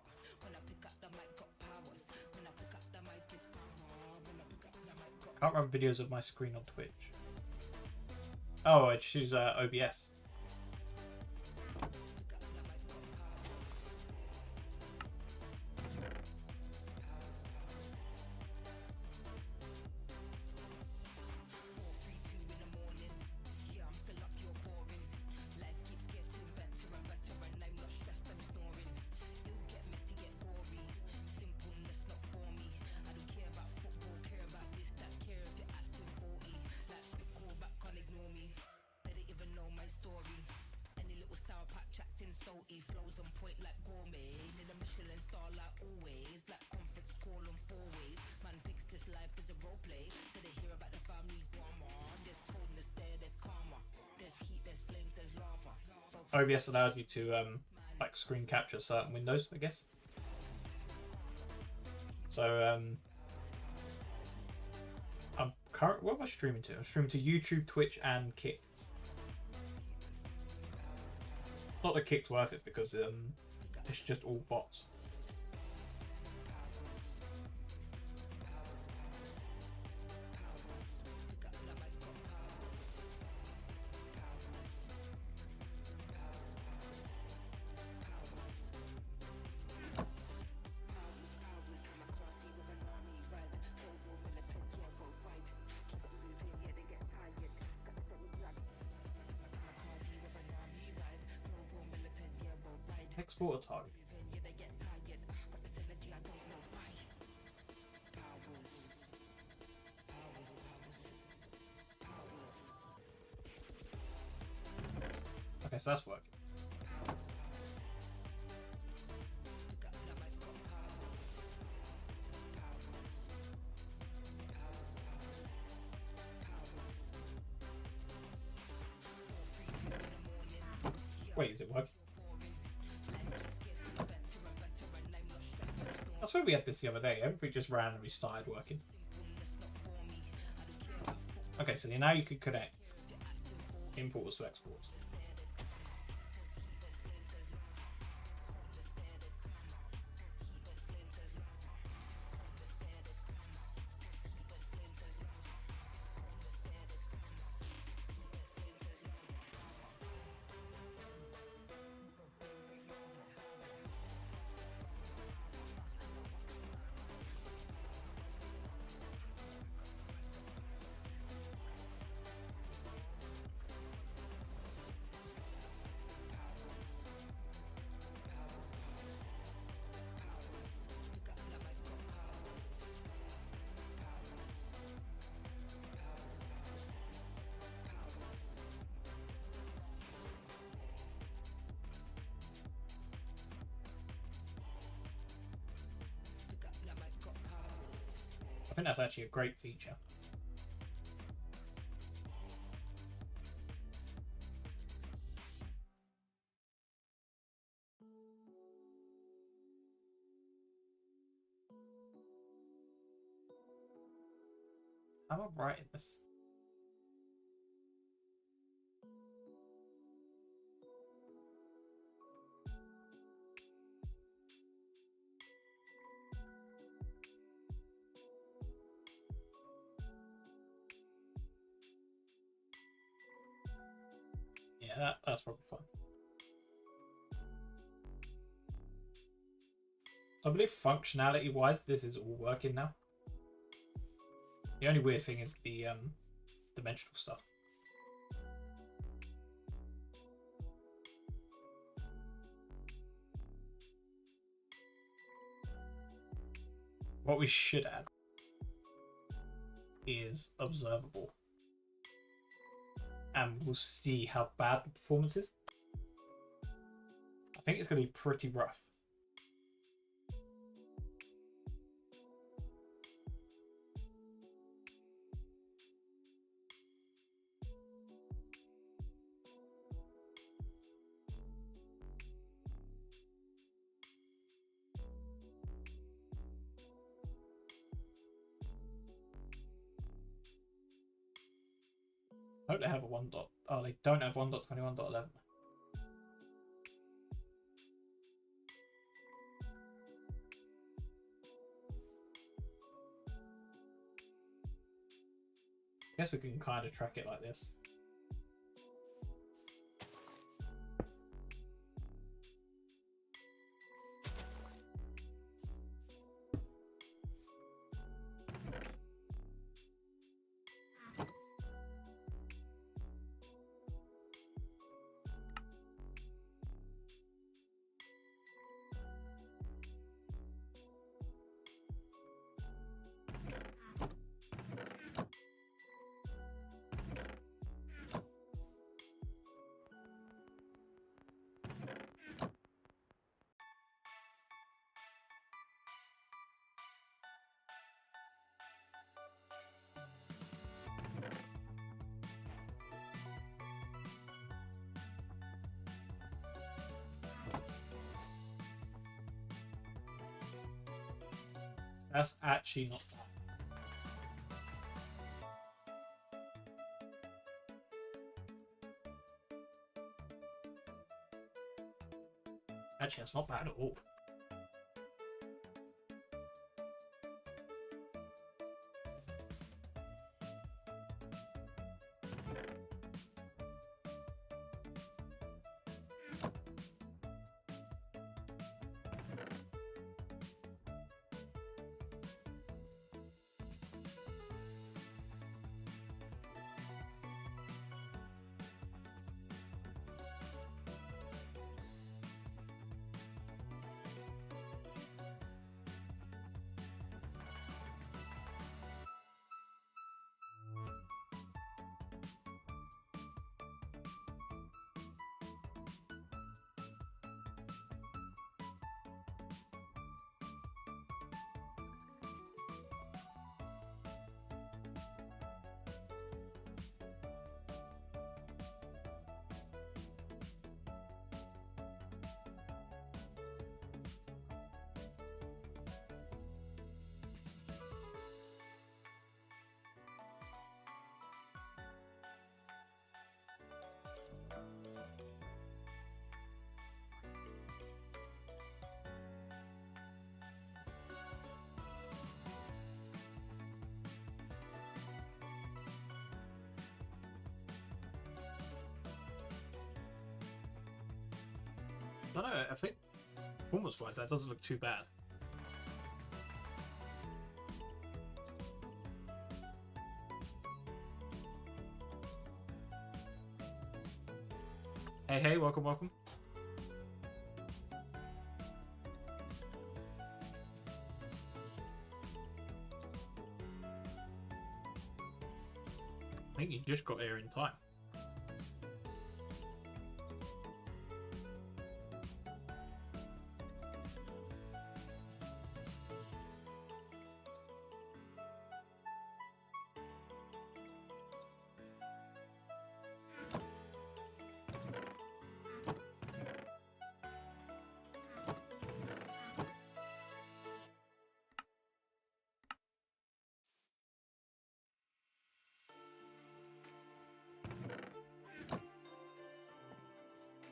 Can't run videos of my screen on Twitch. Oh, I choose OBS. OBS allowed you to like screen capture certain windows, I guess. So what am I streaming to? I'm streaming to YouTube, Twitch, and Kick. Not that Kick's worth it because it's just all bots. Export a target. Okay, so that's working. Wait, is it working? I swear we had this the other day. Everything just randomly started working. Okay, so now you can connect imports to exports. I think that's actually a great feature. How am I writing this? Yeah, that's probably fine. I believe functionality-wise, this is all working now. The only weird thing is the dimensional stuff. What we should add is observable. And we'll see how bad the performance is. I think it's going to be pretty rough. I hope they have a 1. Oh, they don't have 1.21.11. I guess we can kind of track it like this. That's actually not bad. Actually, that's not bad at all. I don't know, I think performance-wise that doesn't look too bad. Hey, welcome, welcome. I think you just got here in time.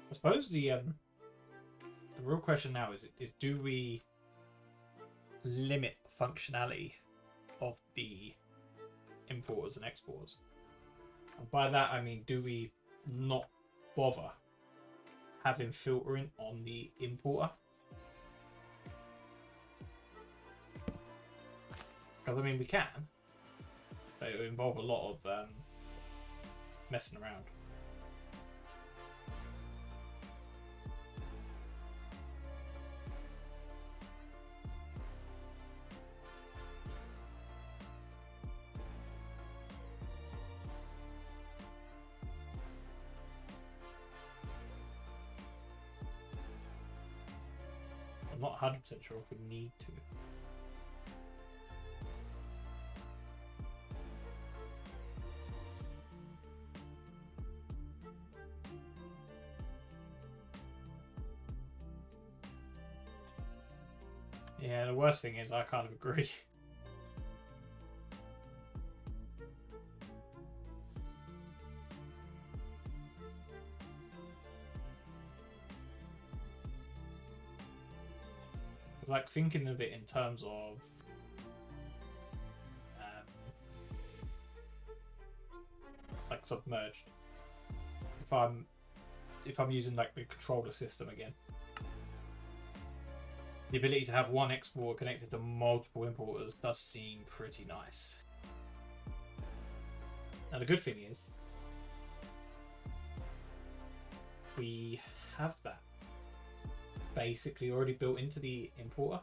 I suppose the real question now is do we limit functionality of the importers and exporters? And by that I mean, do we not bother having filtering on the importer? Because I mean we can, but it would involve a lot of messing around. I'm not 100% sure if we need to. Yeah, the worst thing is I kind of agree. It's like thinking of it in terms of like submerged. If I'm using like the controller system again, the ability to have one exporter connected to multiple importers does seem pretty nice. Now the good thing is we have that basically already built into the importer.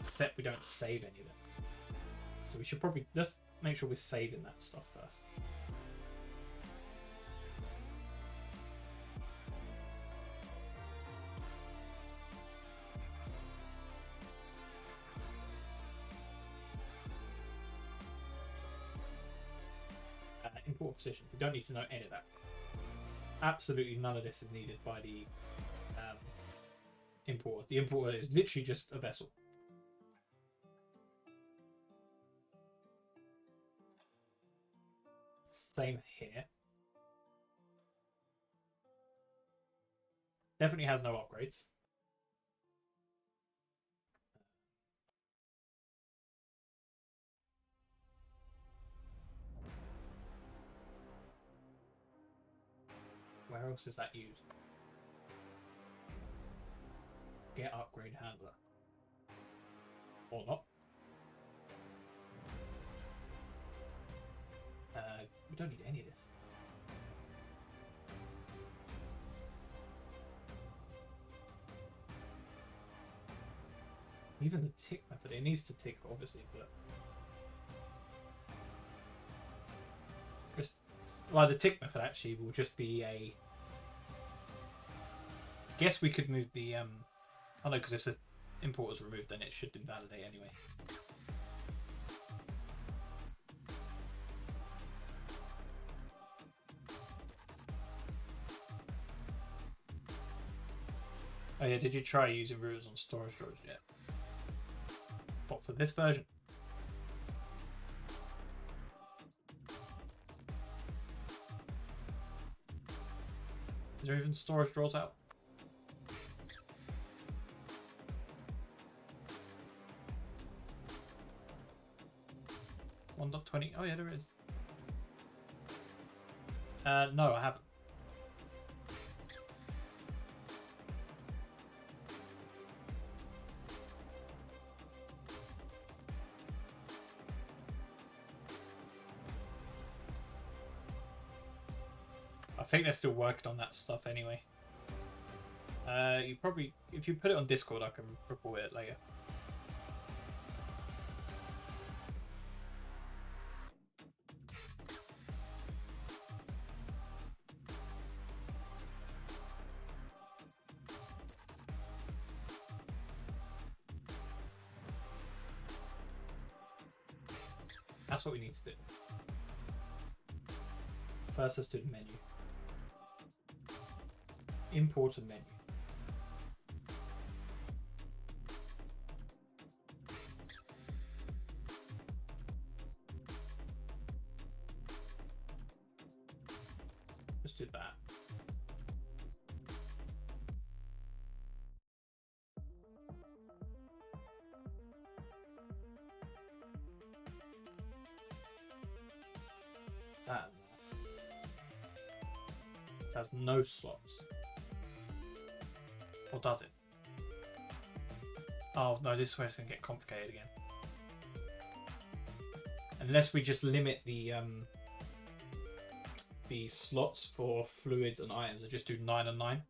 Except we don't save any of it. So we should probably just make sure we're saving that stuff first. Import position. We don't need to know any of that. Absolutely none of this is needed by the importer. The importer is literally just a vessel. Same here. Definitely has no upgrades. Where else is that used? Get upgrade handler. Or not. We don't need any of this. Even the tick method, it needs to tick obviously, but just well, the tick method actually will just be a. Guess we could move the oh no, because if the import is removed, then it should invalidate anyway. Oh yeah, did you try using routers on storage drawers yet? What, for this version? Is there even storage drawers out? 1.20. Oh yeah, there is. No, I haven't. I think they're still working on that stuff anyway. You probably, if you put it on Discord, I can report it later. That's what we need to do. First, let's do the menu. Import a menu. Let's do that. That. It has no slots. Or does it? Oh no, this is where it's going to get complicated again. Unless we just limit the slots for fluids and items and just do 9 and 9.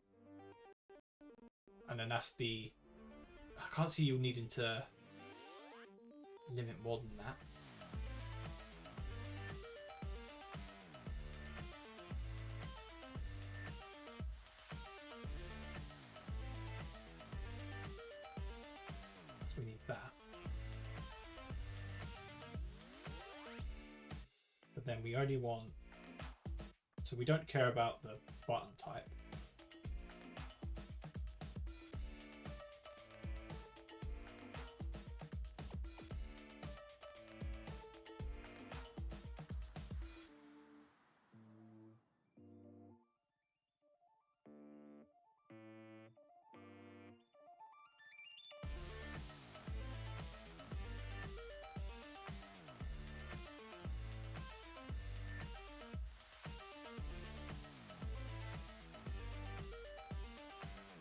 And then that's the... I can't see you needing to limit more than that. So we need that. But then we only want... So we don't care about the button type.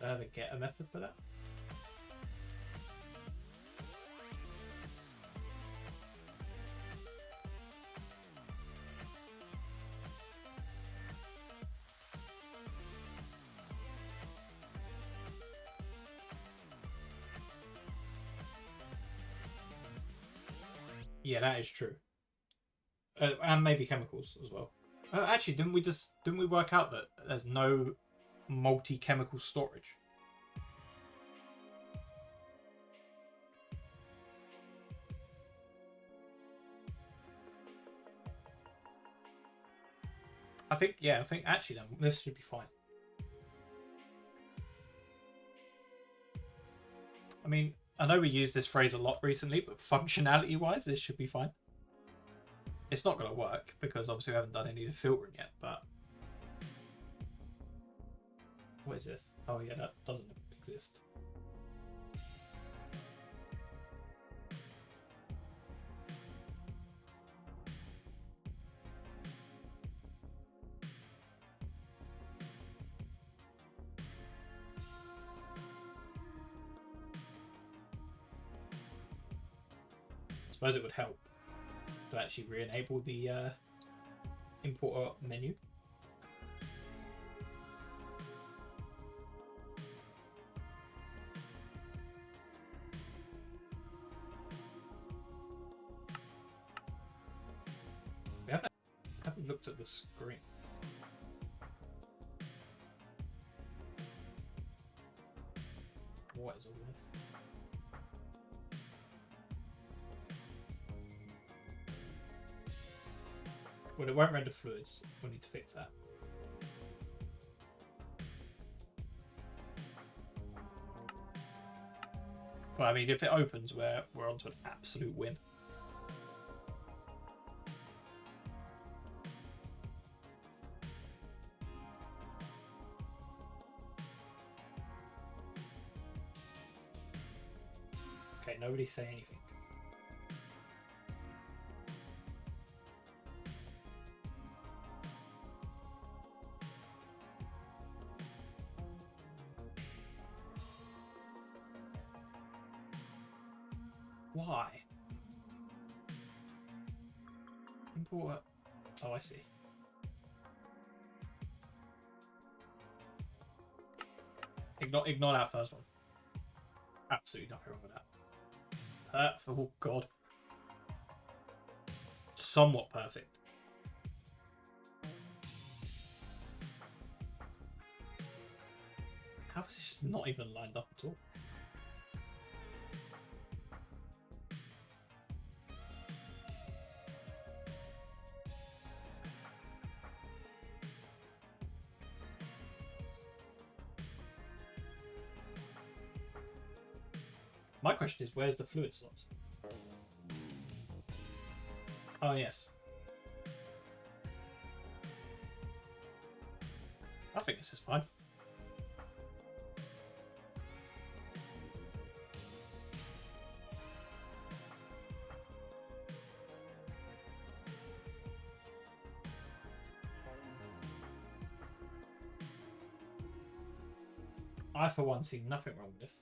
To get a method for that. Yeah, that is true. And maybe chemicals as well. Actually, didn't we work out that there's no multi-chemical storage? I think actually then this should be fine. I mean, I know we use this phrase a lot recently, but functionality-wise, this should be fine. It's not going to work because obviously we haven't done any of the filtering yet, but... What is this? Oh yeah, that doesn't exist. I suppose it would help to actually re-enable the import menu. We haven't looked at the screen. What is all this? Well, it won't render fluids. We'll need to fix that. Well, I mean, if it opens, we're onto an absolute win. Okay, nobody say anything. Why? Import. Oh, I see. Ignore that first one. Absolutely nothing wrong with that. Oh god. Somewhat perfect. How is this not even lined up at all? My question is, where's the fluid slots? Oh, yes. I think this is fine. I, for one, see nothing wrong with this.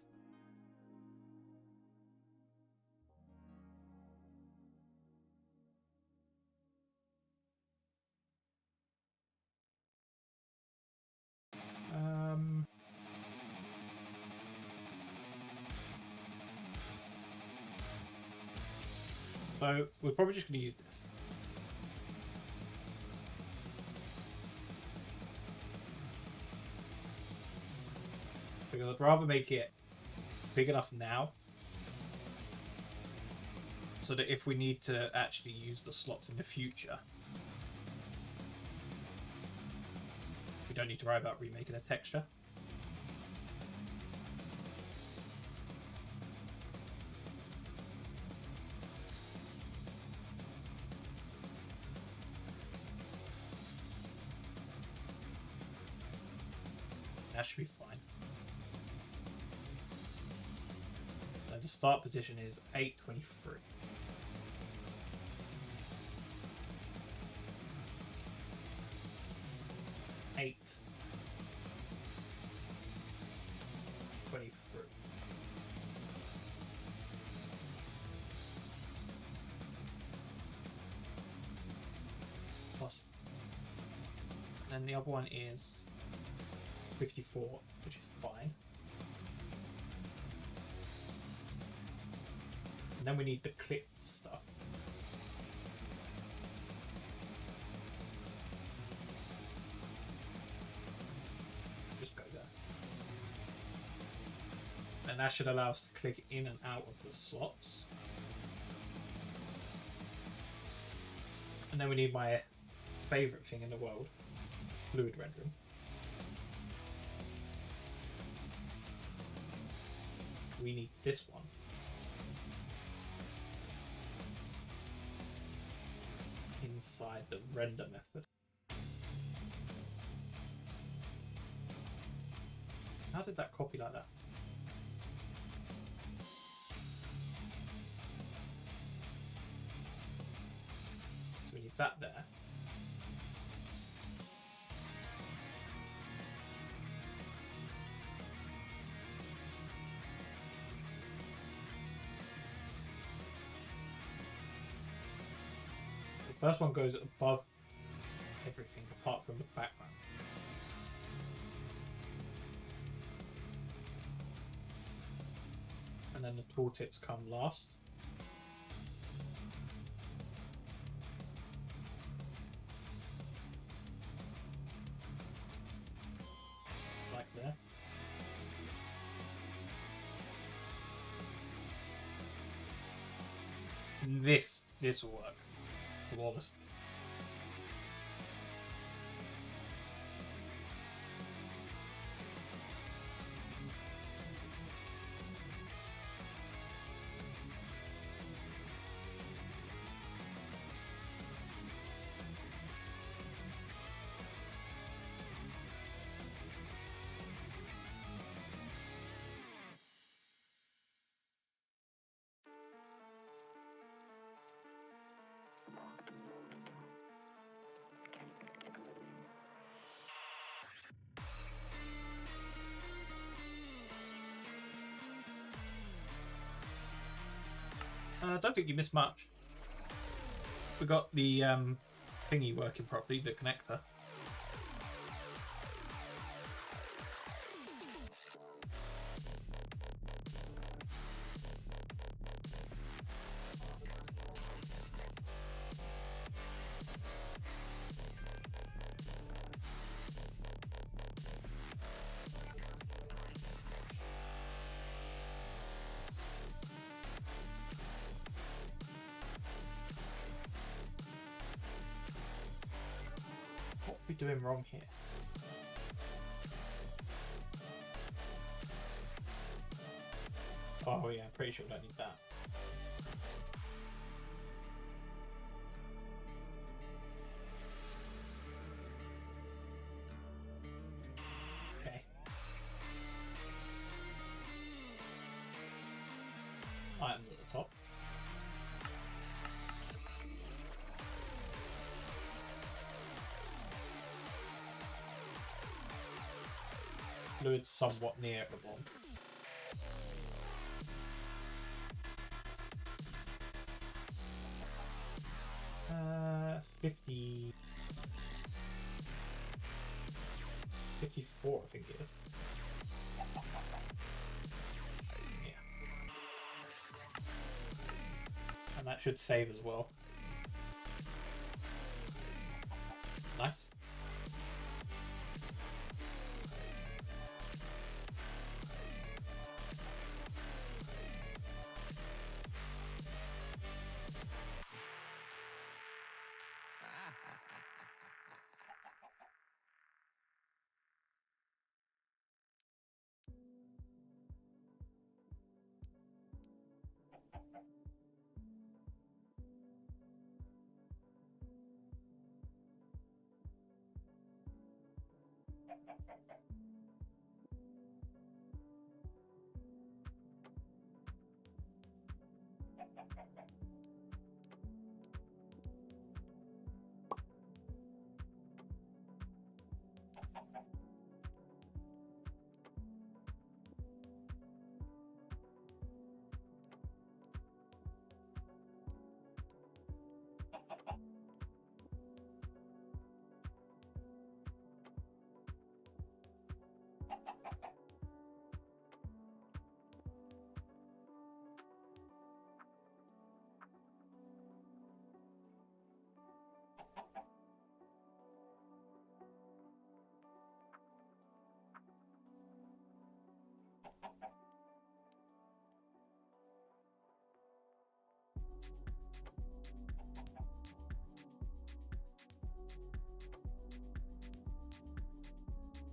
So we're probably just going to use this. Because I'd rather make it big enough now so that if we need to actually use the slots in the future, we don't need to worry about remaking a texture. That should be fine. And the start position is 823. Eight. 23. Plus. And then the other one is 54, which is fine. And then we need the clipped stuff. Just go there. And that should allow us to click in and out of the slots. And then we need my favorite thing in the world, fluid rendering. We need this one. Inside the render method. How did that copy like that? So we need that there. The first one goes above everything apart from the background. And then the tooltips come last. Like there. This will work. Flawless. I don't think you missed much. We got the thingy working properly, the connector. What are we doing wrong here? Oh yeah, I'm pretty sure we don't need that. Okay. Items at the top. Fluid's somewhat near the bomb. 50... 54, I think it is. Yeah. And that should save as well. Nice.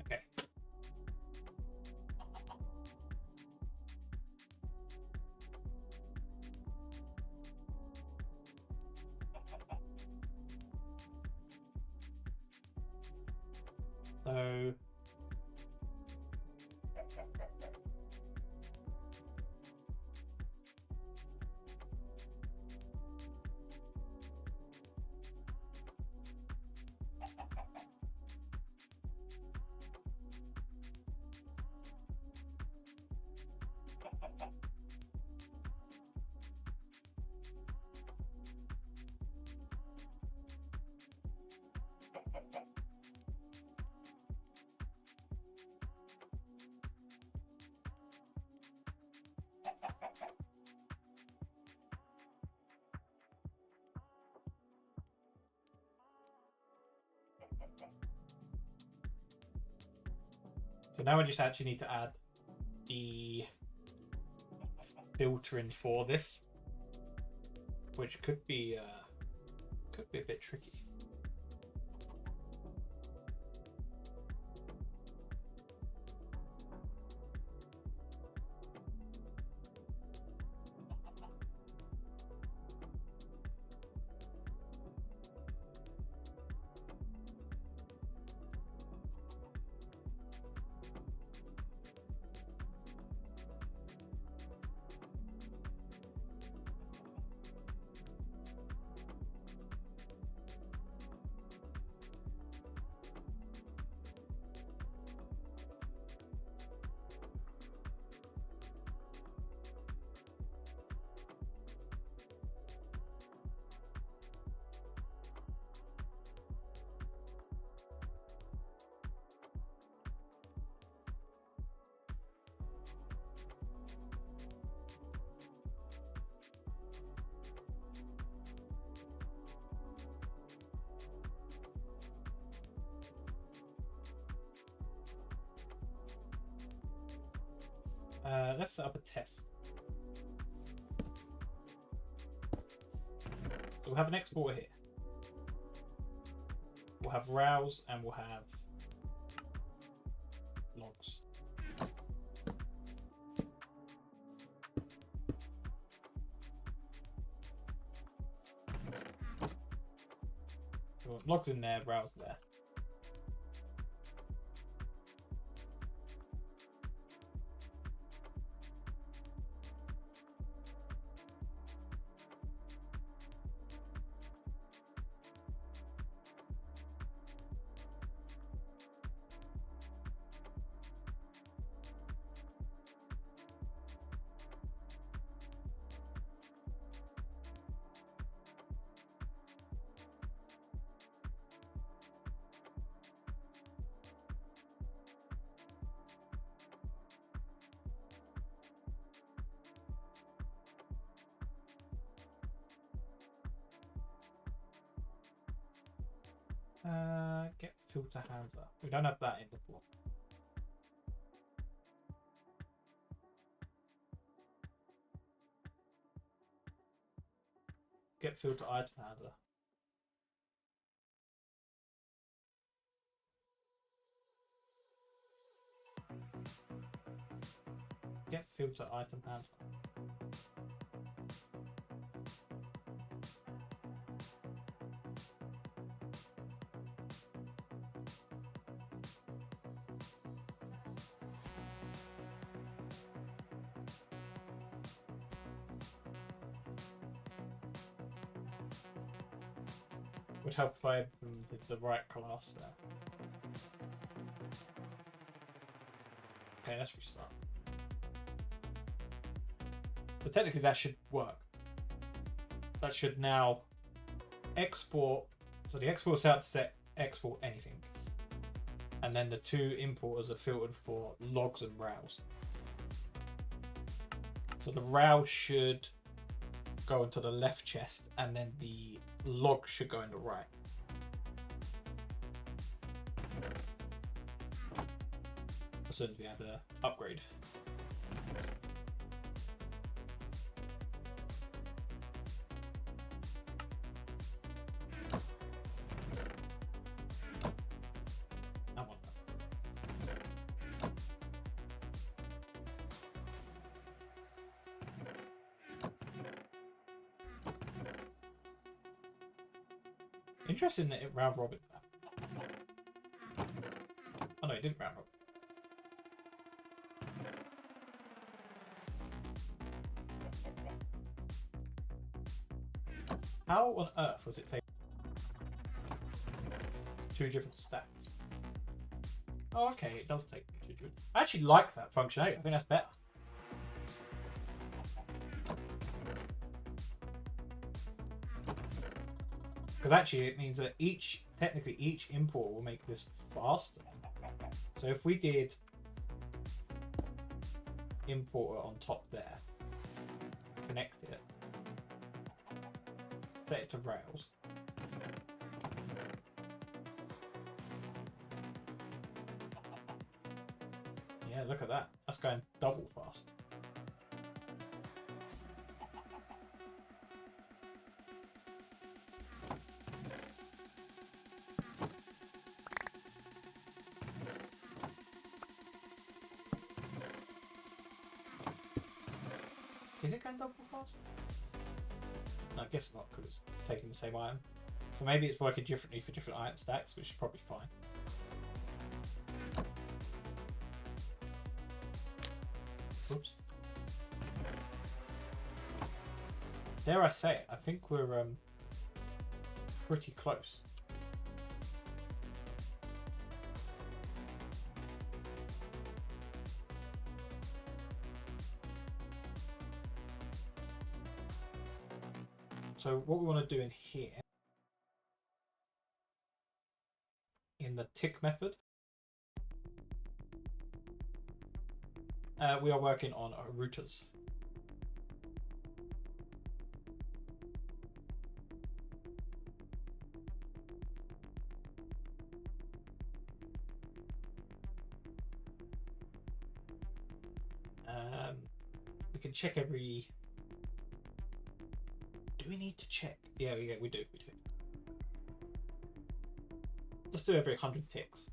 Okay. So now we just actually need to add the filtering for this, which could be a bit tricky. Let's set up a test. So we'll have an exporter here. We'll have rows and we'll have logs. So logs in there, rows there. Get filter handler. We don't have that in the form. Get filter item handler. Get filter item handler. Would help if I did the right class there. Okay, let's restart. But technically that should work. That should now export. So the export's out to set export anything. And then the two importers are filtered for logs and rows. So the row should go into the left chest and then the log should go in the right. As soon as we have the upgrade. That one. Interesting that it round robin. Oh no, it didn't round robin. How on earth was it taking two different stats? Oh, okay, it does take two different. I actually like that functionality. I think that's better. Because actually it means that technically each import will make this faster. So if we did importer on top there, connect it, set it to Rails. Yeah, look at that. That's going double fast. Is it going double fast? No, I guess not, because it's taking the same item. So maybe it's working differently for different item stacks, which is probably fine. Oops. Dare I say it, I think we're pretty close. So what we want to do in here, in the tick method, we are working on routers. We can check every. Do we need to check? Yeah, we do. Let's do every 100 ticks.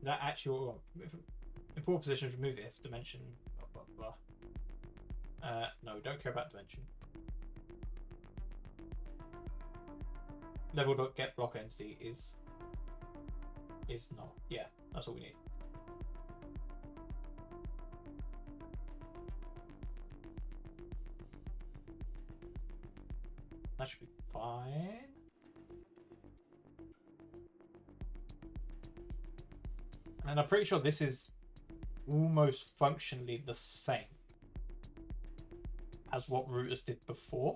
That actually will in poor positions remove it if dimension blah blah blah. No, we don't care about dimension. Level.get block entity is not. Yeah, that's all we need. That should be fine. And I'm pretty sure this is almost functionally the same as what routers did before.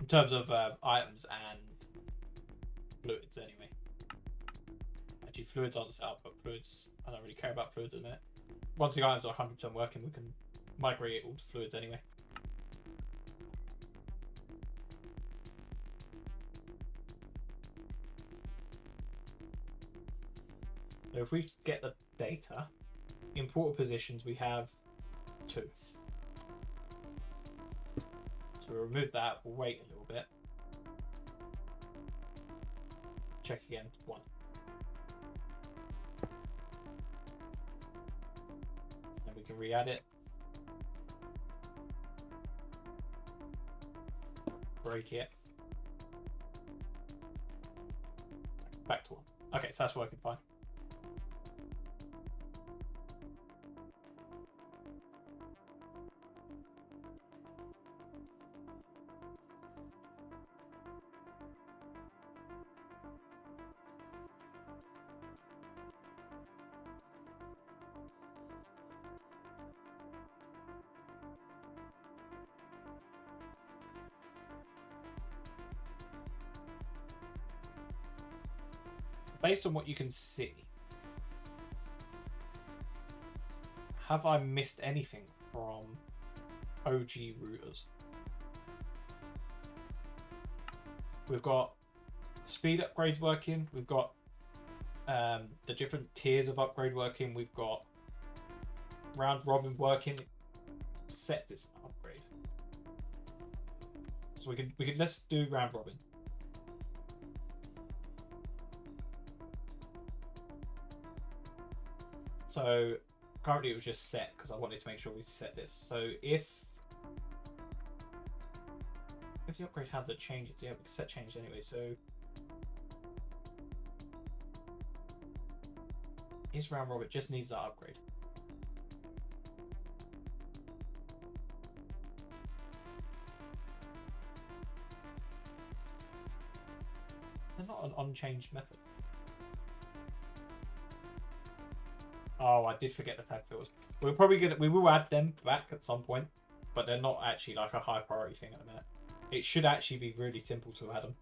In terms of items and fluids, anyway. Actually, fluids aren't set up, but fluids, I don't really care about fluids in a minute. Once the items are 100% working, we can migrate it all to fluids anyway. So if we get the data, import positions, we have 2. So we'll remove that, we'll wait a little bit. Check again, 1. And we can re-add it. Break it. Back to 1. Okay, so that's working fine. Based on what you can see, have I missed anything from OG routers? We've got speed upgrades working, we've got the different tiers of upgrade working, we've got round robin working. Set this upgrade. So we could let's do round robin. So currently it was just set because I wanted to make sure we set this. So if the upgrade had the changes, yeah, we can set changes anyway. So is round robin just needs that upgrade? They're not an unchanged method. Oh, I did forget the tag filters. We will add them back at some point, but they're not actually like a high priority thing at the minute. It should actually be really simple to add them,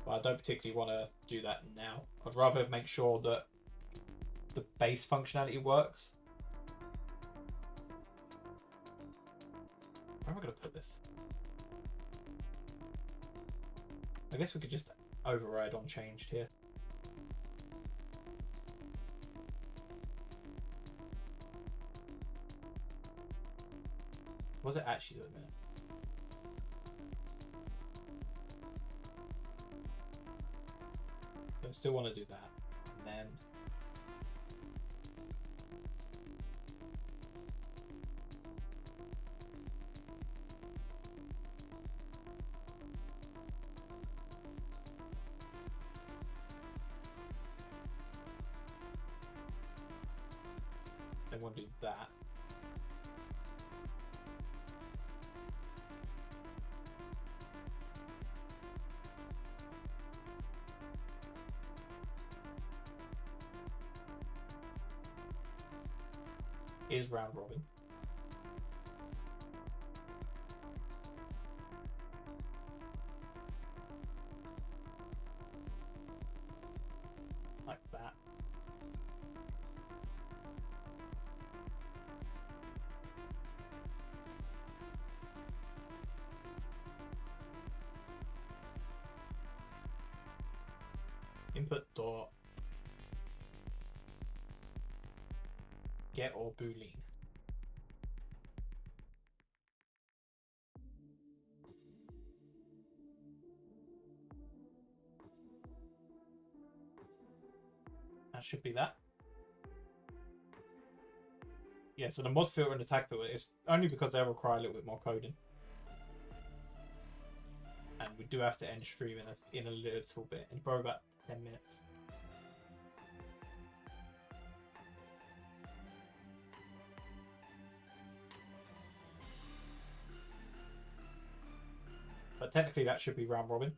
but I don't particularly want to do that now. I'd rather make sure that the base functionality works. Where am I going to put this? I guess we could just override on changed here. Was it actually a minute? So I still want to do that. And then I want to do that. is round robin. Like that. Input dot get or boolean. That should be that. Yeah, so the mod filter and the tag filter is only because they require a little bit more coding. And we do have to end stream in a little bit, in probably about 10 minutes. But technically that should be round robin.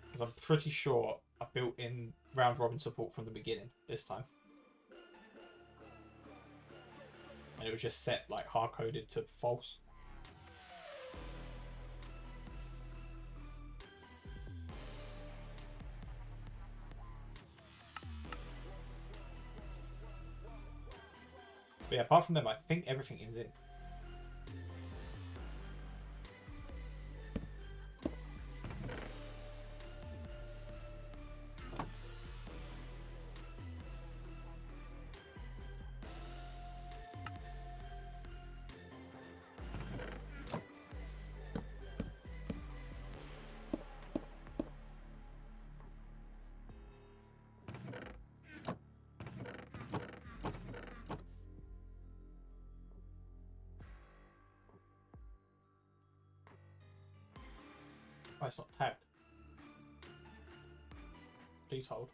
Because I'm pretty sure I built in round robin support from the beginning this time. And it was just set like hard coded to false. But yeah, apart from them, I think everything is in. Oh, it's not tagged. Please hold.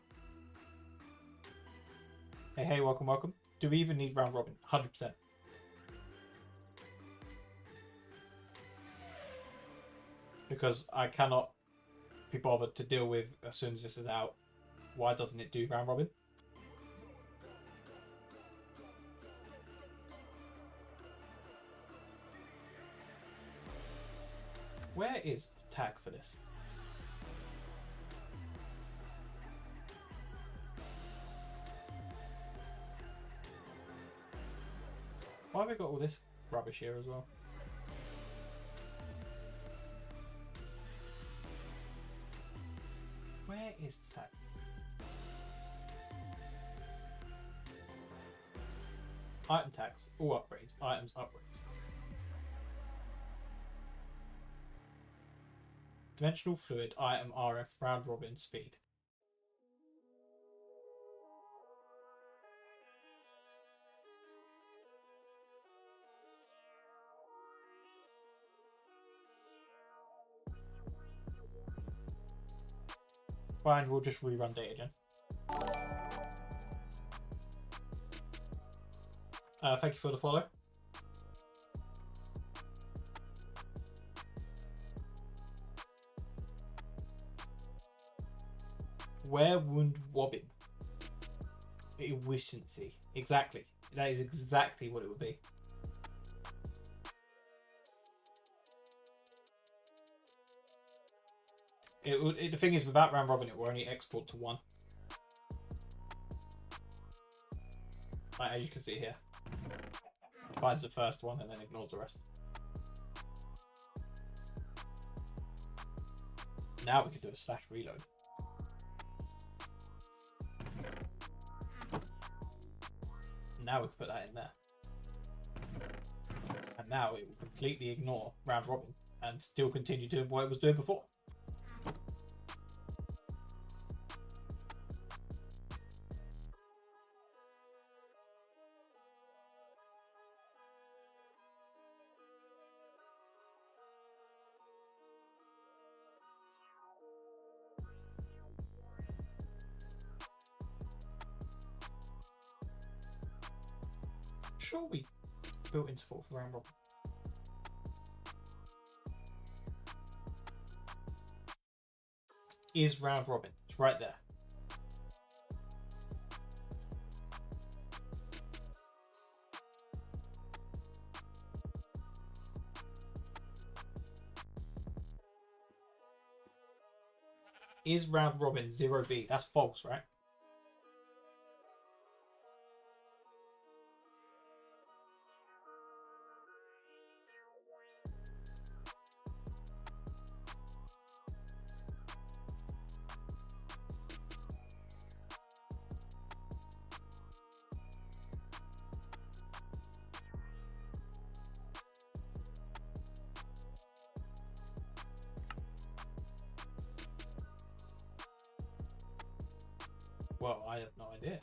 Hey, welcome, welcome. Do we even need round robin? 100%. Because I cannot be bothered to deal with as soon as this is out. Why doesn't it do round robin? Where is the tag for this? Why have we got all this rubbish here as well? Where is the tag? Item tags, all upgrades, items upgrades. Dimensional fluid, item RF, round robin, speed. Fine, we'll just rerun data gen. Thank you for the follow. Where wound wobbin? Efficiency. Exactly. That is exactly what it would be. The thing is, without round robin, it will only export to 1. Like, as you can see here. Finds the first one and then ignores the rest. Now we can do a slash reload. Now we can put that in there. And now it will completely ignore round robin and still continue doing what it was doing before. Sure, we built in support for round robin. Is round robin? It's right there. Is round robin 0B? That's false, right? Well, I have no idea.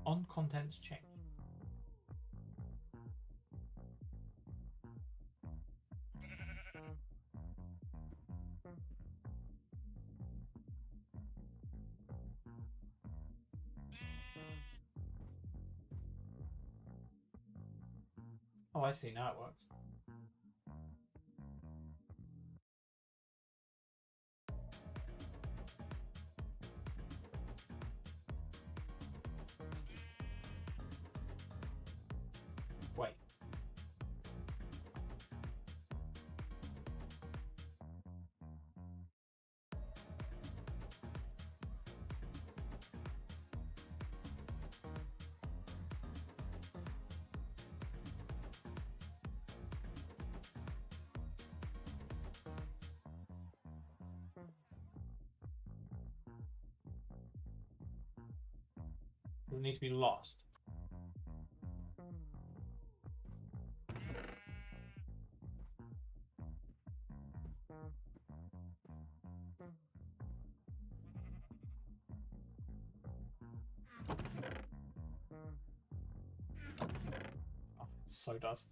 On contents change. Oh, I see. Now it works. Wait. We need to be lost. Oh, it so does.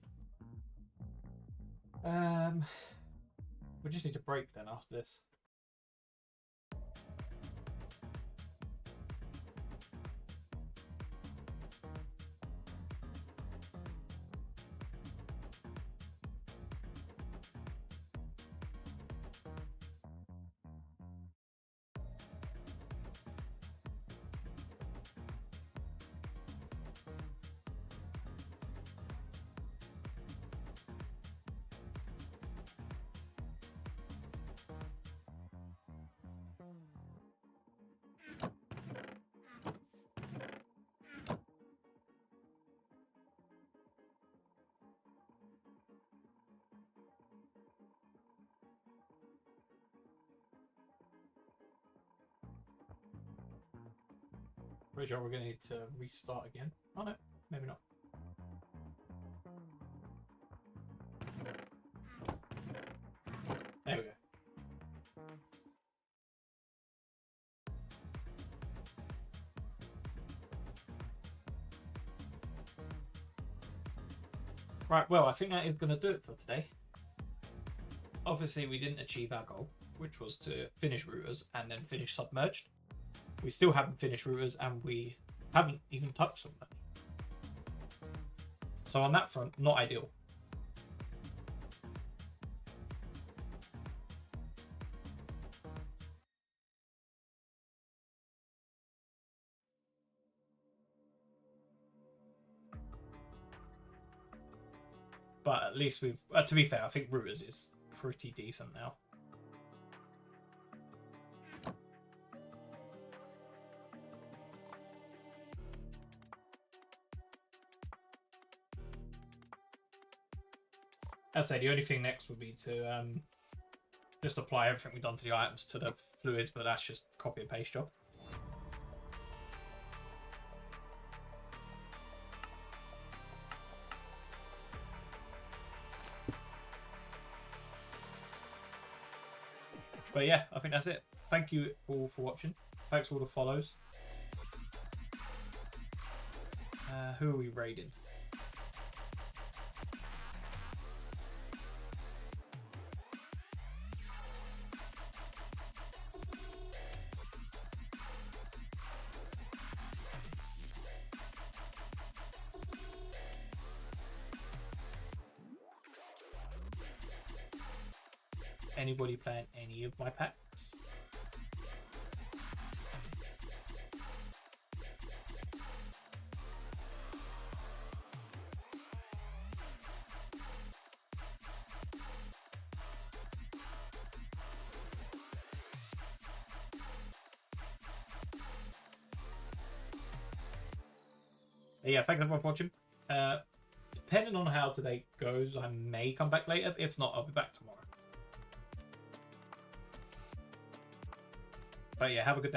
We just need to break then after this. Pretty sure we're going to need to restart again. Oh no, maybe not. There we go. Right, well, I think that is going to do it for today. Obviously, we didn't achieve our goal, which was to finish Rooters and then finish Submerged. We still haven't finished Rooters, and we haven't even touched Submerged. So on that front, not ideal. But at least we've, to be fair, I think Rooters is pretty decent now. I'd say the only thing next would be to just apply everything we've done to the items to the fluids, but that's just copy and paste job. But yeah, I think that's it. Thank you all for watching. Thanks for all the follows. Who are we raiding? anybody playing any of my packs. Yeah, thanks everyone for watching. Depending on how today goes, I may come back later. If not, I'll be back tomorrow. But yeah, have a good day.